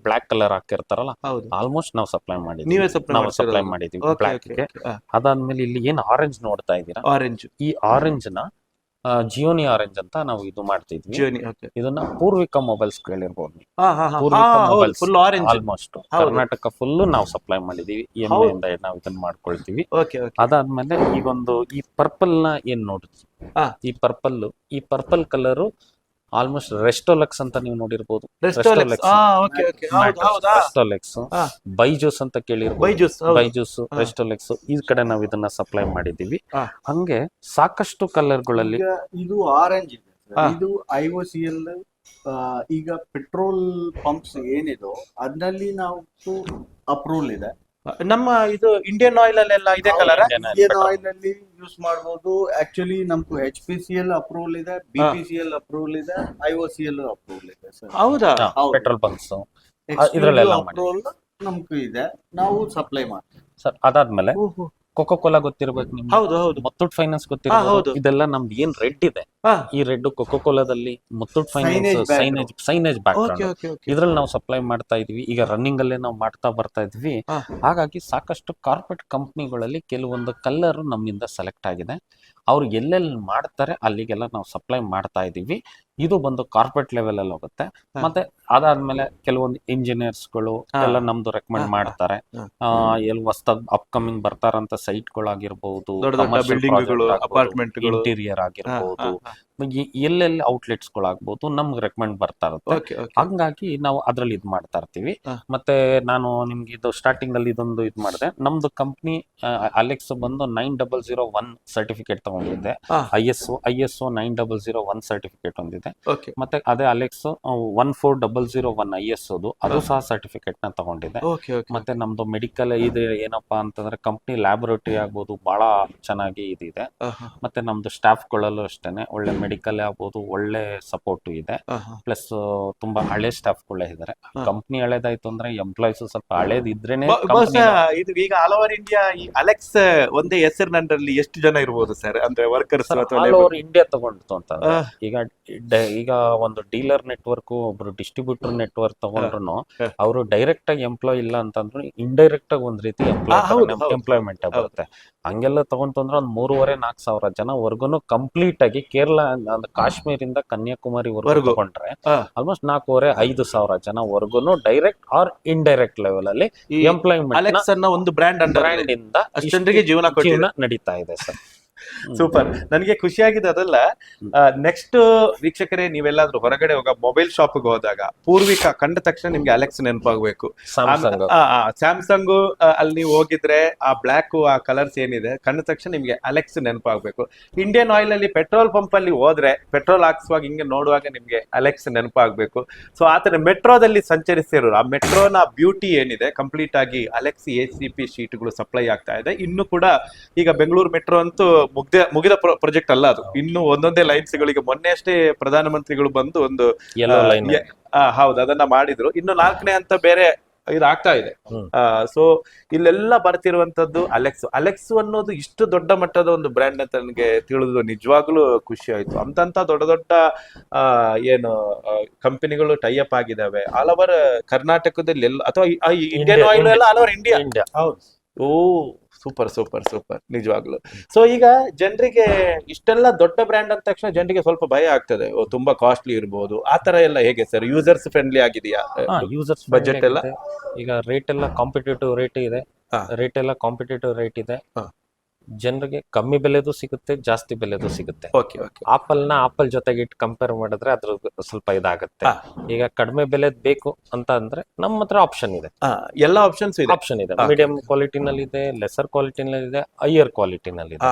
ಬ್ಲಾಕ್ ಕಲರ್ ಹಾಕಿರ್ತಾರಲ್ಲ, ಆಲ್ಮೋಸ್ಟ್ ನಾವು ಸಪ್ಲೈ ಮಾಡಿದೀವಿ ಬ್ಲಾಕ್ ಗೆ. ಅದಾದ್ಮೇಲೆ ಇಲ್ಲಿ ಏನ್ ಆರೆಂಜ್ ನೋಡ್ತಾ ಇದ್ದೀರಾ, ಈ ಆರೆಂಜ್ ನ ಜಿಯೋನಿ ಆರೆಂಜ್ ಅಂತ ನಾವು ಇದು ಮಾಡ್ತಿದ್ವಿ. ಇದನ್ನ ಪೂರ್ವಿಕಾ ಮೊಬೈಲ್ಸ್ ಕೇಳಿರ್ಬೋದು. ಆಲ್ಮೋಸ್ಟ್ ಕರ್ನಾಟಕ ಫುಲ್ ನಾವು ಸಪ್ಲೈ ಮಾಡಿದೀವಿ. ಎಮ್ಮೆಯಿಂದ ನಾವು ಇದನ್ನ ಮಾಡ್ಕೊಳ್ತೀವಿ. ಅದಾದ್ಮೇಲೆ ಈ ಪರ್ಪಲ್ ನ ಏನ್ ನೋಡುತ್ತೆ, ಈ ಪರ್ಪಲ್ ಕಲರ್ ಆಲ್ಮೋಸ್ಟ್ ರೆಸ್ಟೋಲೆಕ್ಸ್ ಅಂತ ನೀವು ನೋಡಿರ್ಬೋದು. ರೆಸ್ಟೋಲೆಕ್ಸ್, ಬೈಜೂಸ್ ಅಂತ ಕೇಳಿರ್ಬೋದು. ಬೈಜೂಸ್, ರೆಸ್ಟೋಲೆಕ್ಸ್, ಈ ಕಡೆ ನಾವು ಇದನ್ನ ಸಪ್ಲೈ ಮಾಡಿದೀವಿ. ಹಂಗೆ ಸಾಕಷ್ಟು ಕಲರ್ಗಳಲ್ಲಿ ಇದು ಆರೆಂಜ್ ಇದೆ, ಇದು IOCL. ಈಗ ಪೆಟ್ರೋಲ್ ಪಂಪ್ಸ್ ಏನಿದೋ ಅದ್ರಲ್ಲಿ ನಾವು ಅಪ್ರೂವಲ್ ಇದೆ. ನಮ್ಮ ಇದು ಇಂಡಿಯನ್ ಆಯಿಲ್ ಅಲ್ಲೆಲ್ಲ ಇದೆ ಕಲರ್. ಇಂಡಿಯನ್ ಆಯಿಲ್ ಅಲ್ಲಿ ಯೂಸ್ ಮಾಡಬಹುದು. ಆಕ್ಚುಲಿ ನಮ್ದು HPCL ಅಪ್ರೂವಲ್ ಇದೆ, BPCL ಅಪ್ರೂವಲ್ ಇದೆ, IOCL ಅಪ್ರೂವಲ್ ಇದೆ ಸರ್. ಹೌದಾ? ಪೆಟ್ರೋಲ್ ಪಂಪ್ಸ್ ಇದರಲ್ಲೆಲ್ಲ ಅಪ್ರೂವಲ್ ನಮ್ಗೂ ಇದೆ, ನಾವು ಸಪ್ಲೈ ಮಾಡ್ತೀವಿ ಸರ್. ಅದಾದ್ಮೇಲೆ ಕೊಕೋ ಕೋಲಾ ಗೊತ್ತಿರ್ಬೇಕು ನಿಮ್ಗೆ. ಹೌದು. ಮುತ್ತೂಟ್ ಫೈನಾನ್ಸ್ ಗೊತ್ತಿರಬಹುದು. ಇದೆಲ್ಲ ನಮ್ದು ಏನ್ ರೆಡ್ ಇದೆ, ಈ ರೆಡ್ ಕೊಕೋ ಕೋಲಾದಲ್ಲಿ Muthoot finance signage background, ಇದ್ರಲ್ಲಿ ನಾವು ಸಪ್ಲೈ ಮಾಡ್ತಾ ಇದೀವಿ. ಈಗ ರನ್ನಿಂಗ್ ಅಲ್ಲೇ ನಾವು ಮಾಡ್ತಾ ಬರ್ತಾ ಇದ್ವಿ. ಹಾಗಾಗಿ ಸಾಕಷ್ಟು ಕಾರ್ಪೊರೇಟ್ ಕಂಪ್ನಿಗಳಲ್ಲಿ ಕೆಲವೊಂದು ಕಲರ್ ನಮ್ಮಿಂದ ಸೆಲೆಕ್ಟ್ ಆಗಿದೆ. ಅವ್ರು ಎಲ್ಲೆಲ್ಲಿ ಮಾಡ್ತಾರೆ ಅಲ್ಲಿಗೆಲ್ಲ ನಾವು ಸಪ್ಲೈ ಮಾಡ್ತಾ ಇದೀವಿ. ಇದು ಬಂದು ಕಾರ್ಪೊರೇಟ್ ಲೆವೆಲ್ ಅಲ್ಲಿ ಹೋಗುತ್ತೆ. ಮತ್ತೆ ಅದಾದ್ಮೇಲೆ ಕೆಲವೊಂದು ಇಂಜಿನಿಯರ್ಸ್ಗಳು ಎಲ್ಲ ನಮ್ದು ರೆಕಮೆಂಡ್ ಮಾಡ್ತಾರೆ. ಎಲ್ಲಿ ಹೊಸದಾಗಿ ಅಪ್ಕಮಿಂಗ್ ಬರ್ತಾರಂತ ಸೈಟ್ಗಳಾಗಿರ್ಬಹುದು, ಇಂಟೀರಿಯರ್ ಆಗಿರ್ಬಹುದು, ಎಲ್ಲೆಲ್ಲಿ ಔಟ್ಲೆಟ್ಸ್ ಗಳಾಗ್ಬಹುದು, ನಮ್ಗೆ ರೆಕಮೆಂಡ್ ಬರ್ತಾ ಇರುತ್ತೆ. ಹಂಗಾಗಿ ನಾವು ಅದ್ರಲ್ಲಿ ಇದ್ ಮಾಡ್ತಾ ಇರ್ತೀವಿ. ಮತ್ತೆ ನಾನು ನಿಮ್ಗೆ ಇದು ಸ್ಟಾರ್ಟಿಂಗ್ ಅಲ್ಲಿ ಇದೊಂದು ಇದ್ ಮಾಡಿದೆ. ನಮ್ದು ಕಂಪ್ನಿ ಅಲೆಕ್ಸ್ ಬಂದು 9001 ಸರ್ಟಿಫಿಕೇಟ್ ತಗೊಂಡಿದೆ. ISO 9001 ಸರ್ಟಿಫಿಕೇಟ್ ಹೊಂದಿದೆ. ಮತ್ತೆ ಅದೇ ಅಲೆಕ್ಸ್ 14001 ISO ಅದು ಸಹ ಸರ್ಟಿಫಿಕೇಟ್ ನ ತಗೊಂಡಿದೆ. ಮತ್ತೆ ನಮ್ದು ಮೆಡಿಕಲ್ ಇದೆ ಏನಪ್ಪಾ ಅಂತಂದ್ರೆ ಕಂಪ್ನಿ ಲ್ಯಾಬೊರೇಟರಿ ಆಗ್ಬೋದು, ಬಹಳ ಚೆನ್ನಾಗಿ ಇದಿದೆ. ಮತ್ತೆ ನಮ್ದು ಸ್ಟಾಫ್ ಗಳಲ್ಲೂ ಅಷ್ಟೇನೆ ಒಳ್ಳೆ ಮೆಡಿಕಲ್ ಆಗ್ಬೋದು, ಒಳ್ಳೆ ಸಪೋರ್ಟ್ ಇದೆ. ಪ್ಲಸ್ ತುಂಬಾ ಹಳೆ ಸ್ಟಾಫ್ ಗಳೇ ಇದಾರೆ. ಕಂಪ್ನಿ ಹಳೇದಾಯ್ತು ಅಂದ್ರೆ ಎಂಪ್ಲಾಯ್ಸ್ ಸ್ವಲ್ಪ ಹಳೇದಿದ್ರೇನೆ. ಈಗ ಆಲ್ ಓವರ್ ಇಂಡಿಯಾ ಈ ಅಲೆಕ್ಸ್ ಒಂದೇ ಹೆಸರಿನಲ್ಲಿ ಎಷ್ಟು ಜನ ಇರ್ಬೋದು ಸರ್, ಅಂದ್ರೆ ವರ್ಕರ್ಸ್? ಆಲ್ ಓವರ್ ಇಂಡಿಯಾ ತಗೊಂಡಿತ್ತು ಅಂತ ಈಗ ಒಂದು ಡೀಲರ್ ನೆಟ್ವರ್ಕ್, ಒಬ್ರು ಡಿಸ್ಟ್ರಿಬ್ಯೂಟರ್ ನೆಟ್ವರ್ಕ್ ತಗೊಂಡ್ರು ಅವರು ಡೈರೆಕ್ಟ್ ಆಗಿ ಎಂಪ್ಲಾಯ್ ಇಲ್ಲ ಅಂತಂದ್ರೆ ಇಂಡೈರೆಕ್ಟ್ ಆಗಿ ಒಂದ್ ರೀತಿ ಎಂಪ್ಲಾಯ್ಮೆಂಟ್ ಬರುತ್ತೆ. ಹಂಗೆಲ್ಲ ತಗೊಂತಂದ್ರೆ ಒಂದ್ 3500-4000 ಜನ ವರ್ಗುನು ಕಂಪ್ಲೀಟ್ ಆಗಿ ಕೇರಳ ಅಂದ್ರೆ ಕಾಶ್ಮೀರಿಂದ ಕನ್ಯಾಕುಮಾರಿ ವರ್ಗು ತಗೊಂಡ್ರೆ ಆಲ್ಮೋಸ್ಟ್ 4500-5000 ಜನ ವರ್ಗುನು ಡೈರೆಕ್ಟ್ ಆರ್ ಇಂಡೈರೆಕ್ಟ್ ಲೆವೆಲ್ ಅಲ್ಲಿ ಎಂಪ್ಲಾಯ್ಮೆಂಟ್ ಒಂದು ಬ್ರ್ಯಾಂಡ್ ಇಂದ ಜೀವನ ನಡೀತಾ ಇದೆ ಸರ್. ಸೂಪರ್. ನನಗೆ ಖುಷಿಯಾಗಿದೆ ಅದಲ್ಲ. ನೆಕ್ಸ್ಟ್ ವೀಕ್ಷಕರೇ, ನೀವೆಲ್ಲಾದ್ರೂ ಹೊರಗಡೆ ಮೊಬೈಲ್ ಶಾಪ್ಗೆ ಹೋದಾಗ ಪೂರ್ವಿಕ ಕಂಡ ತಕ್ಷಣ ನಿಮ್ಗೆ ಅಲೆಕ್ಸ್ ನೆನಪಾಗಬೇಕು. ಸ್ಯಾಮ್ಸಂಗ್ ಅಲ್ಲಿ ನೀವು ಹೋಗಿದ್ರೆ ಆ ಬ್ಲಾಕ್ ಆ ಕಲರ್ಸ್ ಏನಿದೆ ಕಂಡ ತಕ್ಷಣ ನಿಮ್ಗೆ ಅಲೆಕ್ಸ್ ನೆನಪಾಗಬೇಕು. ಇಂಡಿಯನ್ ಆಯಿಲ್ ಅಲ್ಲಿ ಪೆಟ್ರೋಲ್ ಪಂಪ್ ಅಲ್ಲಿ ಹೋದ್ರೆ ಪೆಟ್ರೋಲ್ ಹಾಕ್ಸುವಾಗ ಹಿಂಗೆ ನೋಡುವಾಗ ನಿಮ್ಗೆ ಅಲೆಕ್ಸ್ ನೆನಪಾಗಬೇಕು. ಸೊ ಆತರ ಮೆಟ್ರೋದಲ್ಲಿ ಸಂಚರಿಸಿರೋರು ಆ ಮೆಟ್ರೋನ ಬ್ಯೂಟಿ ಏನಿದೆ ಕಂಪ್ಲೀಟ್ ಆಗಿ ಅಲೆಕ್ಸ್ ACP ಶೀಟ್ಗಳು ಸಪ್ಲೈ ಆಗ್ತಾ ಇದೆ. ಇನ್ನು ಕೂಡ ಈಗ ಬೆಂಗಳೂರು ಮೆಟ್ರೋ ಅಂತೂ ಮುಗಿದ ಪ್ರಾಜೆಕ್ಟ್ ಅಲ್ಲ ಅದು, ಇನ್ನು ಒಂದೊಂದೇ ಲೈನ್ಸ್ ಗಳಿಗೆ ಮೊನ್ನೆ ಅಷ್ಟೇ ಪ್ರಧಾನಮಂತ್ರಿಗಳು ಬಂದು ಒಂದು ಹೌದು ಅದನ್ನ ಮಾಡಿದ್ರು. ಇನ್ನು 4ನೇ ಅಂತ ಬೇರೆ ಇದಾಗ್ತಾ ಇದೆ. ಸೊ ಇಲ್ಲೆಲ್ಲ ಬರ್ತಿರುವಂತದ್ದು ಅಲೆಕ್ಸ್ ಅನ್ನೋದು ಇಷ್ಟು ದೊಡ್ಡ ಮಟ್ಟದ ಒಂದು ಬ್ರ್ಯಾಂಡ್ ಅಂತ ನನಗೆ ತಿಳಿದು ನಿಜವಾಗ್ಲೂ ಖುಷಿ ಆಯ್ತು. ಅಂತ ದೊಡ್ಡ ದೊಡ್ಡ ಏನು ಕಂಪನಿಗಳು ಟೈಅಪ್ ಆಗಿದಾವೆ ಆಲ್ ಓವರ್ ಕರ್ನಾಟಕದಲ್ಲಿ ಎಲ್ಲ, ಅಥವಾ ಇಂಡಿಯನ್ ಆಯಿಲ್ ಎಲ್ಲ ಆಲ್ ಓವರ್ ಇಂಡಿಯಾ. ಹೌದು. ಓ ಸೂಪರ್ ಸೂಪರ್ ಸೂಪರ್ ನಿಜವಾಗ್ಲು. ಸೊ ಈಗ ಜನರಿಗೆ ಇಷ್ಟೆಲ್ಲ ದೊಡ್ಡ ಬ್ರ್ಯಾಂಡ್ ಅಂದ ತಕ್ಷಣ ಜನರಿಗೆ ಸ್ವಲ್ಪ ಭಯ ಆಗ್ತದೆ, ತುಂಬಾ ಕಾಸ್ಟ್ಲಿ ಇರ್ಬೋದು, ಆ ತರ ಎಲ್ಲ ಹೇಗೆ ಸರ್? ಯೂಸರ್ಸ್ ಫ್ರೆಂಡ್ಲಿ ಆಗಿದೆಯಾ? ಯೂಸರ್ಸ್ ಬಜೆಟ್ ಎಲ್ಲ ಈಗ ರೇಟ್ ಎಲ್ಲ ಕಾಂಪಿಟೇಟಿವ್ ರೇಟ್ ಇದೆ. ಜನರಿಗೆ ಕಮ್ಮಿ ಬೆಲೆದು ಸಿಗುತ್ತೆ, ಜಾಸ್ತಿ ಬೆಲೆದು ಸಿಗುತ್ತೆ. ಆಪಲ್ ಜೊತೆಗೆ ಇಟ್ಟು ಕಂಪೇರ್ ಮಾಡಿದ್ರೆ ಅದ್ರ ಸ್ವಲ್ಪ ಇದಾಗುತ್ತೆ. ಈಗ ಕಡಿಮೆ ಬೆಲೆದ್ ಬೇಕು ಅಂತ ಅಂದ್ರೆ ನಮ್ಮ ಹತ್ರ ಆಪ್ಷನ್ ಇದೆ, ಎಲ್ಲ ಆಪ್ಷನ್ ಇದೆ. ಮೀಡಿಯಂ ಕ್ವಾಲಿಟಿನಲ್ಲಿ ಇದೆ, ಲೆಸರ್ ಕ್ವಾಲಿಟಿನಲ್ಲಿ ಇದೆ, ಹೈಯರ್ ಕ್ವಾಲಿಟಿನಲ್ಲಿ ಇದೆ.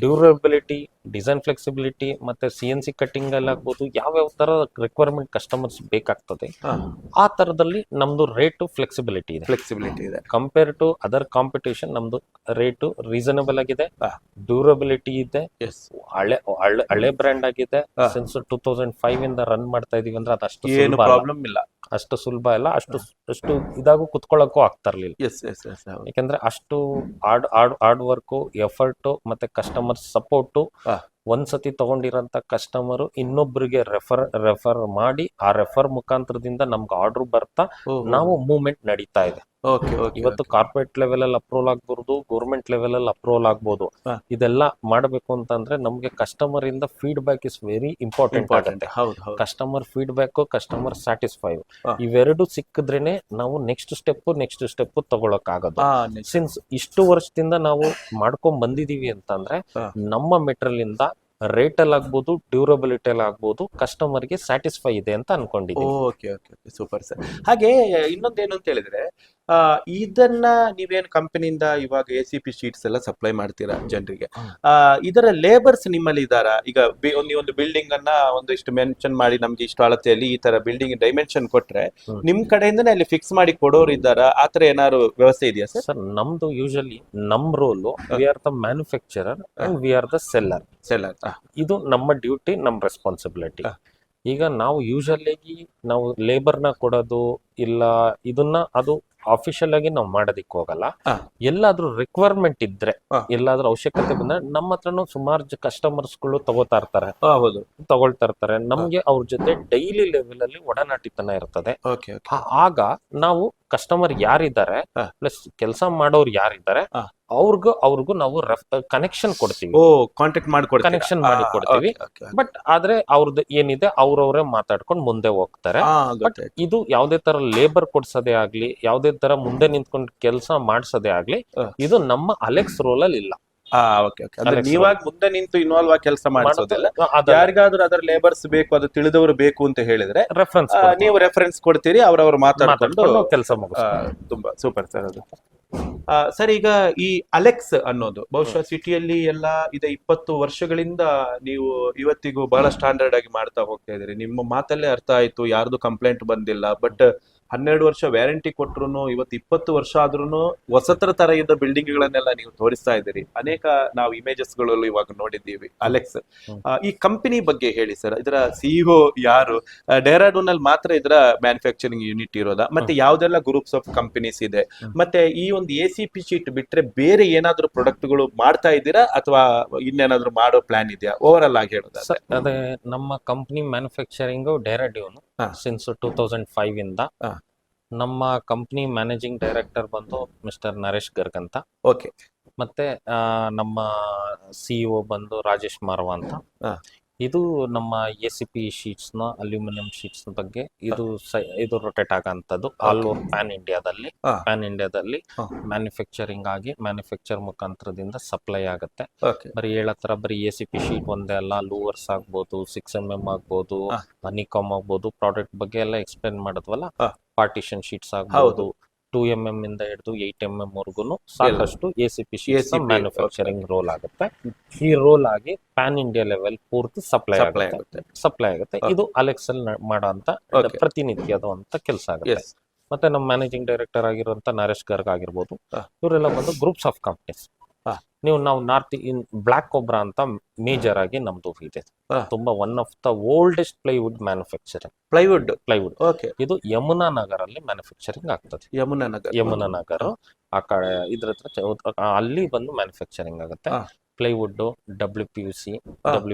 ಡ್ಯೂರಬಿಲಿಟಿ, ಡಿಸೈನ್ ಫ್ಲೆಕ್ಸಿಬಿಲಿಟಿ ಮತ್ತೆ CNC ಕಟ್ಟಿಂಗ್ ಅಲ್ಲಿ ಆಗ್ಬೋದು, ಯಾವ್ಯಾವ ತರ ರಿಕ್ವೈರ್ಮೆಂಟ್ ಕಸ್ಟಮರ್ಸ್ ಬೇಕಾಗ್ತದೆ ಆ ತರದಲ್ಲಿ ನಮ್ದು ರೇಟು ಫ್ಲೆಕ್ಸಿಬಿಲಿಟಿ ಇದೆ. ಕಂಪೇರ್ ಟು ಅದರ್ ಕಾಂಪಿಟೇಷನ್ ನಮ್ದು ರೇಟು ರೀಸನಬಲ್ ಆಗಿದೆ, ಡ್ಯೂರಬಿಲಿಟಿ ಇದೆ, ಹಳೆ ಬ್ರ್ಯಾಂಡ್ ಆಗಿದೆ. ಸಿನ್ಸ್ 2005 ಇಂದ ರನ್ ಮಾಡ್ತಾ ಇದೀವಿ ಅಂದ್ರೆ ಅದಷ್ಟು ಪ್ರಾಬ್ಲಮ್ ಇಲ್ಲ, ಅಷ್ಟು ಸುಲಭ ಇಲ್ಲ, ಅಷ್ಟು ಇದಾಗೂ ಕುತ್ಕೊಳ್ಳೋಕ್ಕೂ ಆಗ್ತಾ ಇರ್ಲಿಲ್ಲ. ಯಾಕಂದ್ರೆ ಅಷ್ಟು ಹಾರ್ಡ್ ವರ್ಕ್, ಎಫರ್ಟ್ ಮತ್ತೆ ಕಸ್ಟಮರ್ ಸಪೋರ್ಟ್. ಒಂದ್ಸತಿ ತಗೊಂಡಿರೋಂತ ಕಸ್ಟಮರ್ ಇನ್ನೊಬ್ಬರಿಗೆ ರೆಫರ್ ಮಾಡಿ ಆ ರೆಫರ್ ಮುಖಾಂತರದಿಂದ ನಮ್ಗೆ ಆರ್ಡರ್ ಬರ್ತಾ ನಾವು ಮೂವ್ಮೆಂಟ್ ನಡೀತಾ ಇದೆ. ಇವತ್ತು ಕಾರ್ಪೊರೇಟ್ ಲೆವೆಲ್ ಅಲ್ಲಿ ಅಪ್ರೂವಲ್ ಆಗ್ಬಹುದು, ಗೌರ್ಮೆಂಟ್ ಲೆವೆಲ್ ಅಲ್ಲಿ ಅಪ್ರೂವಲ್ ಆಗ್ಬಹುದು. ಇದೆಲ್ಲ ಮಾಡಬೇಕು ಅಂತಂದ್ರೆ ನಮ್ಗೆ ಕಸ್ಟಮರ್ ಇಂದ ಫೀಡ್ಬ್ಯಾಕ್ ಇಸ್ ವೆರಿ ಇಂಪಾರ್ಟೆಂಟ್ ಆಗುತ್ತೆ. ಕಸ್ಟಮರ್ ಫೀಡ್ಬ್ಯಾಕ್, ಕಸ್ಟಮರ್ ಸ್ಯಾಟಿಸ್ಫೈ ಇವೆರಡು ಸಿಕ್ಕಿದ್ರೇನೆ ನಾವು ನೆಕ್ಸ್ಟ್ ಸ್ಟೆಪ್ ತಗೊಳಕ್ ಆಗೋದು. ಸಿನ್ಸ್ ಇಷ್ಟು ವರ್ಷದಿಂದ ನಾವು ಮಾಡ್ಕೊಂಡ್ ಬಂದಿದೀವಿ ಅಂತಂದ್ರೆ ನಮ್ಮ ಮೆಟೀರಿಯಲ್ ಇಂದ ರೇಟ್ ಅಲ್ಲಿ ಆಗ್ಬೋದು, ಡ್ಯೂರಬಿಲಿಟಿ ಅಲ್ಲಿ ಆಗ್ಬೋದು, ಕಸ್ಟಮರ್ಗೆ ಸ್ಯಾಟಿಸ್ಫೈ ಇದೆ ಅಂತ ಅನ್ಕೊಂಡಿದ್ದೀವಿ. Super sir. ಹಾಗೆ ಇನ್ನೊಂದೇನು ಅಂತ ಹೇಳಿದ್ರೆ, ಇದನ್ನ ನೀವೇನು ಕಂಪನಿಯಿಂದ ಇವಾಗ ACP ಶೀಟ್ಸ್ ಎಲ್ಲ ಸಪ್ಲೈ ಮಾಡ್ತೀರಾ ಜನರಿಗೆ, ಇದರ ಲೇಬರ್ಸ್ ನಿಮ್ಮಲ್ಲಿ ಇದಾರಾ? ಈಗ ಒಂದು ಬಿಲ್ಡಿಂಗ್ ಅನ್ನ ಒಂದಿಷ್ಟು ಮೆನ್ಷನ್ ಮಾಡಿ ನಮ್ಗೆ ಇಷ್ಟು ಅಳತೆಯಲ್ಲಿ ಈ ತರ ಬಿಲ್ಡಿಂಗ್ ಡೈಮೆನ್ಷನ್ ಕೊಟ್ರೆ ನಿಮ್ ಕಡೆಯಿಂದನೇ ಅಲ್ಲಿ ಫಿಕ್ಸ್ ಮಾಡಿ ಕೊಡೋರು ಇದ್ದಾರಾ? ಆತರ ಏನಾದ್ರು ವ್ಯವಸ್ಥೆ ಇದೆಯಾ ಸರ್? ಸರ್ ನಮ್ದು ಯೂಶಲಿ ನಮ್ role we are the manufacturer and we are the seller. ಇದು ನಮ್ಮ ಡ್ಯೂಟಿ, ನಮ್ಮ ರೆಸ್ಪಾನ್ಸಿಬಿಲಿಟಿ. ಈಗ ನಾವು ಯೂಶಲಿ ನಾವು ಲೇಬರ್ನ ಕೊಡೋದು ಇಲ್ಲ, ಇದನ್ನ ಅದು ಅಫಿಷಿಯಲ್ ಆಗಿ ನಾವು ಮಾಡೋದಿಕ್ ಹೋಗಲ್ಲ. ಎಲ್ಲಾದ್ರೂ ರಿಕ್ವೈರ್ಮೆಂಟ್ ಇದ್ರೆ, ಎಲ್ಲಾದ್ರೂ ಅವಶ್ಯಕತೆ ಬಂದ್ರೆ ನಮ್ಮ ಹತ್ರನು ಸುಮಾರು ಕಸ್ಟಮರ್ಸ್ ಗಳು ತಗೊಳ್ತಾ ಇರ್ತಾರೆ. ನಮ್ಗೆ ಅವ್ರ ಜೊತೆ ಡೈಲಿ ಲೆವೆಲ್ ಅಲ್ಲಿ ಒಡನಾಟಿತನ ಇರ್ತದೆ. ಆಗ ನಾವು ಕಸ್ಟಮರ್ ಯಾರಿದ್ದಾರೆ ಪ್ಲಸ್ ಕೆಲಸ ಮಾಡೋರು ಯಾರಿದ್ದಾರೆ ಅವ್ರಿಗೂ ನಾವು ಕನೆಕ್ಷನ್ ಕೊಡ್ತೀವಿ, ಕನೆಕ್ಷನ್ ಮಾಡಿ ಕೊಡ್ತೀವಿ. ಬಟ್ ಆದ್ರೆ ಅವ್ರದ್ದು ಏನಿದೆ ಅವ್ರವ್ರೇ ಮಾತಾಡ್ಕೊಂಡು ಮುಂದೆ ಹೋಗ್ತಾರೆ. ಬಟ್ ಇದು ಯಾವ್ದೇ ತರ ಲೇಬರ್ ಕೊಡ್ಸೋದೇ ಆಗ್ಲಿ, ಯಾವ್ದೇ ತರ ಮುಂದೆ ನಿಂತ್ಕೊಂಡು ಕೆಲಸ ಮಾಡ್ಸೋದೇ ಆಗ್ಲಿ, ಇದು ನಮ್ಮ ಅಲೆಕ್ಸ್ ರೋಲ್ ಅಲ್ಲಿ ಇಲ್ಲ. ನೀವಾಗ ಮುಂದೆ ನಿಂತು ಇನ್ವಾಲ್ವ್ ಆಗಿ ಕೆಲಸ ಮಾಡಿಸೋದಿಲ್ಲ. ಯಾರಿಗಾದ್ರೂ ಅದರ ಲೇಬರ್ಸ್ ಬೇಕು, ಅದು ತಿಳಿದವರು ಬೇಕು ಅಂತ ಹೇಳಿದ್ರೆ ನೀವು ರೆಫರೆನ್ಸ್ ಕೊಡ್ತೀರಿ, ಅವ್ರವ್ರು ಮಾತಾಡ್ಕೊಂಡು ಕೆಲಸ ತುಂಬಾ ಸೂಪರ್ ಸರ್ ಅದು. ಸರ್ ಈಗ ಈ ಅಲೆಕ್ಸ್ ಅನ್ನೋದು ಬಹುಶಃ ಸಿಟಿಯಲ್ಲಿ ಎಲ್ಲ ಇದೆ 20 ವರ್ಷಗಳಿಂದ ನೀವು ಇವತ್ತಿಗೂ ಬಹಳ ಸ್ಟ್ಯಾಂಡರ್ಡ್ ಆಗಿ ಮಾಡ್ತಾ ಹೋಗ್ತಾ ಇದ್ದೀರಿ. ನಿಮ್ಮ ಮಾತಲ್ಲೇ ಅರ್ಥ ಆಯ್ತು, ಯಾರ್ದು ಕಂಪ್ಲೇಂಟ್ ಬಂದಿಲ್ಲ. ಬಟ್ 12 ವರ್ಷ ವ್ಯಾರಂಟಿ ಕೊಟ್ರು, ಇವತ್ತು 20 ವರ್ಷ ಆದ್ರೂ ಹೊಸತರ ತರ ಇದ್ದ ಬಿಲ್ಡಿಂಗ್ ಗಳನ್ನೆಲ್ಲ ನೀವು ತೋರಿಸ್ತಾ ಇದ್ದೀರಿ. ಅನೇಕ ನಾವು ಇಮೇಜಸ್ ಗಳಲ್ಲಿ ಇವಾಗ ನೋಡಿದ್ದೀವಿ ಅಲೆಕ್ಸ್. ಈ ಕಂಪನಿ ಬಗ್ಗೆ ಹೇಳಿ ಸರ್. ಇದರ CEO ಯಾರು? ಡೆಹ್ರಾಡೂನ್ ಅಲ್ಲಿ ಮಾತ್ರ ಇದರ ಮ್ಯಾನುಫ್ಯಾಕ್ಚರಿಂಗ್ ಯೂನಿಟ್ ಇರೋದಾ? ಮತ್ತೆ ಯಾವ್ದೆಲ್ಲ ಗ್ರೂಪ್ಸ್ ಆಫ್ ಕಂಪನೀಸ್ ಇದೆ? ಮತ್ತೆ ಈ ಒಂದು ACP ಶೀಟ್ ಬಿಟ್ರೆ ಬೇರೆ ಏನಾದ್ರು ಪ್ರಾಡಕ್ಟ್ ಗಳು ಮಾಡ್ತಾ ಇದ್ದೀರಾ ಅಥವಾ ಇನ್ನೇನಾದ್ರು ಮಾಡೋ ಪ್ಲಾನ್ ಇದೆಯಾ? ಓವರ್ ಆಲ್ ಆಗಿ ಹೇಳೋದಾದ್ರೆ. ಅದೇ ನಮ್ಮ ಕಂಪನಿ ಮ್ಯಾನುಫ್ಯಾಕ್ಚರಿಂಗ್ ಡೆಹ್ರಾಡೂನ್ ಸಿನ್ಸ್ 2005 ಇಂದ. ನಮ್ಮ ಕಂಪನಿ ಮ್ಯಾನೇಜಿಂಗ್ ಡೈರೆಕ್ಟರ್ ಬಂದು ಮಿಸ್ಟರ್ ನರೇಶ್ ಗರ್ಗ್ ಅಂತ. ಮತ್ತೆ ನಮ್ಮ CEO ಬಂದು ರಾಜೇಶ್ ಮಾರ್ವಾ ಅಂತ. ಇದು ನಮ್ಮ ACP ಶೀಟ್ಸ್ ನ ಅಲ್ಯೂಮಿನಿಯಂ ಶೀಟ್ಸ್ ಬಗ್ಗೆ ಇದು ರೊಟೇಟ್ ಆಗಂತದ್ದು ಆಲ್ ಓವರ್ ಪ್ಯಾನ್ ಇಂಡಿಯಾದಲ್ಲಿ ಮ್ಯಾನುಫ್ಯಾಕ್ಚರಿಂಗ್ ಆಗಿ ಮ್ಯಾನುಫ್ಯಾಕ್ಚರ್ ಮುಖಾಂತರದಿಂದ ಸಪ್ಲೈ ಆಗುತ್ತೆ. ಬರೀ ಹೇಳತ್ರ ಬರೀ ACP ಶೀಟ್ ಒಂದೇ ಅಲ್ಲ, ಲೂವರ್ಸ್ ಆಗ್ಬೋದು, 6mm ಆಗ್ಬೋದು, ಹನಿಕಾಮ್ ಆಗ್ಬೋದು, ಪ್ರಾಡಕ್ಟ್ ಬಗ್ಗೆ ಎಲ್ಲ ಎಕ್ಸ್ಪ್ಲೇನ್ ಮಾಡಿದ್ವಲ್ಲ, ಪಾರ್ಟಿಷನ್ ಶೀಟ್ಸ್ ಆಗ್ಬೋದು, 2mm ಇಂದ ಹಿಡಿದು 8mm ವರ್ಗುನು ಸಾಕಷ್ಟು ACP ಶೀಟ್ಸ್ ಮ್ಯಾನುಫ್ಯಾಕ್ಚರಿಂಗ್ ರೋಲ್ ಆಗುತ್ತೆ. ಈ ರೋಲ್ ಆಗಿ ಪ್ಯಾನ್ ಇಂಡಿಯಾ ಲೆವೆಲ್ ಪೂರ್ತಿ ಸಪ್ಲೈ ಆಗುತ್ತೆ. ಇದು ಅಲೆಕ್ಸ್ ಅಲ್ಲಿ ಮಾಡೋ ಅಂತ ಪ್ರತಿನಿತ್ಯದ ಅಂತ ಕೆಲಸ ಆಗುತ್ತೆ. ಮತ್ತೆ ನಮ್ಮ ಮ್ಯಾನೇಜಿಂಗ್ ಡೈರೆಕ್ಟರ್ ಆಗಿರುವಂತ ನರೇಶ್ ಗರ್ಗ್ ಆಗಿರ್ಬೋದು, ಇವರೆಲ್ಲ ಬಂದು ಗ್ರೂಪ್ಸ್ ಆಫ್ ಕಂಪ್ನೀಸ್. ನಾವು ನಾರ್ತ್ ಇನ್ ಬ್ಲಾಕ್ ಕೊಬ್ರಾ ಅಂತ ಮೇಜರ್ ಆಗಿ ನಮ್ದು ಇದೆ. ತುಂಬಾ one of the oldest plywood manufacturing. Plywood ಇದು ಯಮುನಾ ನಗರ್ ಅಲ್ಲಿ ಮ್ಯಾನುಫ್ಯಾಕ್ಚರಿಂಗ್ ಆಗ್ತದೆ. ಯಮುನಾ ನಗರ್ ಆ ಕಡೆ ಇದ್ರ ಹತ್ರ ಅಲ್ಲಿ ಬಂದು ಮ್ಯಾನುಫ್ಯಾಕ್ಚರಿಂಗ್ ಆಗುತ್ತೆ. ಪ್ಲೈವುಡ್, WPC,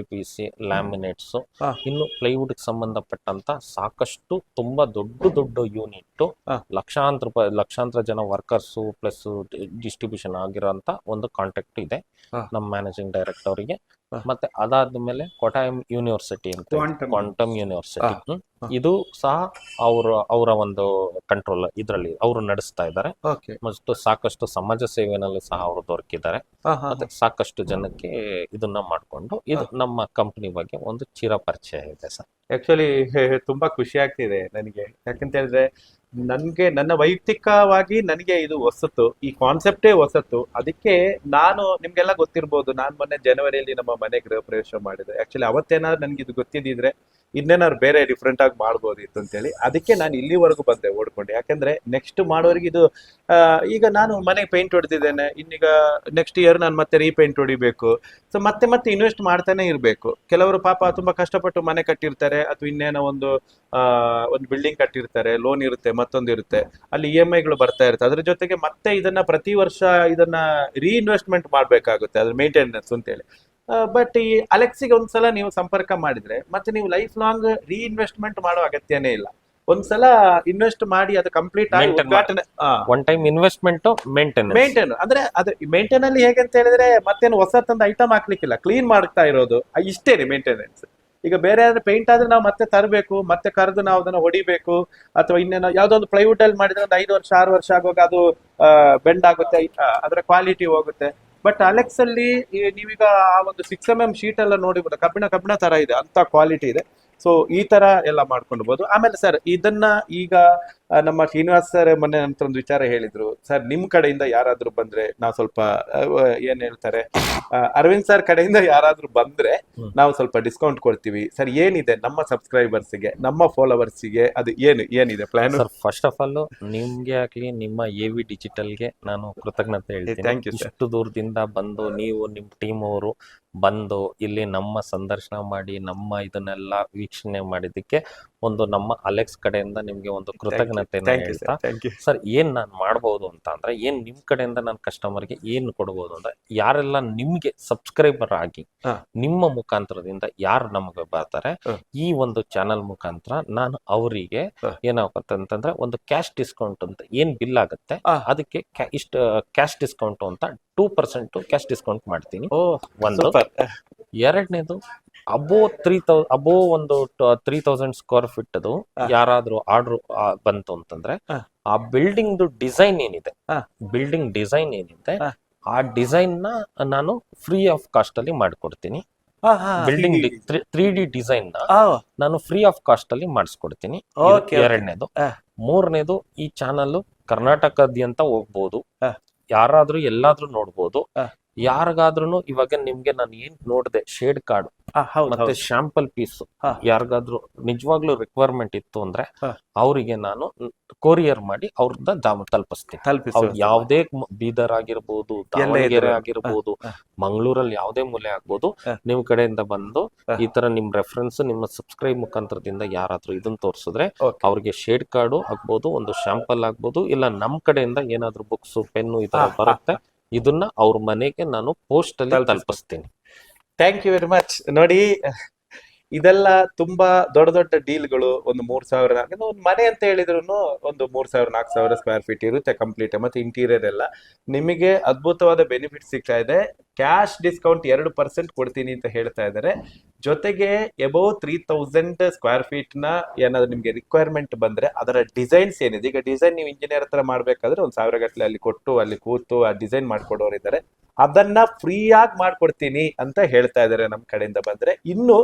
ಲ್ಯಾಮಿನೇಟ್ಸ್, ಇನ್ನು ಪ್ಲೈವುಡ್ ಸಂಬಂಧಪಟ್ಟಂತ ಸಾಕಷ್ಟು ತುಂಬಾ ದೊಡ್ಡ ಯೂನಿಟ್, ಲಕ್ಷಾಂತರ ಜನ ವರ್ಕರ್ಸ್ ಪ್ಲಸ್ ಡಿಸ್ಟ್ರಿಬ್ಯೂಷನ್ ಆಗಿರೋಂತ ಒಂದು ಕಾಂಟ್ಯಾಕ್ಟ್ ಇದೆ ನಮ್ಮ ಮ್ಯಾನೇಜಿಂಗ್ ಡೈರೆಕ್ಟರ್ ಅವರಿಗೆ. ಮತ್ತೆ ಅದಾದ್ಮೇಲೆ ಕೊಟಾಯಂ ಯೂನಿವರ್ಸಿಟಿ ಅಂತ, ಕ್ವಾಂಟಮ್ ಯೂನಿವರ್ಸಿಟಿ, ಇದು ಸಹ ಅವರ ಒಂದು ಕಂಟ್ರೋಲ್ ಇದರಲ್ಲಿ ಅವರು ನಡೆಸ್ತಾ ಇದ್ದಾರೆ. ಮತ್ತು ಸಾಕಷ್ಟು ಸಮಾಜ ಸೇವೆನಲ್ಲಿ ಸಹ ಅವರು ದೊರಕಿದ್ದಾರೆ. ಮತ್ತೆ ಸಾಕಷ್ಟು ಜನಕ್ಕೆ ಇದನ್ನ ಮಾಡ್ಕೊಂಡು ಇದು ನಮ್ಮ ಕಂಪನಿ ಬಗ್ಗೆ ಒಂದು ಚಿರ ಪರಿಚಯ ಇದೆ ಸರ್. ಆಕ್ಚುಲಿ ತುಂಬಾ ಖುಷಿ ಆಗ್ತಿದೆ ನನಗೆ, ಯಾಕಂತ ಹೇಳಿದ್ರೆ ನನ್ನ ವೈಯಕ್ತಿಕವಾಗಿ ನನಗೆ ಇದು ಹೊಸತು, ಈ ಕಾನ್ಸೆಪ್ಟೇ ಹೊಸತು. ಅದಕ್ಕೆ ನಾನು ನಿಮ್ಗೆಲ್ಲ ಗೊತ್ತಿರ್ಬೋದು, ನಾನು ಮೊನ್ನೆ ಜನವರಿಯಲ್ಲಿ ನಮ್ಮ ಮನೆ ಗೃಹ ಪ್ರವೇಶ ಮಾಡಿದೆ. ಆಕ್ಚುಲಿ ಅವತ್ತೇನಾದ್ರು ನನ್ಗೆ ಇದು ಗೊತ್ತಿದ್ದಿದ್ರೆ ಇನ್ನೇನಾದ್ರು ಬೇರೆ ಡಿಫ್ರೆಂಟ್ ಆಗಿ ಮಾಡ್ಬೋದಿತ್ತು ಅಂತೇಳಿ ಅದಕ್ಕೆ ನಾನು ಇಲ್ಲಿವರೆಗೂ ಬಂದೆ ಓಡ್ಕೊಂಡು. ಯಾಕಂದ್ರೆ ನೆಕ್ಸ್ಟ್ ಮಾಡೋರಿಗೆ ಇದು ಈಗ ನಾನು ಮನೆಗೆ ಪೇಂಟ್ ಹೊಡೆದಿದ್ದೇನೆ, ಇನ್ನೀಗ ನೆಕ್ಸ್ಟ್ ಇಯರ್ ನಾನು ಮತ್ತೆ ರೀಪೇಂಟ್ ಹೊಡಿಬೇಕು. ಸೊ ಮತ್ತೆ ಇನ್ವೆಸ್ಟ್ ಮಾಡ್ತಾನೆ ಇರಬೇಕು. ಕೆಲವರು ಪಾಪ ತುಂಬಾ ಕಷ್ಟಪಟ್ಟು ಮನೆ ಕಟ್ಟಿರ್ತಾರೆ, ಅಥವಾ ಇನ್ನೇನೋ ಒಂದು ಬಿಲ್ಡಿಂಗ್ ಕಟ್ಟಿರ್ತಾರೆ, ಲೋನ್ ಇರುತ್ತೆ, ಮತ್ತೊಂದು ಇರುತ್ತೆ, ಅಲ್ಲಿ EMIಗಳು ಬರ್ತಾ ಇರುತ್ತೆ. ಅದ್ರ ಜೊತೆಗೆ ಮತ್ತೆ ಇದನ್ನ ಪ್ರತಿ ವರ್ಷ ಇದನ್ನ ರೀಇನ್ವೆಸ್ಟ್ಮೆಂಟ್ ಮಾಡ್ಬೇಕಾಗುತ್ತೆ, ಅದ್ರ ಮೇಂಟೆನೆನ್ಸ್ ಅಂತೇಳಿ. ಬಟ್ ಈ ಅಲೆಕ್ಸಿಗೆ ಒಂದ್ಸಲ ನೀವು ಸಂಪರ್ಕ ಮಾಡಿದ್ರೆ ಮತ್ತೆ ನೀವು ಲೈಫ್ ಲಾಂಗ್ ರೀಇನ್ವೆಸ್ಟ್ಮೆಂಟ್ ಮಾಡೋ ಅಗತ್ಯನೇ ಇಲ್ಲ. ಒಂದ್ಸಲ ಇನ್ವೆಸ್ಟ್ ಮಾಡಿ ಅದು ಕಂಪ್ಲೀಟ್ ಆಗಿ ಉದ್ಘಾಟನೆ, ಒನ್ ಟೈಮ್ ಇನ್ವೆಸ್ಟ್ಮೆಂಟ್, ಮೇಂಟೈನ್ ಅಂದ್ರೆ ಅದು ಮೇಂಟೈನ್ ಅಲ್ಲಿ ಹೇಗೆ ಅಂತ ಹೇಳಿದ್ರೆ ಮತ್ತೇನು ಹೊಸ ತಂದ ಐಟಮ್ ಹಾಕ್ಲಿಕ್ಕಿಲ್ಲ, ಕ್ಲೀನ್ ಮಾಡ್ತಾ ಇರೋದು ಇಷ್ಟೇನೆ ಮೇಂಟೆನೆನ್ಸ್. ಈಗ ಬೇರೆ ಆದ್ರೆ ಪೇಂಟ್ ಆದ್ರೆ ನಾವು ಮತ್ತೆ ತರಬೇಕು, ಮತ್ತೆ ಕರೆದು ನಾವು ಅದನ್ನ ಹೊಡಿಬೇಕು, ಅಥವಾ ಇನ್ನೇನೋ ಯಾವ್ದೋ ಒಂದು ಪ್ಲೈವುಡ್ ಅಲ್ಲಿ ಮಾಡಿದ್ರೆ ಒಂದು 5 ವರ್ಷ 6 ವರ್ಷ ಆಗುವಾಗ ಅದು ಬೆಂಡ್ ಆಗುತ್ತೆ, ಅದರ ಕ್ವಾಲಿಟಿ ಹೋಗುತ್ತೆ. ಬಟ್ ಅಲೆಕ್ಸ್ ಅಲ್ಲಿ ನೀವೀಗ ಆ ಒಂದು 6mm ಶೀಟ್ ಎಲ್ಲ ನೋಡಿಬೋದು, ಕಬ್ಬಿಣ ತರ ಇದೆ, ಅಂತ ಕ್ವಾಲಿಟಿ ಇದೆ. ಸೊ ಈ ತರ ಎಲ್ಲ ಮಾಡ್ಕೊಂಡ್ಬೋದು. ಆಮೇಲೆ ಸರ್ ಇದನ್ನ ಈಗ ನಮ್ಮ ಶ್ರೀನಿವಾಸ್ ಸರ್ ಮೊನ್ನೆ ನಂತರ ಒಂದು ವಿಚಾರ ಹೇಳಿದ್ರು, ಸರ್ ನಿಮ್ ಕಡೆಯಿಂದ ಯಾರಾದ್ರೂ ಬಂದ್ರೆ ನಾವು ಸ್ವಲ್ಪ ಏನ್ ಹೇಳ್ತಾರೆ, ಅರವಿಂದ್ ಸರ್ ಕಡೆಯಿಂದ ಯಾರಾದ್ರೂ ಬಂದ್ರೆ ನಾವು ಸ್ವಲ್ಪ ಡಿಸ್ಕೌಂಟ್ ಕೊಡ್ತೀವಿ ಸರ್. ಏನಿದೆ ನಮ್ಮ ಸಬ್ಸ್ಕ್ರೈಬರ್ಸ್ಗೆ, ನಮ್ಮ ಫಾಲೋವರ್ಸ್ಗೆ, ಅದು ಏನಿದೆ plan? Sir first of all ನಿಮ್ಗೆ ಆಗ್ಲಿ ನಿಮ್ಮ AV ಡಿಜಿಟಲ್ಗೆ ನಾನು ಕೃತಜ್ಞತೆ ಹೇಳ್ತೀನಿ. Thank you. ಇಷ್ಟು ದೂರದಿಂದ ಬಂದು ನೀವು ನಿಮ್ಮ ಟೀಮ್ ಅವರು ಬಂದು ಇಲ್ಲಿ ನಮ್ಮ ಸಂದರ್ಶನ ಮಾಡಿ ನಮ್ಮ ಇದನ್ನೆಲ್ಲ ವೀಕ್ಷಣೆ ಮಾಡಿದ್ದಕ್ಕೆ ಒಂದು ನಮ್ಮ ಅಲೆಕ್ಸ್ ಕಡೆಯಿಂದ ನಿಮ್ಗೆ ಒಂದು ಕೃತಜ್ಞತೆನ ಹೇಳ್ತಾ, ಸರ್ ಏನ್ ನಾನು ಮಾಡ್ಬೋದು ಅಂತ ಅಂದ್ರೆ, ಏನ್ ನಿಮ್ ಕಡೆಯಿಂದ ನಾನು ಕಸ್ಟಮರ್ಗೆ ಏನ್ ಕೊಡ್ಬೋದು ಅಂದ್ರೆ, ಯಾರೆಲ್ಲ ನಿಮ್ಗೆ ಸಬ್ಸ್ಕ್ರೈಬರ್ ಆಗಿ ನಿಮ್ಮ ಮುಖಾಂತರದಿಂದ ಯಾರು ನಮಗೆ ಬರ್ತಾರೆ, ಈ ಒಂದು ಚಾನಲ್ ಮುಖಾಂತರ ನಾನು ಅವರಿಗೆ ಏನಾಗುತ್ತೆ ಅಂತಂದ್ರೆ ಒಂದು ಕ್ಯಾಶ್ ಡಿಸ್ಕೌಂಟ್ ಅಂತ ಏನ್ ಬಿಲ್ ಆಗುತ್ತೆ ಅದಕ್ಕೆ ಇಷ್ಟ ಕ್ಯಾಶ್ ಡಿಸ್ಕೌಂಟ್ ಅಂತ 2% ಕ್ಯಾಶ್ ಡಿಸ್ಕೌಂಟ್ ಮಾಡ್ತೀನಿ. ಒಂದು ಎರಡನೇದು ಅಬೋ 3000 ಸ್ಕ್ವೇರ್ ಫೀಟ್ ಅದು ಯಾರಾದ್ರೂ ಆರ್ಡರ್ ಬಂತು ಅಂತಂದ್ರೆ, ಆ ಬಿಲ್ಡಿಂಗ್ ಡಿಸೈನ್ ಏನಿದೆ, ಆ ಡಿಸೈನ್ ನ ನಾನು ಫ್ರೀ ಆಫ್ ಕಾಸ್ಟ್ ಅಲ್ಲಿ ಮಾಡ್ಕೊಡ್ತೀನಿ. ಬಿಲ್ಡಿಂಗ್ 3D ಡಿಸೈನ್ ನ ನಾನು ಫ್ರೀ ಆಫ್ ಕಾಸ್ಟ್ ಅಲ್ಲಿ ಮಾಡಿಸ್ಕೊಡ್ತೀನಿ. ಎರಡನೇದು. ಮೂರನೇದು, ಈ ಚಾನಲ್ ಕರ್ನಾಟಕದಾದ್ಯಂತ ಹೋಗ್ಬೋದು, ಯಾರಾದ್ರೂ ಎಲ್ಲಾದ್ರೂ ನೋಡ್ಬೋದು. ಯಾರಿಗಾದ್ರೂ ಇವಾಗ ನಿಮ್ಗೆ ನಾನು ಏನ್ ನೋಡಿದೆ, ಶೇಡ್ ಕಾರ್ಡ್ ಮತ್ತೆ ಶಾಂಪಲ್ ಪೀಸ್ ಯಾರಿಗಾದ್ರೂ ನಿಜವಾಗ್ಲೂ ರಿಕ್ವೈರ್ಮೆಂಟ್ ಇತ್ತು ಅಂದ್ರೆ ಅವರಿಗೆ ನಾನು ಕೊರಿಯರ್ ಮಾಡಿ ಅವ್ರನ್ನ ತಲುಪಿಸ್ತೀನಿ. ಯಾವ್ದೇ ಬೀದರ್ ಆಗಿರ್ಬೋದು, ದಾವಣಗೆರೆ ಆಗಿರ್ಬೋದು, ಮಂಗಳೂರಲ್ಲಿ ಯಾವ್ದೇ ಮೂಲೆ ಆಗ್ಬೋದು, ನಿಮ್ ಕಡೆಯಿಂದ ಬಂದು ಈ ತರ ನಿಮ್ ರೆಫರೆನ್ಸ್ ನಿಮ್ಮ ಸಬ್ಸ್ಕ್ರೈಬ್ ಮುಖಾಂತರದಿಂದ ಯಾರಾದ್ರೂ ಇದನ್ನ ತೋರಿಸಿದ್ರೆ ಅವ್ರಿಗೆ ಶೇಡ್ ಕಾರ್ಡು ಆಗ್ಬೋದು, ಒಂದು ಶಾಂಪಲ್ ಆಗ್ಬೋದು, ಇಲ್ಲ ನಮ್ ಕಡೆಯಿಂದ ಏನಾದ್ರು ಬುಕ್ಸ್, ಪೆನ್ನು ಈ ತರ ಬರುತ್ತೆ, ಇದನ್ನ ಅವ್ರ ಮನೆಗೆ ನಾನು ಪೋಸ್ಟ್ ಅಲ್ಲಿ ತಲುಪಿಸ್ತೀನಿ. Thank you very much. ನೋಡಿ, ಇದೆಲ್ಲ ತುಂಬಾ ದೊಡ್ಡ ಡೀಲ್ಗಳು. ಒಂದು 3000 ಒಂದು ಮನೆ ಅಂತ ಹೇಳಿದ್ರು ಒಂದು 3000-4000 ಸ್ಕ್ವೇರ್ ಫೀಟ್ ಇರುತ್ತೆ ಕಂಪ್ಲೀಟ್, ಮತ್ತೆ ಇಂಟೀರಿಯರ್ ಎಲ್ಲ ನಿಮಗೆ ಅದ್ಭುತವಾದ ಬೆನಿಫಿಟ್ ಸಿಗ್ತಾ ಇದೆ. ಕ್ಯಾಶ್ ಡಿಸ್ಕೌಂಟ್ 2% ಕೊಡ್ತೀನಿ ಅಂತ ಹೇಳ್ತಾ ಇದ್ದಾರೆ. ಜೊತೆಗೆ ಎಬೋ 3000 ಸ್ಕ್ವೇರ್ ಫೀಟ್ ನ ಏನಾದ್ರು ನಿಮ್ಗೆ ರಿಕ್ವೈರ್ಮೆಂಟ್ ಬಂದ್ರೆ ಅದರ ಡಿಸೈನ್ಸ್ ಏನಿದೆ, ಈಗ ಡಿಸೈನ್ ನೀವು ಇಂಜಿನಿಯರ್ ಹತ್ರ ಮಾಡ್ಬೇಕಾದ್ರೆ 1000 ಗಟ್ಟಲೆ ಅಲ್ಲಿ ಕೊಟ್ಟು ಅಲ್ಲಿ ಕೂತು ಆ ಡಿಸೈನ್ ಮಾಡ್ಕೊಡೋರು ಇದ್ದಾರೆ, ಅದನ್ನ ಫ್ರೀ ಆಗಿ ಮಾಡ್ಕೊಡ್ತೀನಿ ಅಂತ ಹೇಳ್ತಾ ಇದ್ದಾರೆ ನಮ್ ಕಡೆಯಿಂದ ಬಂದ್ರೆ. ಇನ್ನು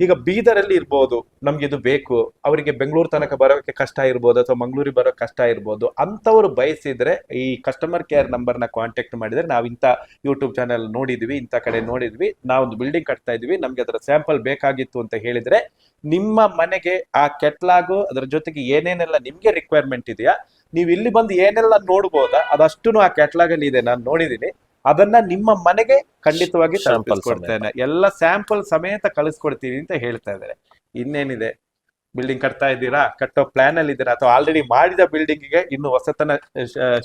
ಈಗ ಬೀದರಲ್ಲಿ ಇರ್ಬೋದು, ನಮ್ಗೆ ಇದು ಬೇಕು, ಅವರಿಗೆ ಬೆಂಗಳೂರು ತನಕ ಬರೋಕೆ ಕಷ್ಟ ಇರ್ಬೋದು ಅಥವಾ ಮಂಗಳೂರಿಗೆ ಬರೋ ಕಷ್ಟ ಇರ್ಬೋದು, ಅಂತವ್ರು ಬಯಸಿದ್ರೆ ಈ ಕಸ್ಟಮರ್ ಕೇರ್ ನಂಬರ್ನ ಕಾಂಟ್ಯಾಕ್ಟ್ ಮಾಡಿದ್ರೆ ನಾವು ಇಂಥ ಯೂಟ್ಯೂಬ್ ಚಾನೆಲ್ ನೋಡಿದ್ವಿ, ಇಂಥ ಕಡೆ ನೋಡಿದ್ವಿ, ನಾವೊಂದು ಬಿಲ್ಡಿಂಗ್ ಕಟ್ತಾ ಇದೀವಿ, ನಮ್ಗೆ ಅದರ ಸ್ಯಾಂಪಲ್ ಬೇಕಾಗಿತ್ತು ಅಂತ ಹೇಳಿದ್ರೆ ನಿಮ್ಮ ಮನೆಗೆ ಆ ಕೆಟ್ಲಾಗು ಅದರ ಜೊತೆಗೆ ಏನೇನೆಲ್ಲ ನಿಮ್ಗೆ ರಿಕ್ವೈರ್ಮೆಂಟ್ ಇದೆಯಾ, ನೀವು ಇಲ್ಲಿ ಬಂದು ಏನೆಲ್ಲ ನೋಡ್ಬೋದಾ ಅದಷ್ಟು ಆ ಕ್ಯಾಟ್ಲಾಗ್ ಅಲ್ಲಿ ಇದೆ, ನಾನು ನೋಡಿದೀನಿ. ಅದನ್ನ ನಿಮ್ಮ ಮನೆಗೆ ಖಂಡಿತವಾಗಿ ತಲುಪಿಸ್ಕೊಡ್ತೇನೆ, ಎಲ್ಲ ಸ್ಯಾಂಪಲ್ ಸಮೇತ ಕಳಿಸ್ಕೊಡ್ತೀವಿ ಅಂತ ಹೇಳ್ತಾ ಇದ್ದಾರೆ. ಇನ್ನೇನಿದೆ, ಬಿಲ್ಡಿಂಗ್ ಕಟ್ತಾ ಇದ್ದೀರಾ, ಕಟ್ಟೋ ಪ್ಲಾನ್ ಅಲ್ಲಿ ಇದ್ದೀರಾ, ಅಥವಾ ಆಲ್ರೆಡಿ ಮಾಡಿದ ಬಿಲ್ಡಿಂಗ್ ಗೆ ಇನ್ನು ಹೊಸತನ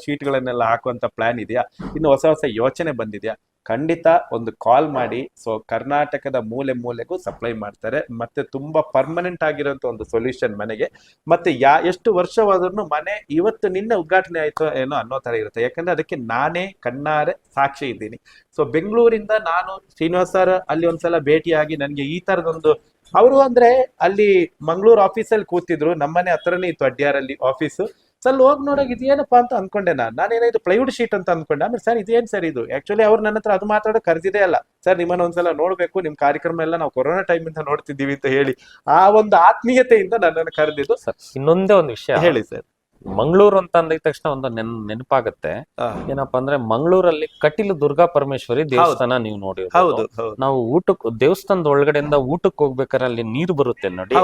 ಶೀಟ್ ಗಳನ್ನೆಲ್ಲ ಹಾಕುವಂತ ಪ್ಲಾನ್ ಇದೆಯಾ, ಇನ್ನು ಹೊಸ ಹೊಸ ಯೋಚನೆ ಬಂದಿದ್ಯಾ, ಖಂಡಿತ ಒಂದು ಕಾಲ್ ಮಾಡಿ. ಸೊ ಕರ್ನಾಟಕದ ಮೂಲೆ ಮೂಲೆಗೂ ಸಪ್ಲೈ ಮಾಡ್ತಾರೆ, ಮತ್ತೆ ತುಂಬಾ ಪರ್ಮನೆಂಟ್ ಆಗಿರುವಂತ ಒಂದು ಸೊಲ್ಯೂಷನ್ ಮನೆಗೆ. ಮತ್ತೆ ಎಷ್ಟು ವರ್ಷವಾದ್ರೂ ಮನೆ ಇವತ್ತು ನಿನ್ನೆ ಉದ್ಘಾಟನೆ ಆಯ್ತು ಏನೋ ಅನ್ನೋ ತರ ಇರುತ್ತೆ, ಯಾಕಂದ್ರೆ ಅದಕ್ಕೆ ನಾನೇ ಕಣ್ಣಾರೆ ಸಾಕ್ಷಿ ಇದ್ದೀನಿ. ಸೊ ಬೆಂಗಳೂರಿಂದ ನಾನು ಶ್ರೀನಿವಾಸ್ ಸರ್ ಅಲ್ಲಿ ಒಂದ್ಸಲ ಭೇಟಿಯಾಗಿ ನನ್ಗೆ ಈ ತರದೊಂದು, ಅವರು ಅಂದ್ರೆ ಅಲ್ಲಿ ಮಂಗಳೂರು ಆಫೀಸಲ್ಲಿ ಕೂತಿದ್ರು, ನಮ್ಮನೆ ಹತ್ರನೇ ಇತ್ತು ಅಡ್ಯಾರಲ್ಲಿ ಆಫೀಸು. ಸರ್ ಹೋಗಿ ನೋಡೋಕೆ ಇದೇನಪ್ಪಾ ಅಂತ ಅನ್ಕೊಂಡೆ ನಾನೇನೋ ಇದು ಪ್ಲೈವುಡ್ ಶೀಟ್ ಅಂತ ಅನ್ಕೊಂಡೆ. ಆಮೇಲೆ ಸರ್ ಇದೇನ್ ಸರ್ ಇದು, ಆಕ್ಚುಲಿ ಅವ್ರು ನನ್ನ ಹತ್ರ ಅದು ಮಾತಾಡೋ ಕರೆದಿದೆ ಅಲ್ಲ, ಸರ್ ನಿಮ್ಮನ್ನ ಒಂದ್ಸಲ ನೋಡ್ಬೇಕು, ನಿಮ್ ಕಾರ್ಯಕ್ರಮ ಎಲ್ಲ ನಾವು ಕೊರೋನಾ ಟೈಮ್ ಇಂದ ನೋಡ್ತಿದ್ದೀವಿ ಅಂತ ಹೇಳಿ ಆ ಒಂದು ಆತ್ಮೀಯತೆಯಿಂದ ನನ್ನನ್ನು ಕರೆದಿದ್ದು. ಸರ್ ಇನ್ನೊಂದೇ ಒಂದು ವಿಷಯ ಹೇಳಿ ಸರ್. ಮಂಗಳೂರು ಅಂತ ಅಂದ ತಕ್ಷಣ ಒಂದು ನೆನಪಾಗತ್ತೆ, ಏನಪ್ಪಾ ಅಂದ್ರೆ ಮಂಗಳೂರಲ್ಲಿ ಕಟೀಲು ದುರ್ಗಾ ಪರಮೇಶ್ವರಿ ದೇವಸ್ಥಾನ ನೀವು ನೋಡಿ. ನಾವು ಊಟಕ್ಕೆ ದೇವಸ್ಥಾನದ ಒಳಗಡೆಯಿಂದ ಊಟಕ್ಕೆ ಹೋಗ್ಬೇಕಾದ್ರೆ ಅಲ್ಲಿ ನೀರು ಬರುತ್ತೆ ನೋಡಿ,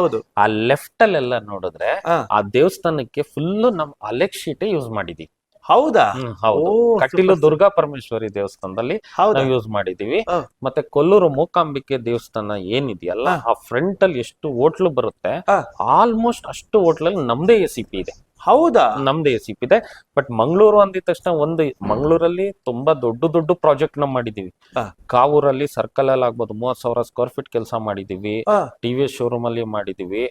ಆ ಲೆಫ್ಟ್ ಅಲ್ಲೆಲ್ಲ ನೋಡಿದ್ರೆ ಆ ದೇವಸ್ಥಾನಕ್ಕೆ ಫುಲ್ ನಮ್ ಅಲೆಕ್ ಶೀಟೇ ಯೂಸ್ ಮಾಡಿದೀವಿ. ಹೌದಾ? ಹೌದು, ಕಟೀಲು ದುರ್ಗಾ ಪರಮೇಶ್ವರಿ ದೇವಸ್ಥಾನದಲ್ಲಿ ನಾವು ಯೂಸ್ ಮಾಡಿದೀವಿ. ಮತ್ತೆ ಕೊಲ್ಲೂರು ಮೂಕಾಂಬಿಕೆ ದೇವಸ್ಥಾನ ಏನಿದೆಯಲ್ಲ, ಆ ಫ್ರಂಟ್ ಅಲ್ಲಿ ಎಷ್ಟು ಹೋಟ್ಲು ಬರುತ್ತೆ, ಆಲ್ಮೋಸ್ಟ್ ಅಷ್ಟು ಹೋಟ್ಲಲ್ಲಿ ನಮ್ದೇ ಎಸಿಪಿ ಇದೆ. ಹೌದಾ? ನಮ್ದೇ ಎಸಿಪಿ ಇದೆ. ಬಟ್ ಮಂಗಳೂರು ಅಂದಿದ ತಕ್ಷಣ ಒಂದು ಮಂಗಳೂರಲ್ಲಿ ತುಂಬಾ ದೊಡ್ಡ ದೊಡ್ಡ ಪ್ರಾಜೆಕ್ಟ್ ನ ಮಾಡಿದೀವಿ. ಕಾವೂರಲ್ಲಿ ಸರ್ಕಲ್ ಅಲ್ಲಿ ಆಗ್ಬೋದು 30,000 ಸ್ಕ್ವೇರ್ ಫೀಟ್ ಕೆಲಸ ಮಾಡಿದೀವಿ, ಟಿವಿಎಸ್ ಶೋರೂಮ್ ಅಲ್ಲಿ ಮಾಡಿದೀವಿ,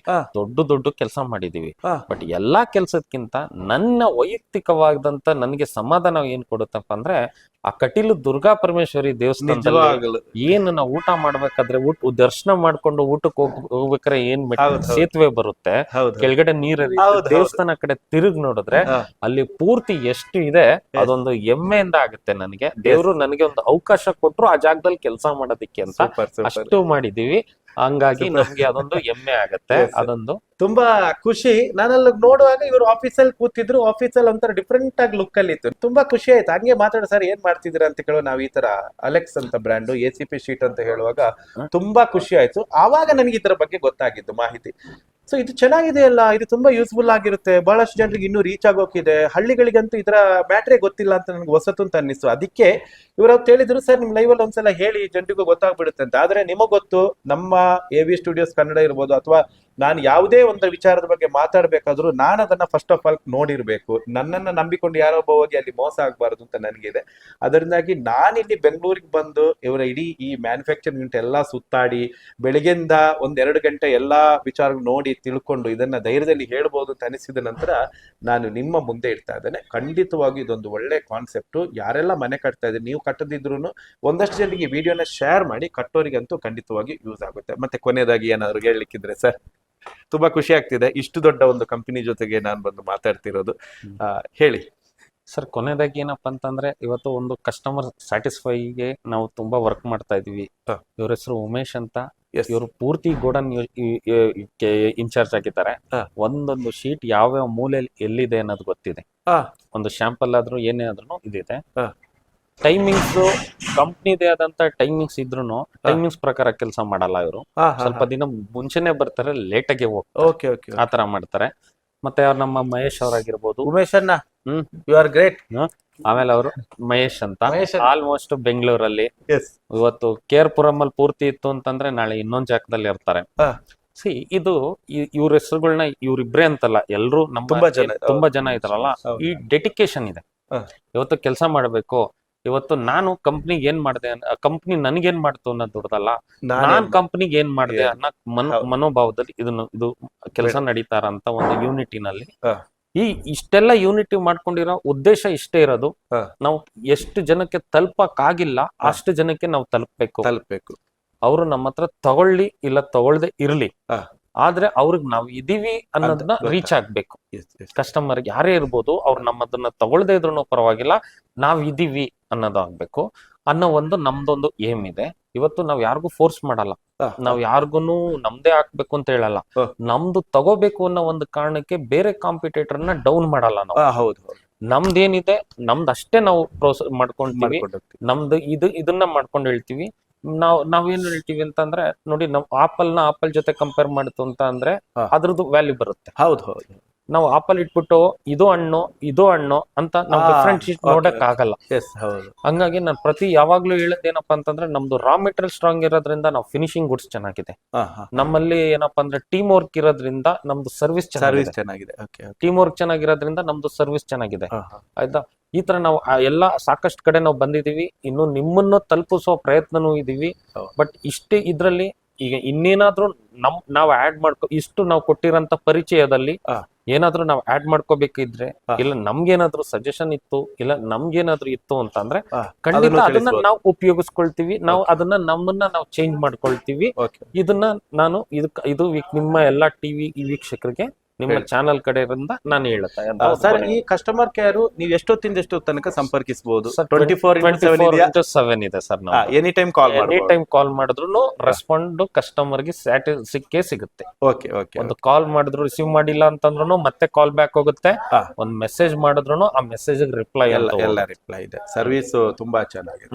ದೊಡ್ಡ ಕೆಲಸ ಮಾಡಿದೀವಿ. ಬಟ್ ಎಲ್ಲಾ ಕೆಲ್ಸಕ್ಕಿಂತ ನನ್ನ ವೈಯಕ್ತಿಕವಾದಂತ ನನಗೆ ಸಮಾಧಾನ ಏನ್ ಕೊಡುತ್ತಪ್ಪ ಅಂದ್ರೆ, ಆ ಕಟೀಲು ದುರ್ಗಾ ಪರಮೇಶ್ವರಿ ದೇವಸ್ಥಾನದಲ್ಲಿ ಏನು ನಾವು ಊಟ ಮಾಡ್ಬೇಕಾದ್ರೆ ದರ್ಶನ ಮಾಡ್ಕೊಂಡು ಊಟಕ್ಕೆ ಹೋಗ್ಬೇಕಾದ್ರೆ ಏನ್ ಸೇತುವೆ ಬರುತ್ತೆ, ಕೆಳಗಡೆ ನೀರು ದೇವಸ್ಥಾನ ಕಡೆ ತಿರುಗ್ ನೋಡಿದ್ರೆ ಅಲ್ಲಿ ಪೂರ್ತಿ ಎಷ್ಟು ಇದೆ, ಅದೊಂದು ಹೆಮ್ಮೆಯಿಂದ ಆಗುತ್ತೆ ನನಗೆ. ದೇವ್ರು ನನಗೆ ಒಂದು ಅವಕಾಶ ಕೊಟ್ರು ಆ ಜಾಗದಲ್ಲಿ ಕೆಲಸ ಮಾಡೋದಿಕ್ಕೆ ಅಂತ, ಅಷ್ಟು ಮಾಡಿದೀವಿ. ಹಂಗಾಗಿ ನಮ್ಗೆ ಅದೊಂದು ಹೆಮ್ಮೆ ಆಗತ್ತೆ. ಅದೊಂದು ತುಂಬಾ ಖುಷಿ. ನಾನಲ್ಲಿ ನೋಡುವಾಗ ಇವರು ಆಫೀಸಲ್ಲಿ ಕೂತಿದ್ರು, ಆಫೀಸಲ್ಲಿ ಒಂಥರ ಡಿಫ್ರೆಂಟ್ ಆಗಿ ಲುಕ್ ಅಲ್ಲಿ ಇತ್ತು, ತುಂಬಾ ಖುಷಿ ಆಯ್ತು. ಹಂಗೆ ಮಾತಾಡ ಸರ್ ಏನ್ ಮಾಡ್ತಿದ್ರ ಅಂತ ಕೇಳೋ, ನಾವು ಈ ತರ ಅಲೆಕ್ಸ್ ಅಂತ ಬ್ರ್ಯಾಂಡ್ ಎಸಿಪಿ ಶೀಟ್ ಅಂತ ಹೇಳುವಾಗ ತುಂಬಾ ಖುಷಿ ಆಯ್ತು. ಆವಾಗ ನನಗೆ ಇದರ ಬಗ್ಗೆ ಗೊತ್ತಾಗಿದ್ದು ಮಾಹಿತಿ. ಸೊ ಇದು ಚೆನ್ನಾಗಿದೆಯಲ್ಲ, ಇದು ತುಂಬಾ ಯೂಸ್ಫುಲ್ ಆಗಿರುತ್ತೆ, ಬಹಳಷ್ಟು ಜನರಿಗೆ ಇನ್ನೂ ರೀಚ್ ಆಗೋಕಿದೆ, ಹಳ್ಳಿಗಳಿಗಂತೂ ಇದರ ಬ್ಯಾಟ್ರಿ ಗೊತ್ತಿಲ್ಲ ಅಂತ ನನಗೆ ಹೊಸತು ಅಂತ ಅನ್ನಿಸ್ತು. ಅದಕ್ಕೆ ಇವರು ಹೇಳಿದ್ರು, ಸರ್ ನಿಮ್ ಲೈವ್ ಅಲ್ಲಿ ಒಂದ್ಸಲ ಹೇಳಿ ಜನರಿಗೂ ಗೊತ್ತಾಗ್ಬಿಡುತ್ತೆ ಅಂತ. ಆದ್ರೆ ನಿಮಗ್ ಗೊತ್ತು, ನಮ್ಮ AV ಸ್ಟುಡಿಯೋಸ್ ಕನ್ನಡ ಇರ್ಬೋದು, ಅಥವಾ ನಾನು ಯಾವುದೇ ಒಂದು ವಿಚಾರದ ಬಗ್ಗೆ ಮಾತಾಡ್ಬೇಕಾದ್ರೂ ನಾನು ಅದನ್ನ ಫಸ್ಟ್ ಆಫ್ ಆಲ್ ನೋಡಿರ್ಬೇಕು. ನನ್ನನ್ನ ನಂಬಿಕೊಂಡು ಯಾರೊಬ್ಬ ಹೋಗಿ ಅಲ್ಲಿ ಮೋಸ ಆಗ್ಬಾರ್ದು ಅಂತ ನನಗಿದೆ. ಅದರಿಂದಾಗಿ ನಾನಿಲ್ಲಿ ಬೆಂಗಳೂರಿಗೆ ಬಂದು ಇವರ ಇಡೀ ಈ ಮ್ಯಾನುಫ್ಯಾಕ್ಚರಿಂಗ್ ಯೂನಿಟ್ ಎಲ್ಲಾ ಸುತ್ತಾಡಿ ಬೆಳಗ್ಗೆಯಿಂದ 1-2 ಗಂಟೆ ಎಲ್ಲಾ ವಿಚಾರ ನೋಡಿ ತಿಳ್ಕೊಂಡು ಇದನ್ನ ಧೈರ್ಯದಲ್ಲಿ ಹೇಳ್ಬೋದು ಅಂತ ಅನಿಸಿದ ನಂತರ ನಾನು ನಿಮ್ಮ ಮುಂದೆ ಇಡ್ತಾ ಇದ್ದೇನೆ. ಖಂಡಿತವಾಗಿ ಇದೊಂದು ಒಳ್ಳೆ ಕಾನ್ಸೆಪ್ಟ್. ಯಾರೆಲ್ಲ ಮನೆ ಕಟ್ತಾ ಇದ್ದೀರಿ, ನೀವು ಕಟ್ಟದಿದ್ರು ಒಂದಷ್ಟು ಜನರಿಗೆ ವಿಡಿಯೋನ ಶೇರ್ ಮಾಡಿ, ಕಟ್ಟೋರಿಗಂತೂ ಖಂಡಿತವಾಗಿ ಯೂಸ್ ಆಗುತ್ತೆ. ಮತ್ತೆ ಕೊನೆಯದಾಗಿ ಏನಾದ್ರು ಹೇಳಲಿಕ್ಕಿದ್ರೆ ಸರ್? ತುಂಬಾ ಖುಷಿ ಆಗ್ತಿದೆ ಇಷ್ಟು ದೊಡ್ಡ ಒಂದು ಕಂಪನಿ ಜೊತೆಗೆ ನಾನು ಬಂದು ಮಾತಾಡ್ತಿರೋದು, ಹೇಳಿ ಸರ್. ಕೊನೆಯದಾಗಿ ಏನಪ್ಪಾ ಅಂತಂದ್ರೆ, ಇವತ್ತು ಒಂದು ಕಸ್ಟಮರ್ ಸ್ಯಾಟಿಸ್ಫೈಗೆ ನಾವು ತುಂಬಾ ವರ್ಕ್ ಮಾಡ್ತಾ ಇದೀವಿ. ಇವ್ರ ಹೆಸರು ಉಮೇಶ್ ಅಂತ, ಇವರು ಪೂರ್ತಿ ಗೋಡನ್ ಇನ್ಚಾರ್ಜ್ ಆಗಿದ್ದಾರೆ. ಒಂದೊಂದು ಶೀಟ್ ಯಾವ ಮೂಲೆ ಎಲ್ಲಿದೆ ಅನ್ನೋದು ಗೊತ್ತಿದೆ, ಒಂದು ಶಾಂಪಲ್ ಆದ್ರೂ ಏನೇ ಆದ್ರೂ ಇದಿದೆ. ಟೈಮಿಂಗ್ಸ್ ಕಂಪ್ನಿದೇ ಆದಂತ ಟೈಮಿಂಗ್ಸ್ ಇದ್ರು ಟೈಮಿಂಗ್ಸ್ ಪ್ರಕಾರ ಕೆಲಸ ಮಾಡಲ್ಲ ಇವರು. ಸ್ವಲ್ಪ ದಿನ ಮುಂಚೆನೆ ಬರ್ತಾರೆ, ಲೇಟ್ ಆಗಿ ಹೋಗ್ತಾರೆ, ಆತರ ಮಾಡ್ತಾರೆ. ಮತ್ತೆ ಅವ್ರು ನಮ್ಮ ಮಹೇಶ್ ಅವರಾಗಿರ್ಬೋದು, ಉಮೇಶ್ ಅಣ್ಣ ಯು ಆರ್ ಗ್ರೇಟ್. ಆಮೇಲೆ ಅವರು ಮಹೇಶ್ ಅಂತ ಆಲ್ಮೋಸ್ಟ್ ಬೆಂಗಳೂರಲ್ಲಿ ಇವತ್ತು ಕೇರ್ಪುರಂ ಅಲ್ಲಿ ಪೂರ್ತಿ ಇತ್ತು ಅಂತಂದ್ರೆ ನಾಳೆ ಇನ್ನೊಂದ್ ಜಾಗದಲ್ಲಿ ಇರ್ತಾರೆ. ಸಿ ಇದು ಇವ್ರ ಹೆಸರುಗಳನ್ನ ಇವ್ರಿಬ್ರೇ ಅಂತಲ್ಲ, ಎಲ್ರು ನಮ್ಮ ತುಂಬಾ ಜನ ಇದಾರಲ್ಲ, ಈ ಡೆಡಿಕೇಶನ್ ಇದೆ. ಇವತ್ತು ಕೆಲಸ ಮಾಡ್ಬೇಕು, ಇವತ್ತು ನಾನು ಕಂಪ್ನಿಗೆ ಏನ್ ಮಾಡಿದೆ, ಕಂಪ್ನಿ ನನ್ಗೇನ್ ಮಾಡ್ತು ಅನ್ನೋದು ದುಡ್ದಲ್ಲ, ನಾನ್ ಕಂಪ್ನಿಗೆ ಏನ್ ಮಾಡಿದೆ ಅನ್ನೋ ಮನೋಭಾವದಲ್ಲಿ ಇದು ಕೆಲಸ ನಡೀತಾರ ಅಂತ ಒಂದು ಯೂನಿಟಿನಲ್ಲಿ ಈ ಇಷ್ಟೆಲ್ಲ ಯೂನಿಟಿ ಮಾಡ್ಕೊಂಡಿರೋ ಉದ್ದೇಶ ಇಷ್ಟೇ ಇರೋದು, ಹಾ. ನಾವು ಎಷ್ಟು ಜನಕ್ಕೆ ತಲುಪಕ್ಕಾಗಿಲ್ಲ ಅಷ್ಟು ಜನಕ್ಕೆ ನಾವು ತಲುಪಬೇಕು. ಅವರು ನಮ್ಮ ಹತ್ರ ತಗೊಳ್ಳಿ ಇಲ್ಲ ತಗೊಳ್ದೆ ಇರ್ಲಿ, ಹಾ. ಆದ್ರೆ ಅವ್ರಿಗೆ ನಾವು ಇದೀವಿ ಅನ್ನೋದನ್ನ ಅಂತ ರೀಚ್ ಆಗ್ಬೇಕು. ಕಸ್ಟಮರ್ ಯಾರೇ ಇರ್ಬೋದು, ಅವ್ರು ನಮ್ಮದನ್ನ ತಗೊಳ್ದೇ ಇದ್ರು ಪರವಾಗಿಲ್ಲ, ನಾವ್ ಇದೀವಿ ಅನ್ನೋದಾಗ್ಬೇಕು ಅನ್ನೋ ಒಂದು ನಮ್ದೊಂದು ಏಮ್ ಇದೆ. ಇವತ್ತು ನಾವ್ ಯಾರಿಗೂ ಫೋರ್ಸ್ ಮಾಡಲ್ಲ, ನಾವ್ ಯಾರಿಗೂನು ನಮ್ದೇ ಹಾಕ್ಬೇಕು ಅಂತ ಹೇಳಲ್ಲ. ನಮ್ದು ತಗೋಬೇಕು ಅನ್ನೋ ಒಂದು ಕಾರಣಕ್ಕೆ ಬೇರೆ ಕಾಂಪಿಟೇಟರ್ನ ಡೌನ್ ಮಾಡಲ್ಲ ನಾವು. ಹೌದು, ನಮ್ದೇನಿದೆ ನಮ್ದಷ್ಟೇ ನಾವು ಮಾಡ್ಕೊಂತೀವಿ. ನಮ್ದು ಇದನ್ನ ಮಾಡ್ಕೊಂಡು ಹೇಳ್ತೀವಿ. ನಾವೇನ್ ಹೇಳ್ತೀವಿ ಅಂತಂದ್ರೆ, ನೋಡಿ, ನಾವ್ ಆಪಲ್ ಜೊತೆ ಕಂಪೇರ್ ಮಾಡ್ತು ಅಂತ ಅಂದ್ರೆ ಅದ್ರದ್ದು ವ್ಯಾಲ್ಯೂ ಬರುತ್ತೆ. ಹೌದು. ನಾವು ಆಪಲ್ ಇಟ್ಬಿಟ್ಟು ಇದು ಹಣ್ಣು ಅಂತ ನಾವು ಡಿಫ್ರೆನ್ಶಿಯೇಟ್ ನೋಡಕ್ ಆಗಲ್ಲ. ಹಂಗಾಗಿ ನಾನು ಯಾವಾಗ್ಲೂ ಹೇಳೋದೇನಪ್ಪಾ ಅಂತಂದ್ರೆ, ನಮ್ದು ರಾ ಮೆಟೀರಿಯಲ್ ಸ್ಟ್ರಾಂಗ್ ಇರೋದ್ರಿಂದ ನಾವು ಫಿನಿಶಿಂಗ್ ಗುಡ್ಸ್ ಚೆನ್ನಾಗಿದೆ. ನಮ್ಮಲ್ಲಿ ಏನಪ್ಪಾ ಅಂದ್ರೆ ಟೀಮ್ ವರ್ಕ್ ಇರೋದ್ರಿಂದ ನಮ್ದು ಸರ್ವಿಸ್ ಚೆನ್ನಾಗಿದೆ. ಟೀಮ್ ವರ್ಕ್ ಚೆನ್ನಾಗಿರೋದ್ರಿಂದ ನಮ್ದು ಸರ್ವಿಸ್ ಚೆನ್ನಾಗಿದೆ. ಆಯ್ತಾ? ಈ ತರ ನಾವು ಎಲ್ಲ ಸಾಕಷ್ಟು ಕಡೆ ನಾವು ಬಂದಿದೀವಿ, ಇನ್ನು ನಿಮ್ಮನ್ನು ತಲುಪಿಸುವ ಪ್ರಯತ್ನನೂ ಇದೀವಿ. ಬಟ್ ಇಷ್ಟೇ ಇದ್ರಲ್ಲಿ ಈಗ ಇನ್ನೇನಾದ್ರೂ ನಾವು ಆಡ್ ಇಷ್ಟು ನಾವು ಕೊಟ್ಟಿರೋಂತ ಪರಿಚಯದಲ್ಲಿ ಏನಾದ್ರೂ ನಾವು ಆಡ್ ಮಾಡ್ಕೋಬೇಕಿದ್ರೆ, ಇಲ್ಲ ನಮ್ಗೇನಾದ್ರೂ ಸಜೆಷನ್ ಇತ್ತು, ಇಲ್ಲ ನಮ್ಗೇನಾದ್ರೂ ಇತ್ತು ಅಂತ ಅಂದ್ರೆ ಖಂಡಿತ ಅದನ್ನ ನಾವು ಉಪಯೋಗಿಸ್ಕೊಳ್ತೀವಿ. ನಾವು ಅದನ್ನ ನಮ್ಮನ್ನ ನಾವು ಚೇಂಜ್ ಮಾಡ್ಕೊಳ್ತೀವಿ. ಇದನ್ನ ನಾನು ಇದು ನಿಮ್ಮ ಎಲ್ಲಾ ಟಿವಿ ವೀಕ್ಷಕರಿಗೆ ನಿಮ್ಮ ಚಾನಲ್ ಕಡೆಯಿಂದ ನಾನು ಹೇಳ್ತಾ ಸರ್, ಈ ಕಸ್ಟಮರ್ ಕೇರ್ ನೀವು ಎಷ್ಟೊತ್ತಿಂದ ತನಕ ಸಂಪರ್ಕಿಸಬಹುದು? 24/7 ಇದೆ ಸರ್. ಎನಿ ಟೈಮ್ ಕಾಲ್ ಮಾಡಿದ್ರು ರೆಸ್ಪಾಂಡ್ ಕಸ್ಟಮರ್ ಗೆ ಸಿಕ್ಕೇ ಸಿಗುತ್ತೆ. ಒಂದು ಕಾಲ್ ಮಾಡಿದ್ರು ರಿಸೀವ್ ಮಾಡಿಲ್ಲ ಅಂತಂದ್ರು ಮತ್ತೆ ಕಾಲ್ ಬ್ಯಾಕ್ ಹೋಗುತ್ತೆ. ಒಂದ್ ಮೆಸೇಜ್ ಮಾಡಿದ್ರು ಆ ಮೆಸೇಜ್ ರಿಪ್ಲೈ ಎಲ್ಲ ರಿಪ್ಲೈ ಇದೆ. ಸರ್ವಿಸ್ ತುಂಬಾ ಚೆನ್ನಾಗಿದೆ.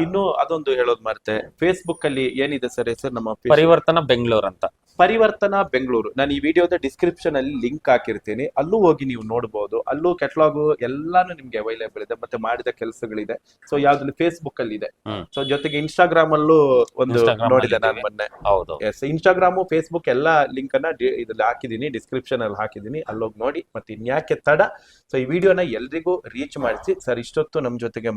ಇನ್ನು ಅದೊಂದು ಹೇಳೋದು ಮರ್ತೆ, ಫೇಸ್ಬುಕ್ ಅಲ್ಲಿ ಏನಿದೆ ಸರ್ ಹೆಸರು? ನಮ್ಮ ಪರಿವರ್ತನಾ ಬೆಂಗಳೂರು ಅಂತ. ಪರಿವರ್ತನಾ ಬೆಂಗಳೂರು. ನಾನು ಈ ವಿಡಿಯೋದ ಡಿಸ್ಕ್ರಿಪ್ಷನ್ ಅಲ್ಲಿ ಲಿಂಕ್ ಹಾಕಿರ್ತೀನಿ, ಅಲ್ಲೂ ಹೋಗಿ ನೀವು ನೋಡಬಹುದು. ಅಲ್ಲೂ ಕೆಟಲಾಗು ಎಲ್ಲಾನು ನಿಮ್ಗೆ ಅವೈಲೇಬಲ್ ಇದೆ, ಮತ್ತೆ ಮಾಡಿದ ಕೆಲಸಗಳಿದೆ. ಸೊ ಯಾವ್ದು ಫೇಸ್ಬುಕ್ ಅಲ್ಲಿ ಇದೆ. ಸೊ ಜೊತೆಗೆ ಇನ್ಸ್ಟಾಗ್ರಾಮ್ ಅಲ್ಲೂ ಒಂದು ನೋಡಿದೆ ನಾನು ಮೊನ್ನೆ. ಹೌದು, ಇನ್ಸ್ಟಾಗ್ರಾಮು ಫೇಸ್ಬುಕ್ ಎಲ್ಲ ಲಿಂಕ್ ಅನ್ನ ಇದ್ರಲ್ಲಿ ಹಾಕಿದೀನಿ, ಡಿಸ್ಕ್ರಿಪ್ಷನ್ ಅಲ್ಲಿ ಹಾಕಿದೀನಿ, ಅಲ್ಲೋಗಿ ನೋಡಿ. ಮತ್ತೆ ಇನ್ಯಾಕೆ ತಡ, ಸೊ ಈ ವಿಡಿಯೋನ ಎಲ್ರಿಗೂ ರೀಚ್ ಮಾಡಿಸಿ. ಸರ್, ಇಷ್ಟೊತ್ತು ನಮ್ ಜೊತೆಗೆ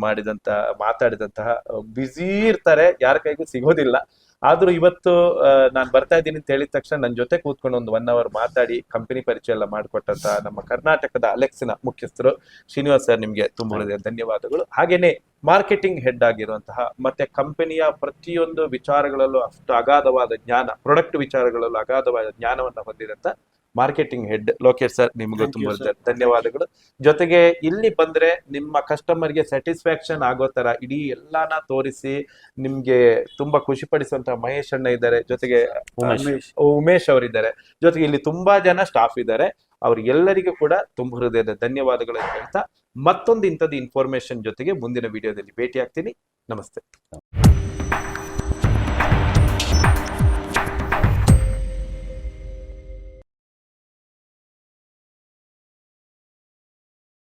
ಮಾತಾಡಿದಂತಹ ಬ್ಯುಸಿ ಇರ್ತಾರೆ, ಯಾರ ಕೈಗೂ ಸಿಗೋದಿಲ್ಲ. ಆದ್ರೂ ಇವತ್ತು ನಾನ್ ಬರ್ತಾ ಇದ್ದೀನಿ ಅಂತ ಹೇಳಿದ ತಕ್ಷಣ ನನ್ನ ಜೊತೆ ಕೂತ್ಕೊಂಡು ಒಂದು 1 hour ಮಾತಾಡಿ ಕಂಪನಿ ಪರಿಚಯ ಎಲ್ಲ ಮಾಡಿಕೊಟ್ಟಂತ ನಮ್ಮ ಕರ್ನಾಟಕದ ಅಲೆಕ್ಸಿನ ಮುಖ್ಯಸ್ಥರು ಶ್ರೀನಿವಾಸ್ ಸರ್, ನಿಮ್ಗೆ ತುಂಬಾ ಧನ್ಯವಾದಗಳು. ಹಾಗೇನೆ ಮಾರ್ಕೆಟಿಂಗ್ ಹೆಡ್ ಆಗಿರುವಂತಹ, ಮತ್ತೆ ಕಂಪನಿಯ ಪ್ರತಿಯೊಂದು ವಿಚಾರಗಳಲ್ಲೂ ಅಷ್ಟು ಅಗಾಧವಾದ ಜ್ಞಾನ, ಪ್ರಾಡಕ್ಟ್ ವಿಚಾರಗಳಲ್ಲೂ ಅಗಾಧವಾದ ಜ್ಞಾನವನ್ನ ಹೊಂದಿದಂತ ಮಾರ್ಕೆಟಿಂಗ್ ಹೆಡ್ ಲೋಕೇಶ್ ಸರ್, ನಿಮಗೂ ತುಂಬಾ ಧನ್ಯವಾದಗಳು. ಜೊತೆಗೆ ಇಲ್ಲಿ ಬಂದ್ರೆ ನಿಮ್ಮ ಕಸ್ಟಮರ್ಗೆ ಸ್ಯಾಟಿಸ್ಫ್ಯಾಕ್ಷನ್ ಆಗೋ ತರ ಇಡೀ ಎಲ್ಲಾನ ತೋರಿಸಿ ನಿಮ್ಗೆ ತುಂಬಾ ಖುಷಿ ಪಡಿಸುವಂತ ಮಹೇಶ್ ಅಣ್ಣ ಇದ್ದಾರೆ, ಜೊತೆಗೆ ಉಮೇಶ್ ಅವರಿದ್ದಾರೆ, ಜೊತೆಗೆ ಇಲ್ಲಿ ತುಂಬಾ ಜನ ಸ್ಟಾಫ್ ಇದ್ದಾರೆ. ಅವ್ರಿಗೆಲ್ಲರಿಗೂ ಕೂಡ ತುಂಬ ಹೃದಯದ ಧನ್ಯವಾದಗಳನ್ನು ಹೇಳ್ತಾ, ಮತ್ತೊಂದು ಇಂಥದ್ದು ಇನ್ಫಾರ್ಮೇಶನ್ ಜೊತೆಗೆ ಮುಂದಿನ ವಿಡಿಯೋದಲ್ಲಿ ಭೇಟಿ ಆಗ್ತೀನಿ. ನಮಸ್ತೆ.